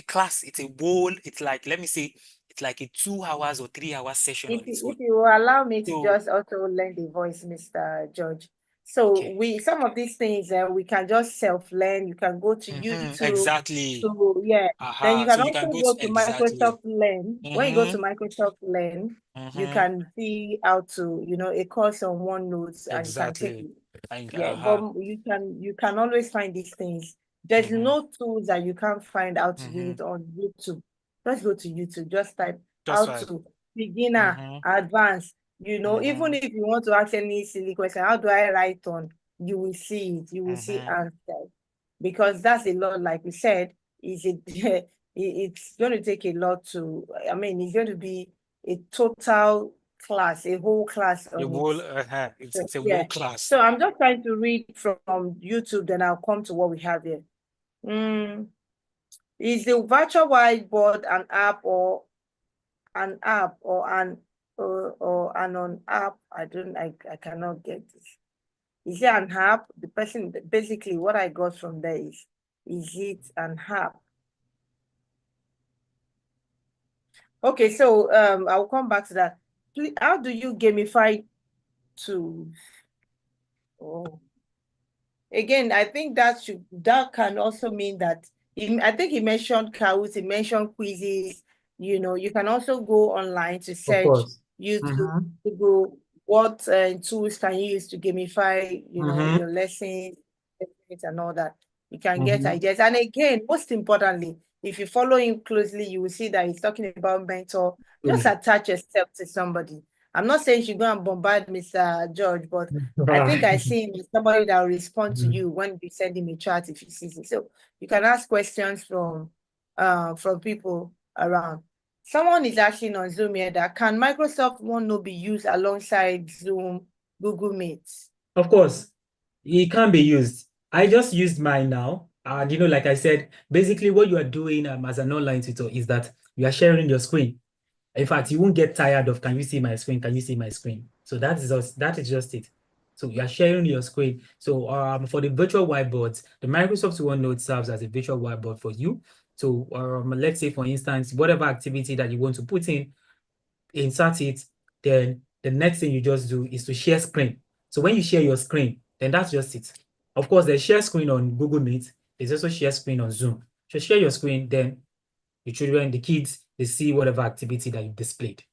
B: class, it's like, let me say, it's like a 2 hours or 3 hour session
A: If
B: on its
A: you,
B: own.
A: if you will allow me to
B: So
A: just also lend the voice, Mr. George. So
B: okay.
A: some of these things we can just self-learn. You can go to YouTube.
B: Exactly.
A: So yeah, then you
B: Aha.
A: can
B: So you can
A: also
B: go
A: go
B: to
A: to
B: exactly.
A: Microsoft Learn. When you go to
B: Mm-hmm.
A: Microsoft Learn, you
B: Mm-hmm.
A: can see how to, a course on OneNote and you can take
B: Exactly.
A: it.
B: And
A: Yeah, but
B: aha.
A: you can always find these things. There's
B: Mm-hmm.
A: no tools that you can't find how to do
B: Mm-hmm.
A: it on YouTube. Just go to YouTube, just type
B: That's
A: how
B: right.
A: to beginner,
B: Mm-hmm.
A: advanced. Even
B: Mm-hmm.
A: if you want to ask any silly question, how do I write on? You will see it, you will see
B: Mm-hmm.
A: answers. Because that's a lot, like we said, is it it's going to take a lot to, I mean, it's going to be a total class, a whole class
B: The
A: on it.
B: whole it's
A: So,
B: it's a
A: yeah.
B: whole class.
A: So I'm just trying to read from YouTube, then I'll come to what we have here. Is the virtual whiteboard an app or an app or an on app? I cannot get this. Is it an app? The person basically what I got from there is it an app? Okay, so I'll come back to that. Please, how do you gamify to oh again, I think that can also mean that I think he mentioned Kahoot, he mentioned quizzes. You can also go online to
C: Of
A: search
C: course.
A: YouTube
C: Mm-hmm.
A: to go what tools can you use to gamify,
C: Mm-hmm.
A: your lessons and all that. You can get
C: Mm-hmm.
A: ideas. And again, most importantly, if you follow him closely, you will see that he's talking about mentor. Just
C: Really.
A: attach yourself to somebody. I'm not saying you should go and bombard Mr. George, but I think
C: Right.
A: I see him as somebody that will respond to you when you send him a chat if he sees it. So you can ask questions from people around. Someone is asking on Zoom here that can Microsoft OneNote be used alongside Zoom, Google Meet?
C: Of course, it can be used. I just used mine now. And like I said, basically what you are doing as an online tutor is that you are sharing your screen. In fact, you won't get tired of, can you see my screen? Can you see my screen? So that is just it. So you are sharing your screen. So for the virtual whiteboards, the Microsoft OneNote serves as a virtual whiteboard for you. So let's say, for instance, whatever activity that you want to put in, insert it, then the next thing you just do is to share screen. So when you share your screen, then that's just it. Of course, there's share screen on Google Meet. There's also share screen on Zoom. So share your screen, then the children, the kids, they see whatever activity that you displayed.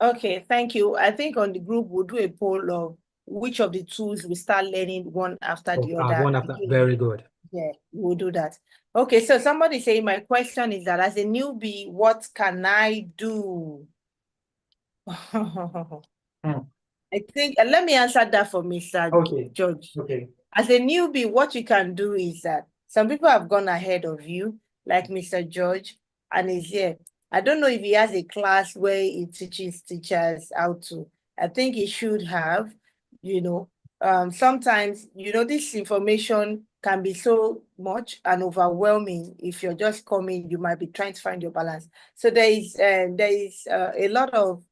A: Okay, thank you. I think on the group we'll do a poll of which of the tools we start learning one after the other.
C: One after, very good.
A: Yeah, we'll do that. Okay, so somebody saying my question is that as a newbie, what can I do? I think, let me answer that for Mr. George.
C: Okay.
A: As a newbie, what you can do is that some people have gone ahead of you, like Mr. George, and is here. I don't know if he has a class where he teaches teachers how to. I think he should have, you know. Sometimes, you know, this information can be so much and overwhelming. If you're just coming, you might be trying to find your balance. So there is a lot of,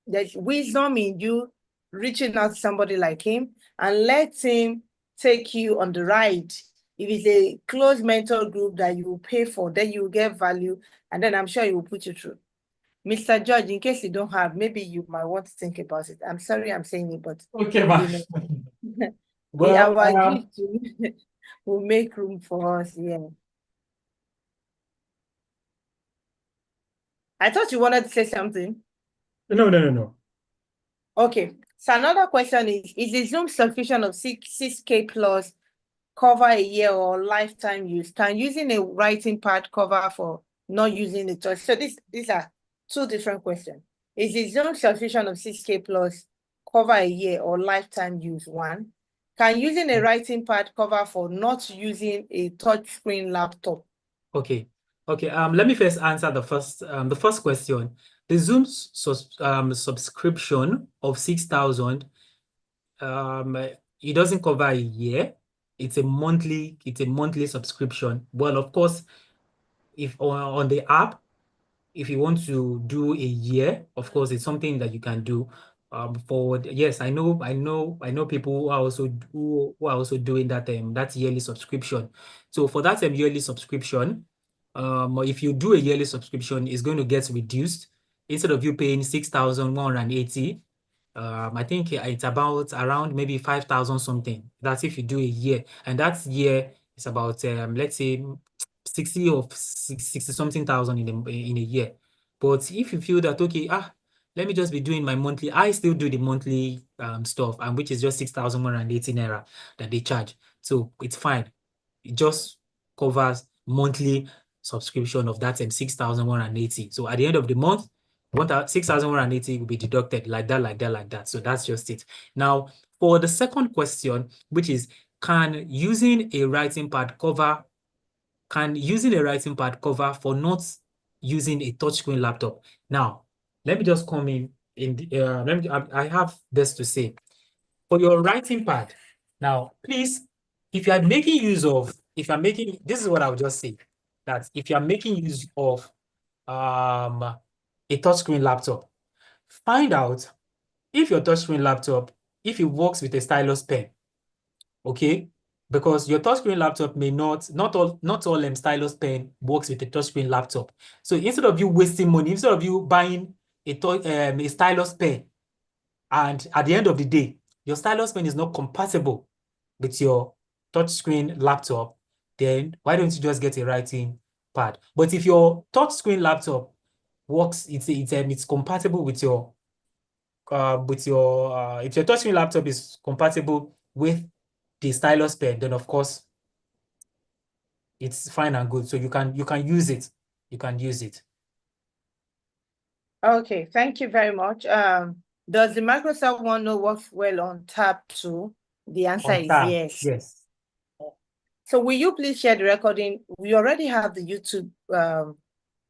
A: there's wisdom in you reaching out to somebody like him and let him take you on the ride. If it's a close mentor group that you will pay for, then you will get value, and then I'm sure he will put you through. Mr. George, in case you don't have, maybe you might want to think about it. I'm sorry I'm saying it, but
C: okay, ma.
A: You know,
C: Well,
A: our gift will make room for us. Yeah. I thought you wanted to say something.
C: No.
A: Okay. So another question is the Zoom subscription of 6K plus cover a year or lifetime use? Can using a writing pad cover for not using the touch? So these are two different questions. Is the Zoom subscription of 6K plus cover a year or lifetime use? One. Can using a writing pad cover for not using a touchscreen laptop?
C: Okay. Let me first answer the first question. The Zoom subscription of 6,000, it doesn't cover a year. It's a monthly subscription. Well, of course, if on the app, if you want to do a year, of course, it's something that you can do. Yes, I know people who are also doing that yearly subscription. So for that yearly subscription, if you do a yearly subscription, it's going to get reduced. Instead of you paying 6,180, I think it's about around maybe 5,000 something. That's if you do a year, and that year is about let's say 60 or 60 something thousand in a year. But if you feel that okay, let me just be doing my monthly, I still do the monthly stuff, and which is just 6,180 naira that they charge. So it's fine. It just covers monthly subscription of that 6,180. So at the end of the month, 6,180 will be deducted like that. So that's just it. Now, for the second question, which is can using a writing pad cover for not using a touchscreen laptop? Now, let me just come in. I have this to say. For your writing pad, now, please, if you are making use of, this is what I would just say, that if you are making use of a touchscreen laptop, find out if your touchscreen laptop, if it works with a stylus pen, okay? Because your touchscreen laptop may not all stylus pen works with a touchscreen laptop. So instead of you wasting money, instead of you buying a stylus pen, and at the end of the day, your stylus pen is not compatible with your touchscreen laptop, then why don't you just get a writing pad? But if your touchscreen laptop works, it's compatible with your if your touchscreen laptop is compatible with the stylus pen, then of course it's fine and good. So you can use it. You can use it.
A: Okay, thank you very much. Does the Microsoft OneNote work well on Tab 2? The answer is yes.
C: Yes.
A: So will you please share the recording? We already have the YouTube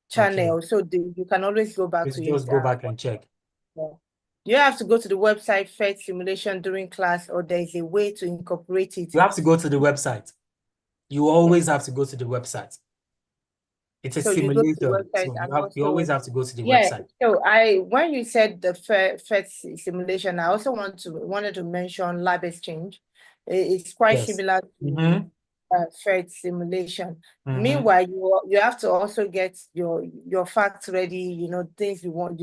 A: channel, so you can always go back to it.
C: Just go back and check.
A: Yeah. You have to go to the website, Fed simulation during class, or there is a way to incorporate it.
C: You have to go to the website. You always have to go to the website. It's a simulation, so you always have to go to the website.
A: So when you said the Fed simulation, I also wanted to mention Lab Exchange. It's quite similar to Fed simulation. Meanwhile, you have to also get your facts ready. You know, things you want.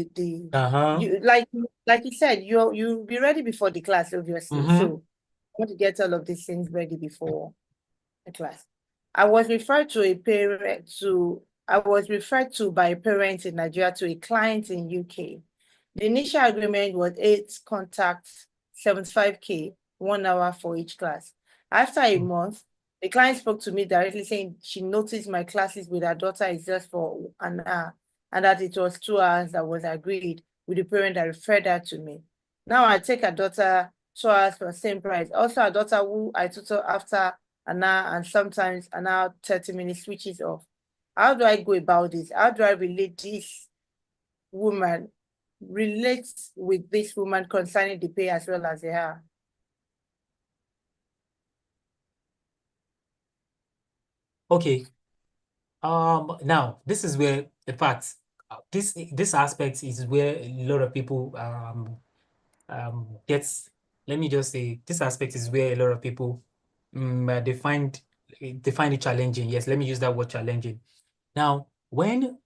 A: Like you said, you'll be ready before the class, obviously. So want to get all of these things ready before the class. I was referred to by a parent in Nigeria to a client in UK. The initial agreement was 8 contacts, 75K, 1 hour for each class. After a month, the client spoke to me directly saying she noticed my classes with her daughter is just for an hour and that it was 2 hours that was agreed with the parent that referred her to me. Now I take her daughter 2 hours for the same price. Also, her daughter who I tutor after an hour and sometimes an hour 30 minutes switches off. How do I go about this? How do I relate with this woman concerning the pay as well as the hour?
C: Okay. Now this is where, in fact, this aspect is where a lot of people gets. Let me just say, this aspect is where a lot of people they find it challenging. Yes, let me use that word, challenging. Now, when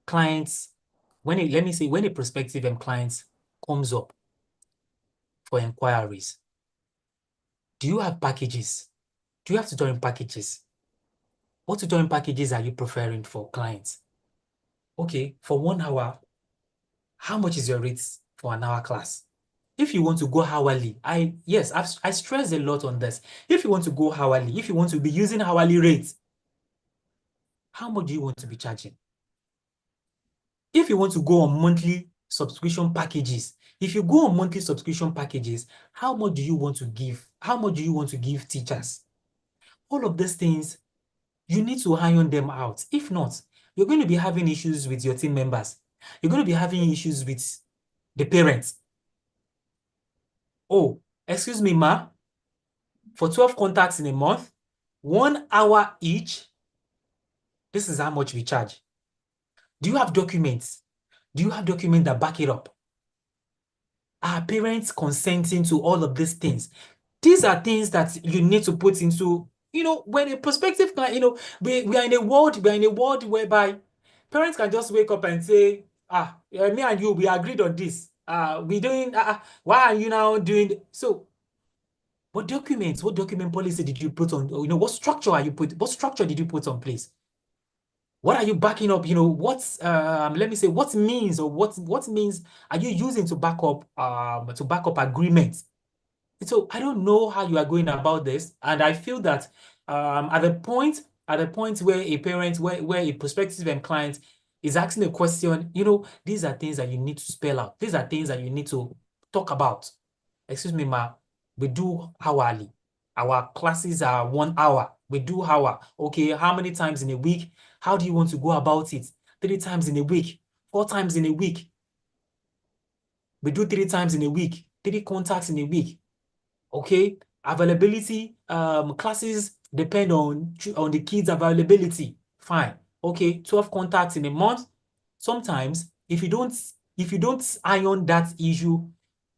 C: clients, when a prospective and clients comes up for inquiries, do you have packages? Do you have tutoring packages? What tutoring packages are you preferring for clients? Okay, for 1 hour, how much is your rates for an hour class? If you want to go hourly, I stress a lot on this. If you want to go hourly, if you want to be using hourly rates, how much do you want to be charging? If you want to go on monthly subscription packages, if you go on monthly subscription packages, how much do you want to give? How much do you want to give teachers? All of these things, you need to iron them out. If not, you're going to be having issues with your team members. You're going to be having issues with the parents. Oh, excuse me, ma. For 12 contacts in a month, 1 hour each, this is how much we charge. Do you have documents? Do you have documents that back it up? Are parents consenting to all of these things? These are things that you need to put into, when a prospective client, we are in a world whereby parents can just wake up and say, me and you, we agreed on this. Why are you now doing so? What document policy did you put on? What structure did you put on place? What are you backing up? Let me say, what means are you using to back up agreements? So I don't know how you are going about this, and I feel that at the point where a parent, where a prospective client is asking a question, these are things that you need to spell out. These are things that you need to talk about. Excuse me, ma. We do hourly. Our classes are 1 hour. We do hour. Okay, how many times in a week? How do you want to go about it? 3 times in a week, 4 times in a week. We do 3 times in a week, 3 contacts in a week. Okay, availability, classes depend on the kids' availability. Fine. Okay, 12 contacts in a month. Sometimes if you don't iron that issue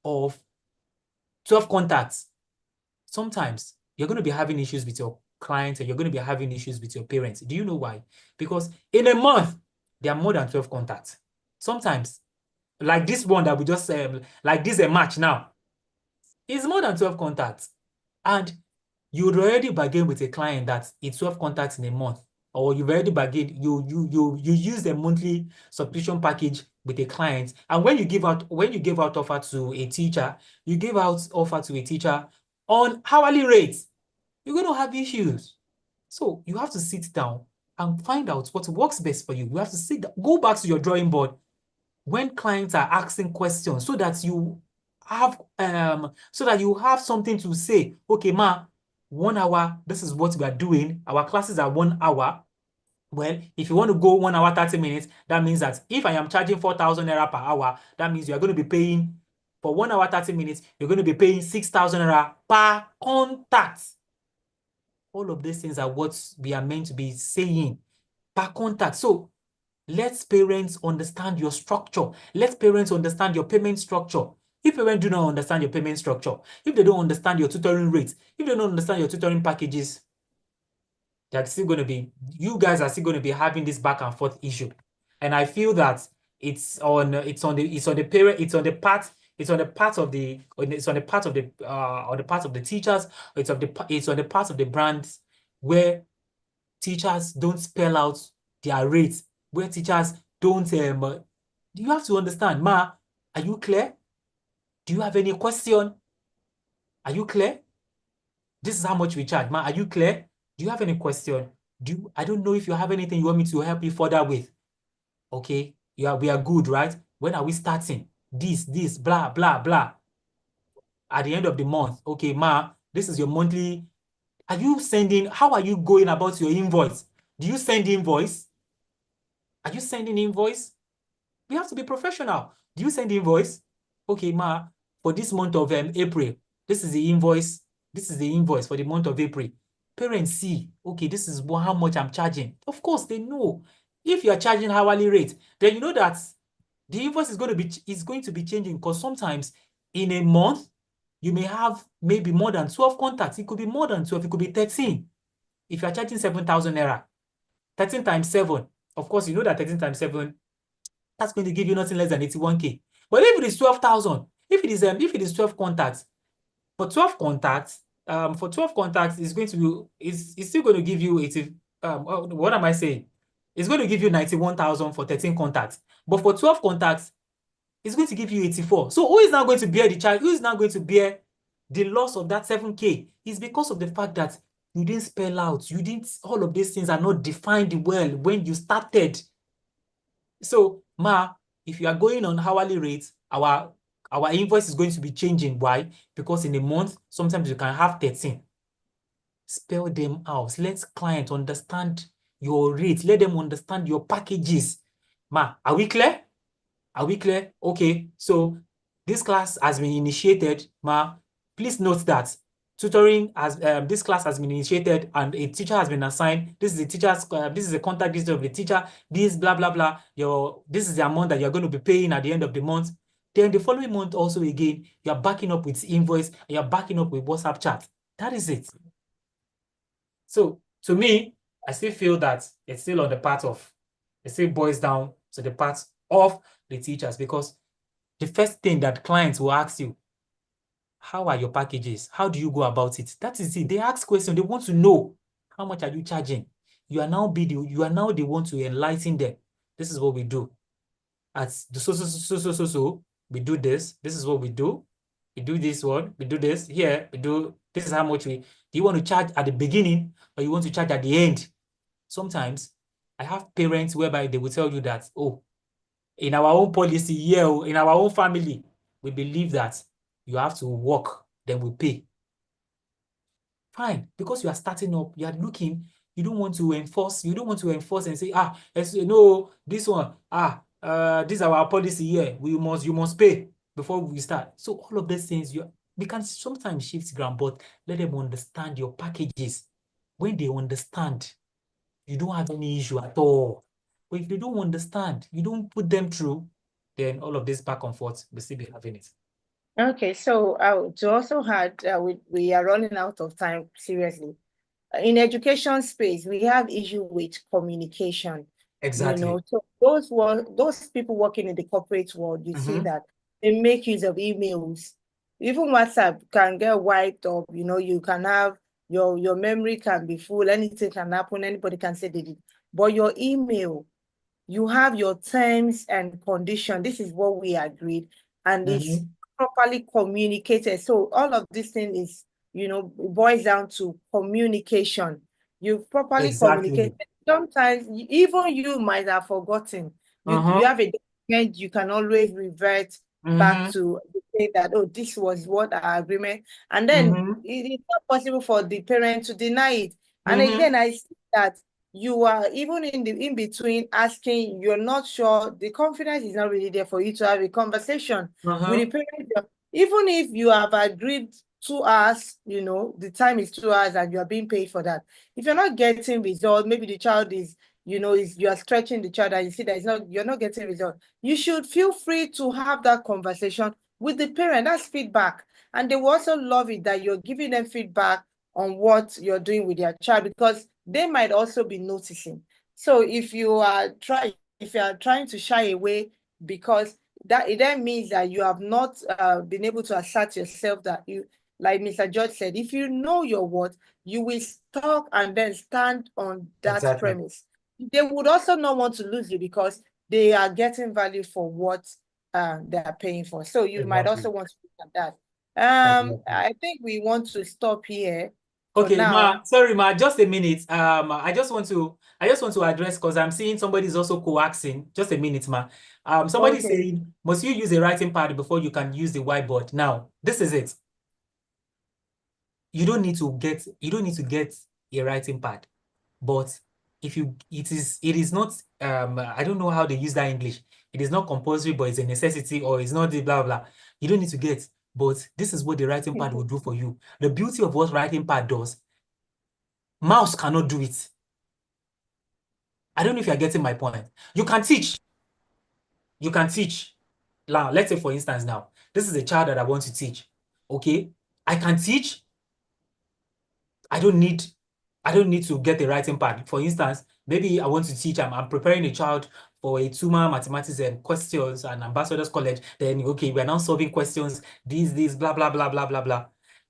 C: of 12 contacts, sometimes you're going to be having issues with your clients and you're going to be having issues with your parents. Do you know why? Because in a month, there are more than 12 contacts. Sometimes, like this one that we just, like this a match now, is more than 12 contacts. And you'd already bargain with a client that it's 12 contacts in a month, or you've already bargained, you use a monthly subscription package with a client. And when you give out offer to a teacher, on hourly rates, you're going to have issues. So you have to sit down and find out what works best for you. You have to sit down, go back to your drawing board when clients are asking questions so that you have something to say. Okay, ma, 1 hour, this is what we are doing. Our classes are 1 hour. Well, if you want to go 1 hour, 30 minutes, that means that if I am charging 4,000 naira per hour, that means you are going to be paying for 1 hour, 30 minutes, you're going to be paying 6,000 naira per contact. All of these things are what we are meant to be saying per contact. So let parents understand your structure. Let parents understand your payment structure. If parents do not understand your payment structure, if they don't understand your tutoring rates, if they don't understand your tutoring packages, you guys are still going to be having this back and forth issue. And I feel that it's on the It's on the part of the teachers. It's on the part of the brands where teachers don't spell out their rates, where teachers don't you have to understand. Ma, are you clear? Do you have any question? Are you clear? This is how much we charge. Ma, are you clear? Do you have any question? I don't know if you have anything you want me to help you further with. Okay, we are good, right? When are we starting? This, blah, blah, blah. At the end of the month, okay, ma, this is your monthly. How are you going about your invoice? Do you send invoice? Are you sending invoice? We have to be professional. Do you send invoice? Okay, ma, for this month of April, this is the invoice. This is the invoice for the month of April. Parents see, okay, this is how much I'm charging. Of course, they know. If you are charging hourly rate, then you know that the invoice is going to be changing, because sometimes in a month, you may have maybe more than 12 contacts. It could be more than 12. It could be 13. If you are charging 7,000 naira, 13 times 7, of course, you know that 13 times 7, that's going to give you nothing less than 81K. But if it is 12,000, if it is 12 contacts, for 12 contacts, it's still going to give you 80. What am I saying? It's going to give you 91,000 for 13 contacts. But for 12 contacts, it's going to give you 84. So who is now going to bear the charge? Who is now going to bear the loss of that 7K? It's because of the fact that you didn't spell out. All of these things are not defined well when you started. So, ma, if you are going on hourly rates, our invoice is going to be changing. Why? Because in a month, sometimes you can have 13. Spell them out. Let clients understand your rates. Let them understand your packages. Ma, are we clear? Are we clear? Okay, so this class has been initiated. Ma, please note that this class has been initiated and a teacher has been assigned. This is the teacher's. This is the contact details of the teacher. This blah blah blah. This is the amount that you're going to be paying at the end of the month. Then the following month also again, you're backing up with invoice and you're backing up with WhatsApp chat. That is it. So to me, I still feel that it's still on the part of. It still boils down to the part of the teachers, because the first thing that clients will ask you, how are your packages? How do you go about it? That is it. They ask questions. They want to know, how much are you charging? You are now the one to enlighten them. This is what we do. At the so, we do this. This is what we do. We do this one. We do this. Here, we do. This is how much do you want to charge at the beginning or you want to charge at the end? Sometimes I have parents whereby they will tell you that, oh, in our own policy here, in our own family, we believe that you have to work, then we pay. Fine, because you are starting up, you are looking, you don't want to enforce and say, no, this one, this is our policy here. You must pay before we start. So all of these things, we can sometimes shift ground, but let them understand your packages. When they understand, you don't have any issue at all. But if they don't understand, you don't put them through, then all of this back and forth, we'll still be having it.
A: Okay, so to also add, we are running out of time, seriously. In education space, we have issue with communication.
C: Exactly.
A: So those people working in the corporate world, you see that they make use of emails. Even WhatsApp can get wiped up. You can have your memory can be full, anything can happen, anybody can say they did. But your email, you have your terms and conditions. This is what we agreed, and it's properly communicated. So all of this thing is, boils down to communication. You properly communicated. Sometimes even you might have forgotten. You have a document, you can always revert back to say that, oh, this was what our agreement, and then it's not possible for the parent to deny it. And again, I see that you are even in between asking, you're not sure, the confidence is not really there for you to have a conversation with the parent. Even if you have agreed 2 hours, the time is 2 hours and you are being paid for that. If you're not getting result, maybe the child is, you are stretching the child and you see that you're not getting result. You should feel free to have that conversation with the parent. That's feedback. And they will also love it that you're giving them feedback on what you're doing with their child, because they might also be noticing. So if you are trying to shy away because that it then means that you have not been able to assert yourself, that you, like Mr. George said, if you know your worth, you will talk and then stand on that premise. They would also not want to lose you because they are getting value for what they are paying for. So you might also want to look at that. I think we want to stop here.
C: Okay,
A: now.
C: Ma, sorry, Ma, just a minute. I just want to address, because I'm seeing somebody's also coaxing. Just a minute, Ma. Somebody's saying, must you use a writing pad before you can use the whiteboard? Now, this is it. You don't need to get a writing pad, but if you, it is not, I don't know how they use that English. It is not compulsory, but it's a necessity, or it's not the blah, blah. You don't need to get, but this is what the writing pad will do for you. The beauty of what writing pad does, mouse cannot do it. I don't know if you're getting my point. You can teach. You can teach. Now, let's say, for instance, now, this is a child that I want to teach. Okay? I can teach. I don't need to get a writing pad. For instance, maybe I want to teach, I'm preparing a child for a 2-man mathematics and questions and ambassadors college. Then, okay, we're now solving questions, these, blah, blah, blah, blah, blah, blah.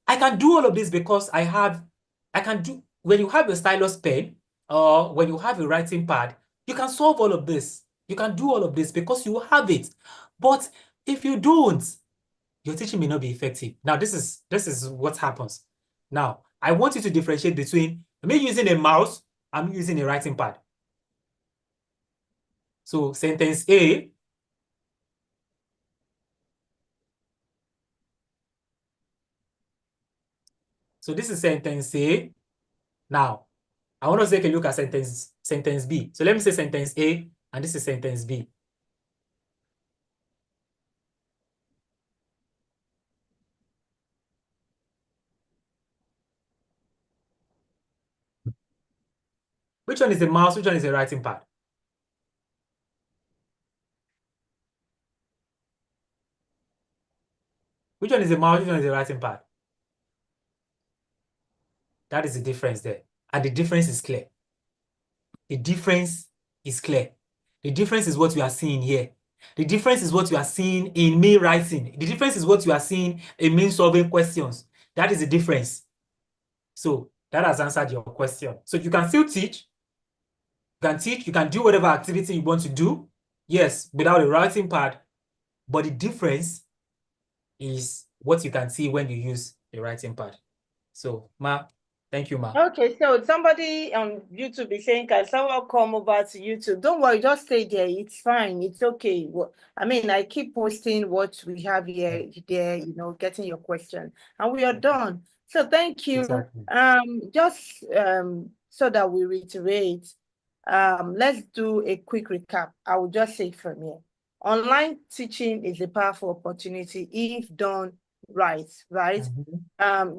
C: I can do all of this because when you have a stylus pen, or when you have a writing pad, you can solve all of this. You can do all of this because you have it. But if you don't, your teaching may not be effective. Now, this is what happens. Now, I want you to differentiate between me using a mouse, I'm using a writing pad. So sentence A. So this is sentence A. Now, I want us to take a look at sentence B. So let me say sentence A, and this is sentence B. Which one is the mouse? Which one is the writing pad? Which one is the mouse? Which one is the writing pad? That is the difference there. And the difference is clear. The difference is clear. The difference is what you are seeing here. The difference is what you are seeing in me writing. The difference is what you are seeing in me solving questions. That is the difference. So that has answered your question. So you can still teach. You can teach. You can do whatever activity you want to do. Yes, without a writing pad. But the difference is what you can see when you use a writing pad. So, Ma, thank you, Ma.
A: Okay, so somebody on YouTube is saying, can someone come over to YouTube? Don't worry, just stay there. It's fine. It's okay. Well, I mean, I keep posting what we have here, there, you know, getting your question, and we are done. So thank you.
C: Exactly.
A: Just so that we reiterate, let's do a quick recap. I will just say from here. Online teaching is a powerful opportunity if done right?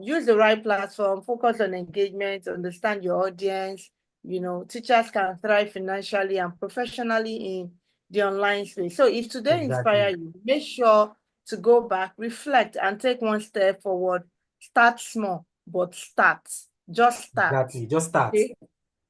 A: Use the right platform, focus on engagement, understand your audience. You know, teachers can thrive financially and professionally in the online space. So if today inspire you, make sure to go back, reflect, and take one step forward. Start small, but start. Just start.
C: Exactly. Just start.
A: Okay?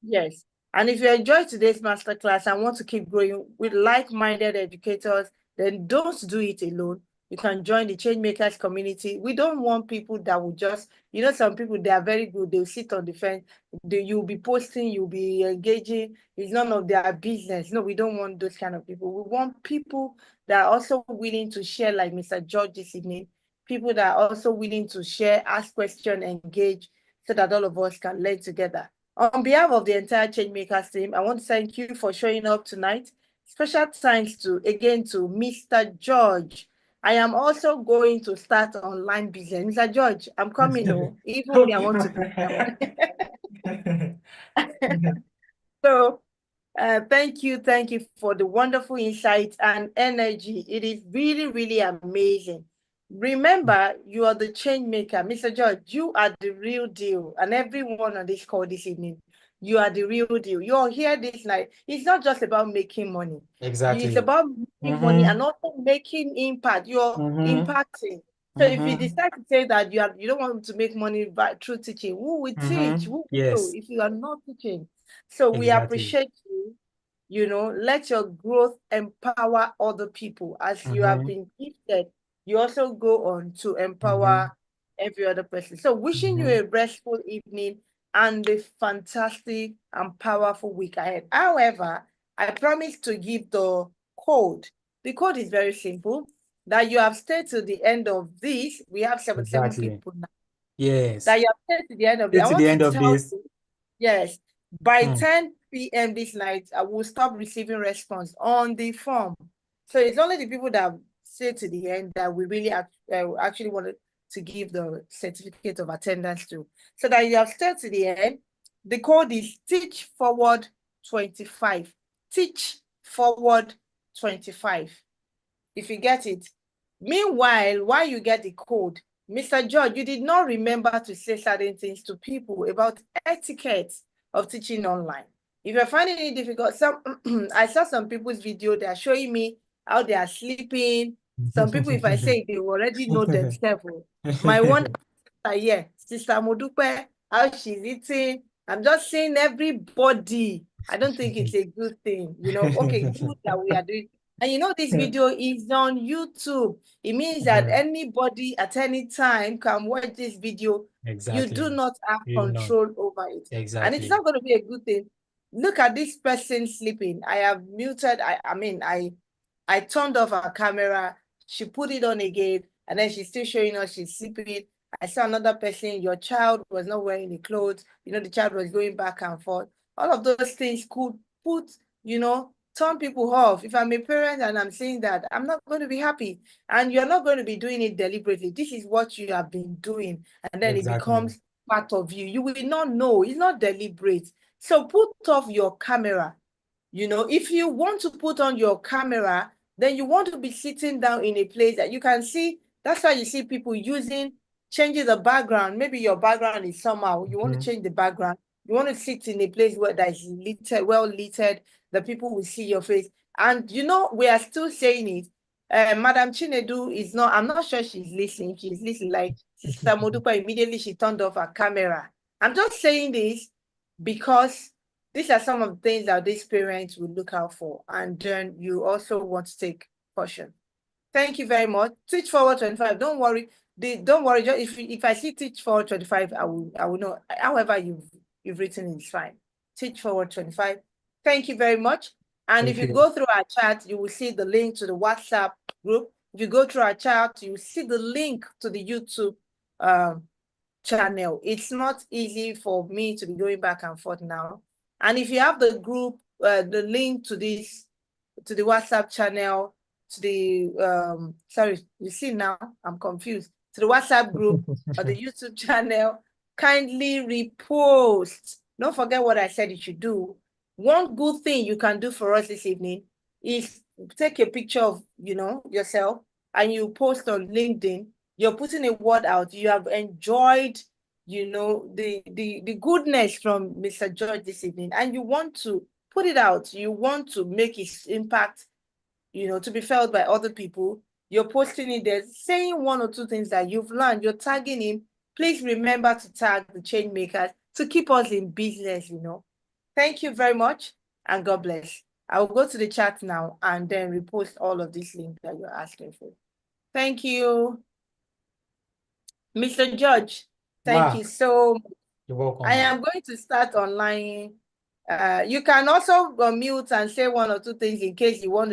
A: Yes. And if you enjoyed today's masterclass and want to keep growing with like-minded educators, then don't do it alone. You can join the Changemakers community. We don't want people that will just, you know, some people, they are very good. They'll sit on the fence. You'll be posting, you'll be engaging. It's none of their business. No, we don't want those kind of people. We want people that are also willing to share, like Mr. George this evening, people that are also willing to share, ask questions, engage, so that all of us can learn together. On behalf of the entire Changemakers team, I want to thank you for showing up tonight. Special thanks to Mr. George. I am also going to start online business. Mr. George, I'm coming. Even me, I want to do that one. So thank you for the wonderful insights and energy. It is really, really amazing. Remember, you are the change maker. Mr. George, you are the real deal. And everyone on this call this evening, you are the real deal. You're here this night. It's not just about making money.
C: Exactly.
A: It's about making money and also making impact. You're impacting. So if you decide to say that you don't want to make money through teaching, who will teach? Who will do if you are not teaching? So we appreciate you. let your growth empower other people. As you have been gifted, you also go on to empower every other person. So wishing you a restful evening and a fantastic and powerful week ahead. However, I promise to give the code. The code is very simple. That you have stayed to the end of this. We have 77
C: Exactly.
A: people now.
C: Yes.
A: That you have stayed to the end of
C: Stay
A: it. I
C: to
A: want
C: the
A: to
C: end of
A: tell
C: this.
A: you, yes, by 10 p.m. this night, I will stop receiving response on the form. So it's only the people that stay to the end that we really actually wanted to give the certificate of attendance to. So that you have stayed to the end. The code is Teach Forward 25. Teach Forward 25. If you get it. Meanwhile, while you get the code, Mr. George, you did not remember to say certain things to people about etiquette of teaching online. If you're finding it difficult, I saw some people's video, they are showing me how they are sleeping. Some people, if I say, they already know themselves. My one sister, Sister Modupe, how she's eating. I'm just saying everybody. I don't think it's a good thing. Okay, good that we are doing. And this video is on YouTube. It means that anybody at any time can watch this video.
C: Exactly.
A: You do not have control over it.
C: Exactly.
A: And it's not going to be a good thing. Look at this person sleeping. I have muted. I turned off her camera. She put it on again. And then she's still showing us she's sleeping. I saw another person. Your child was not wearing the clothes. The child was going back and forth. All of those things could put, turn people off. If I'm a parent and I'm saying that, I'm not going to be happy. And you're not going to be doing it deliberately. This is what you have been doing. And then it becomes part of you. You will not know. It's not deliberate. So put off your camera. If you want to put on your camera, then you want to be sitting down in a place that you can see. That's why you see people changing the background. Maybe your background is somehow, you want to change the background. You want to sit in a place where that is lit, well lit, the people will see your face. And we are still saying it. Madam Chinedu is not, I'm not sure she's listening. She's listening like Sister Modupa. Immediately she turned off her camera. I'm just saying this because these are some of the things that these parents will look out for. And then you also want to take caution. Thank you very much. Teach Forward 25. Don't worry. Don't worry. Just if I see Teach Forward 25, I will know. However you've written it, it's fine. Teach Forward 25. Thank you very much. And if you go through our chat, you will see the link to the WhatsApp group. If you go through our chat, you will see the link to the YouTube channel. It's not easy for me to be going back and forth now. And if you have the group, the link to the WhatsApp channel, to the sorry, you see now I'm confused. To the WhatsApp group or the YouTube channel, kindly repost. Don't forget what I said you should do. One good thing you can do for us this evening is take a picture of yourself and you post on LinkedIn. You're putting a word out. You have enjoyed the goodness from Mr. George this evening, and you want to put it out. You want to make its impact, to be felt by other people. You're posting it there, saying one or two things that you've learned. You're tagging him. Please remember to tag the change makers to keep us in business, Thank you very much, and God bless. I will go to the chat now and then repost all of these links that you're asking for. Thank you. Mr. George, thank you so much.
C: You're welcome.
A: I am going to start online. You can also mute and say one or two things in case you want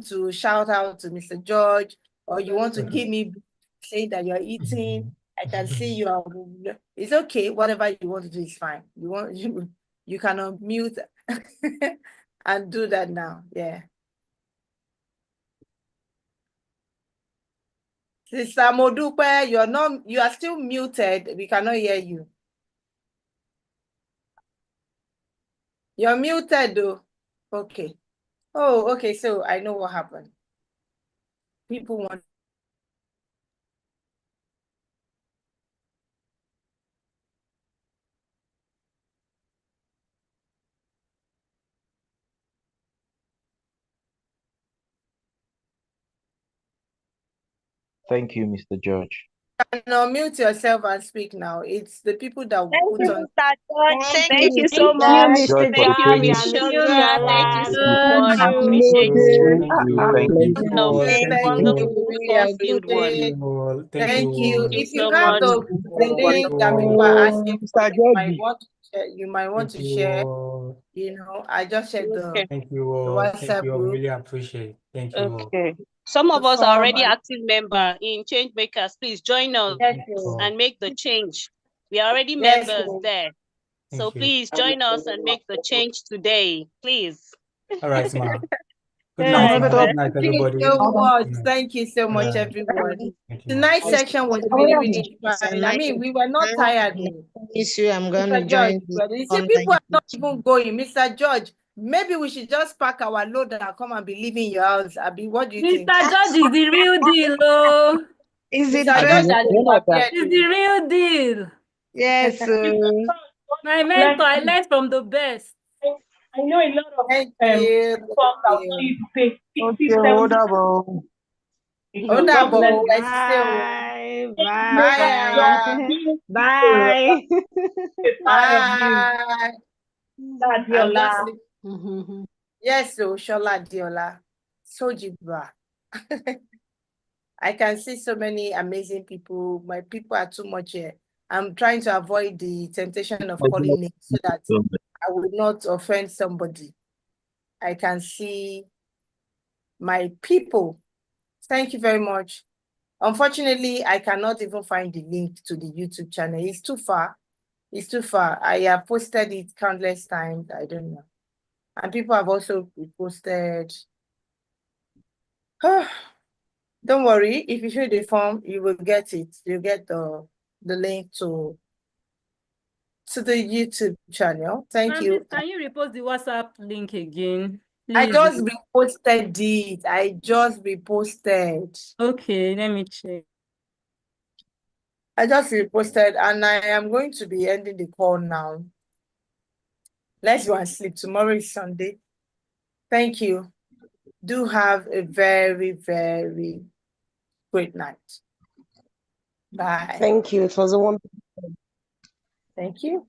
A: to shout out to Mr. George, or you want to give me say that you're eating. I can see you are. It's okay. Whatever you want to do is fine. You can unmute and do that now. Yeah. Sister Modupe, you are still muted. We cannot hear you. You're muted though. Okay. Oh, okay. So I know what happened. People want.
D: Thank you, Mr. George.
A: Unmute yourself and speak now. It's the people that
D: Thank
A: put
D: you,
A: on.
D: Mr. George.
E: Thank you
D: Thank
E: so
D: you,
E: much.
D: Mr.
E: Thank
D: Jam.
E: you,
D: Thank you,
E: Sugar. Thank you
D: Yola.
E: so much.
D: Thank
E: We
D: you.
E: appreciate you.
C: Thank you.
E: Wonderful,
C: Thank you all. Thank you
A: Thank
C: all.
A: you.
E: wonderful,
A: We really
E: fulfilled one.
A: appreciate.
C: Thank you all. Thank you
A: Thank you.
C: all.
E: Thank you
A: If you
E: so
A: can't
E: much.
A: of the
C: Thank
A: link
C: you
A: that people are
C: all.
A: asking for,
F: Mr.
A: you might want
C: Thank
A: to
C: you
A: share.
C: all.
A: I just shared
D: Okay.
C: Thank you
A: the
C: all. Thank
A: WhatsApp
C: you all.
A: group.
C: Really appreciate it. Thank you all.
D: Okay. Some of
A: The
D: us are
A: form
D: already
A: and
D: active member in Change Makers. Please join us
A: yes,
C: Thank you
A: so,
C: all.
D: and make the change. We are already
A: yes,
D: members
A: so.
D: there. So
C: Thank you.
D: please join us and make the change today, please.
C: All right, Ma. Good
D: All
C: night,
D: right,
C: Ma.
F: Another
C: Good
D: sir.
C: night,
A: Thank you
C: everybody.
A: so much.
C: Good night.
A: Thank you so much, everyone.
C: Thank you.
A: Tonight's section was really, really fun. I mean, we were not tired.
F: Miss you. I'm going to
A: Mr. George,
F: join this
A: you see,
F: online
A: people are not
F: teaching.
A: even going. Mr. George, maybe we should just pack our load and come and be leaving your house. Abi, what do you think?
G: Mr. George is the real deal, oh.
F: Is it
A: Mr. George
F: true?
A: has disappeared.
G: He's the real deal.
F: Yes.
G: My mentor, I learned from the best.
H: I know a lot of
A: Thank you.
H: forms that will tell you to pay 60,
F: Okay,
H: 70.
F: hold on.
A: Oh,
H: God bless
A: Dabo,
H: you.
A: I still.
F: Bye.
A: Bye.
F: Bye.
A: Bye.
H: That's your
A: I'm just.
H: love.
A: Yes, so Shola Diola. Sojibra. I can see so many amazing people. My people are too much here. I'm trying to avoid the temptation of calling names so that I will not offend somebody. I can see my people. Thank you very much. Unfortunately, I cannot even find the link to the YouTube channel. It's too far. It's too far. I have posted it countless times. I don't know. And people have also posted. Don't worry. If you fill the form, you will get it. You get the link to the YouTube channel. Thank
G: Ma'am,
A: you.
G: please, can you repost the WhatsApp link again?
A: I
G: Please.
A: just reposted it. I just reposted.
G: Okay, let me check.
A: I just reposted, and I am going to be ending the call now. Let's go and sleep. Tomorrow is Sunday. Thank you. Do have a very, very great night. Bye.
F: Thank you. It was a wonderful.
A: Thank you.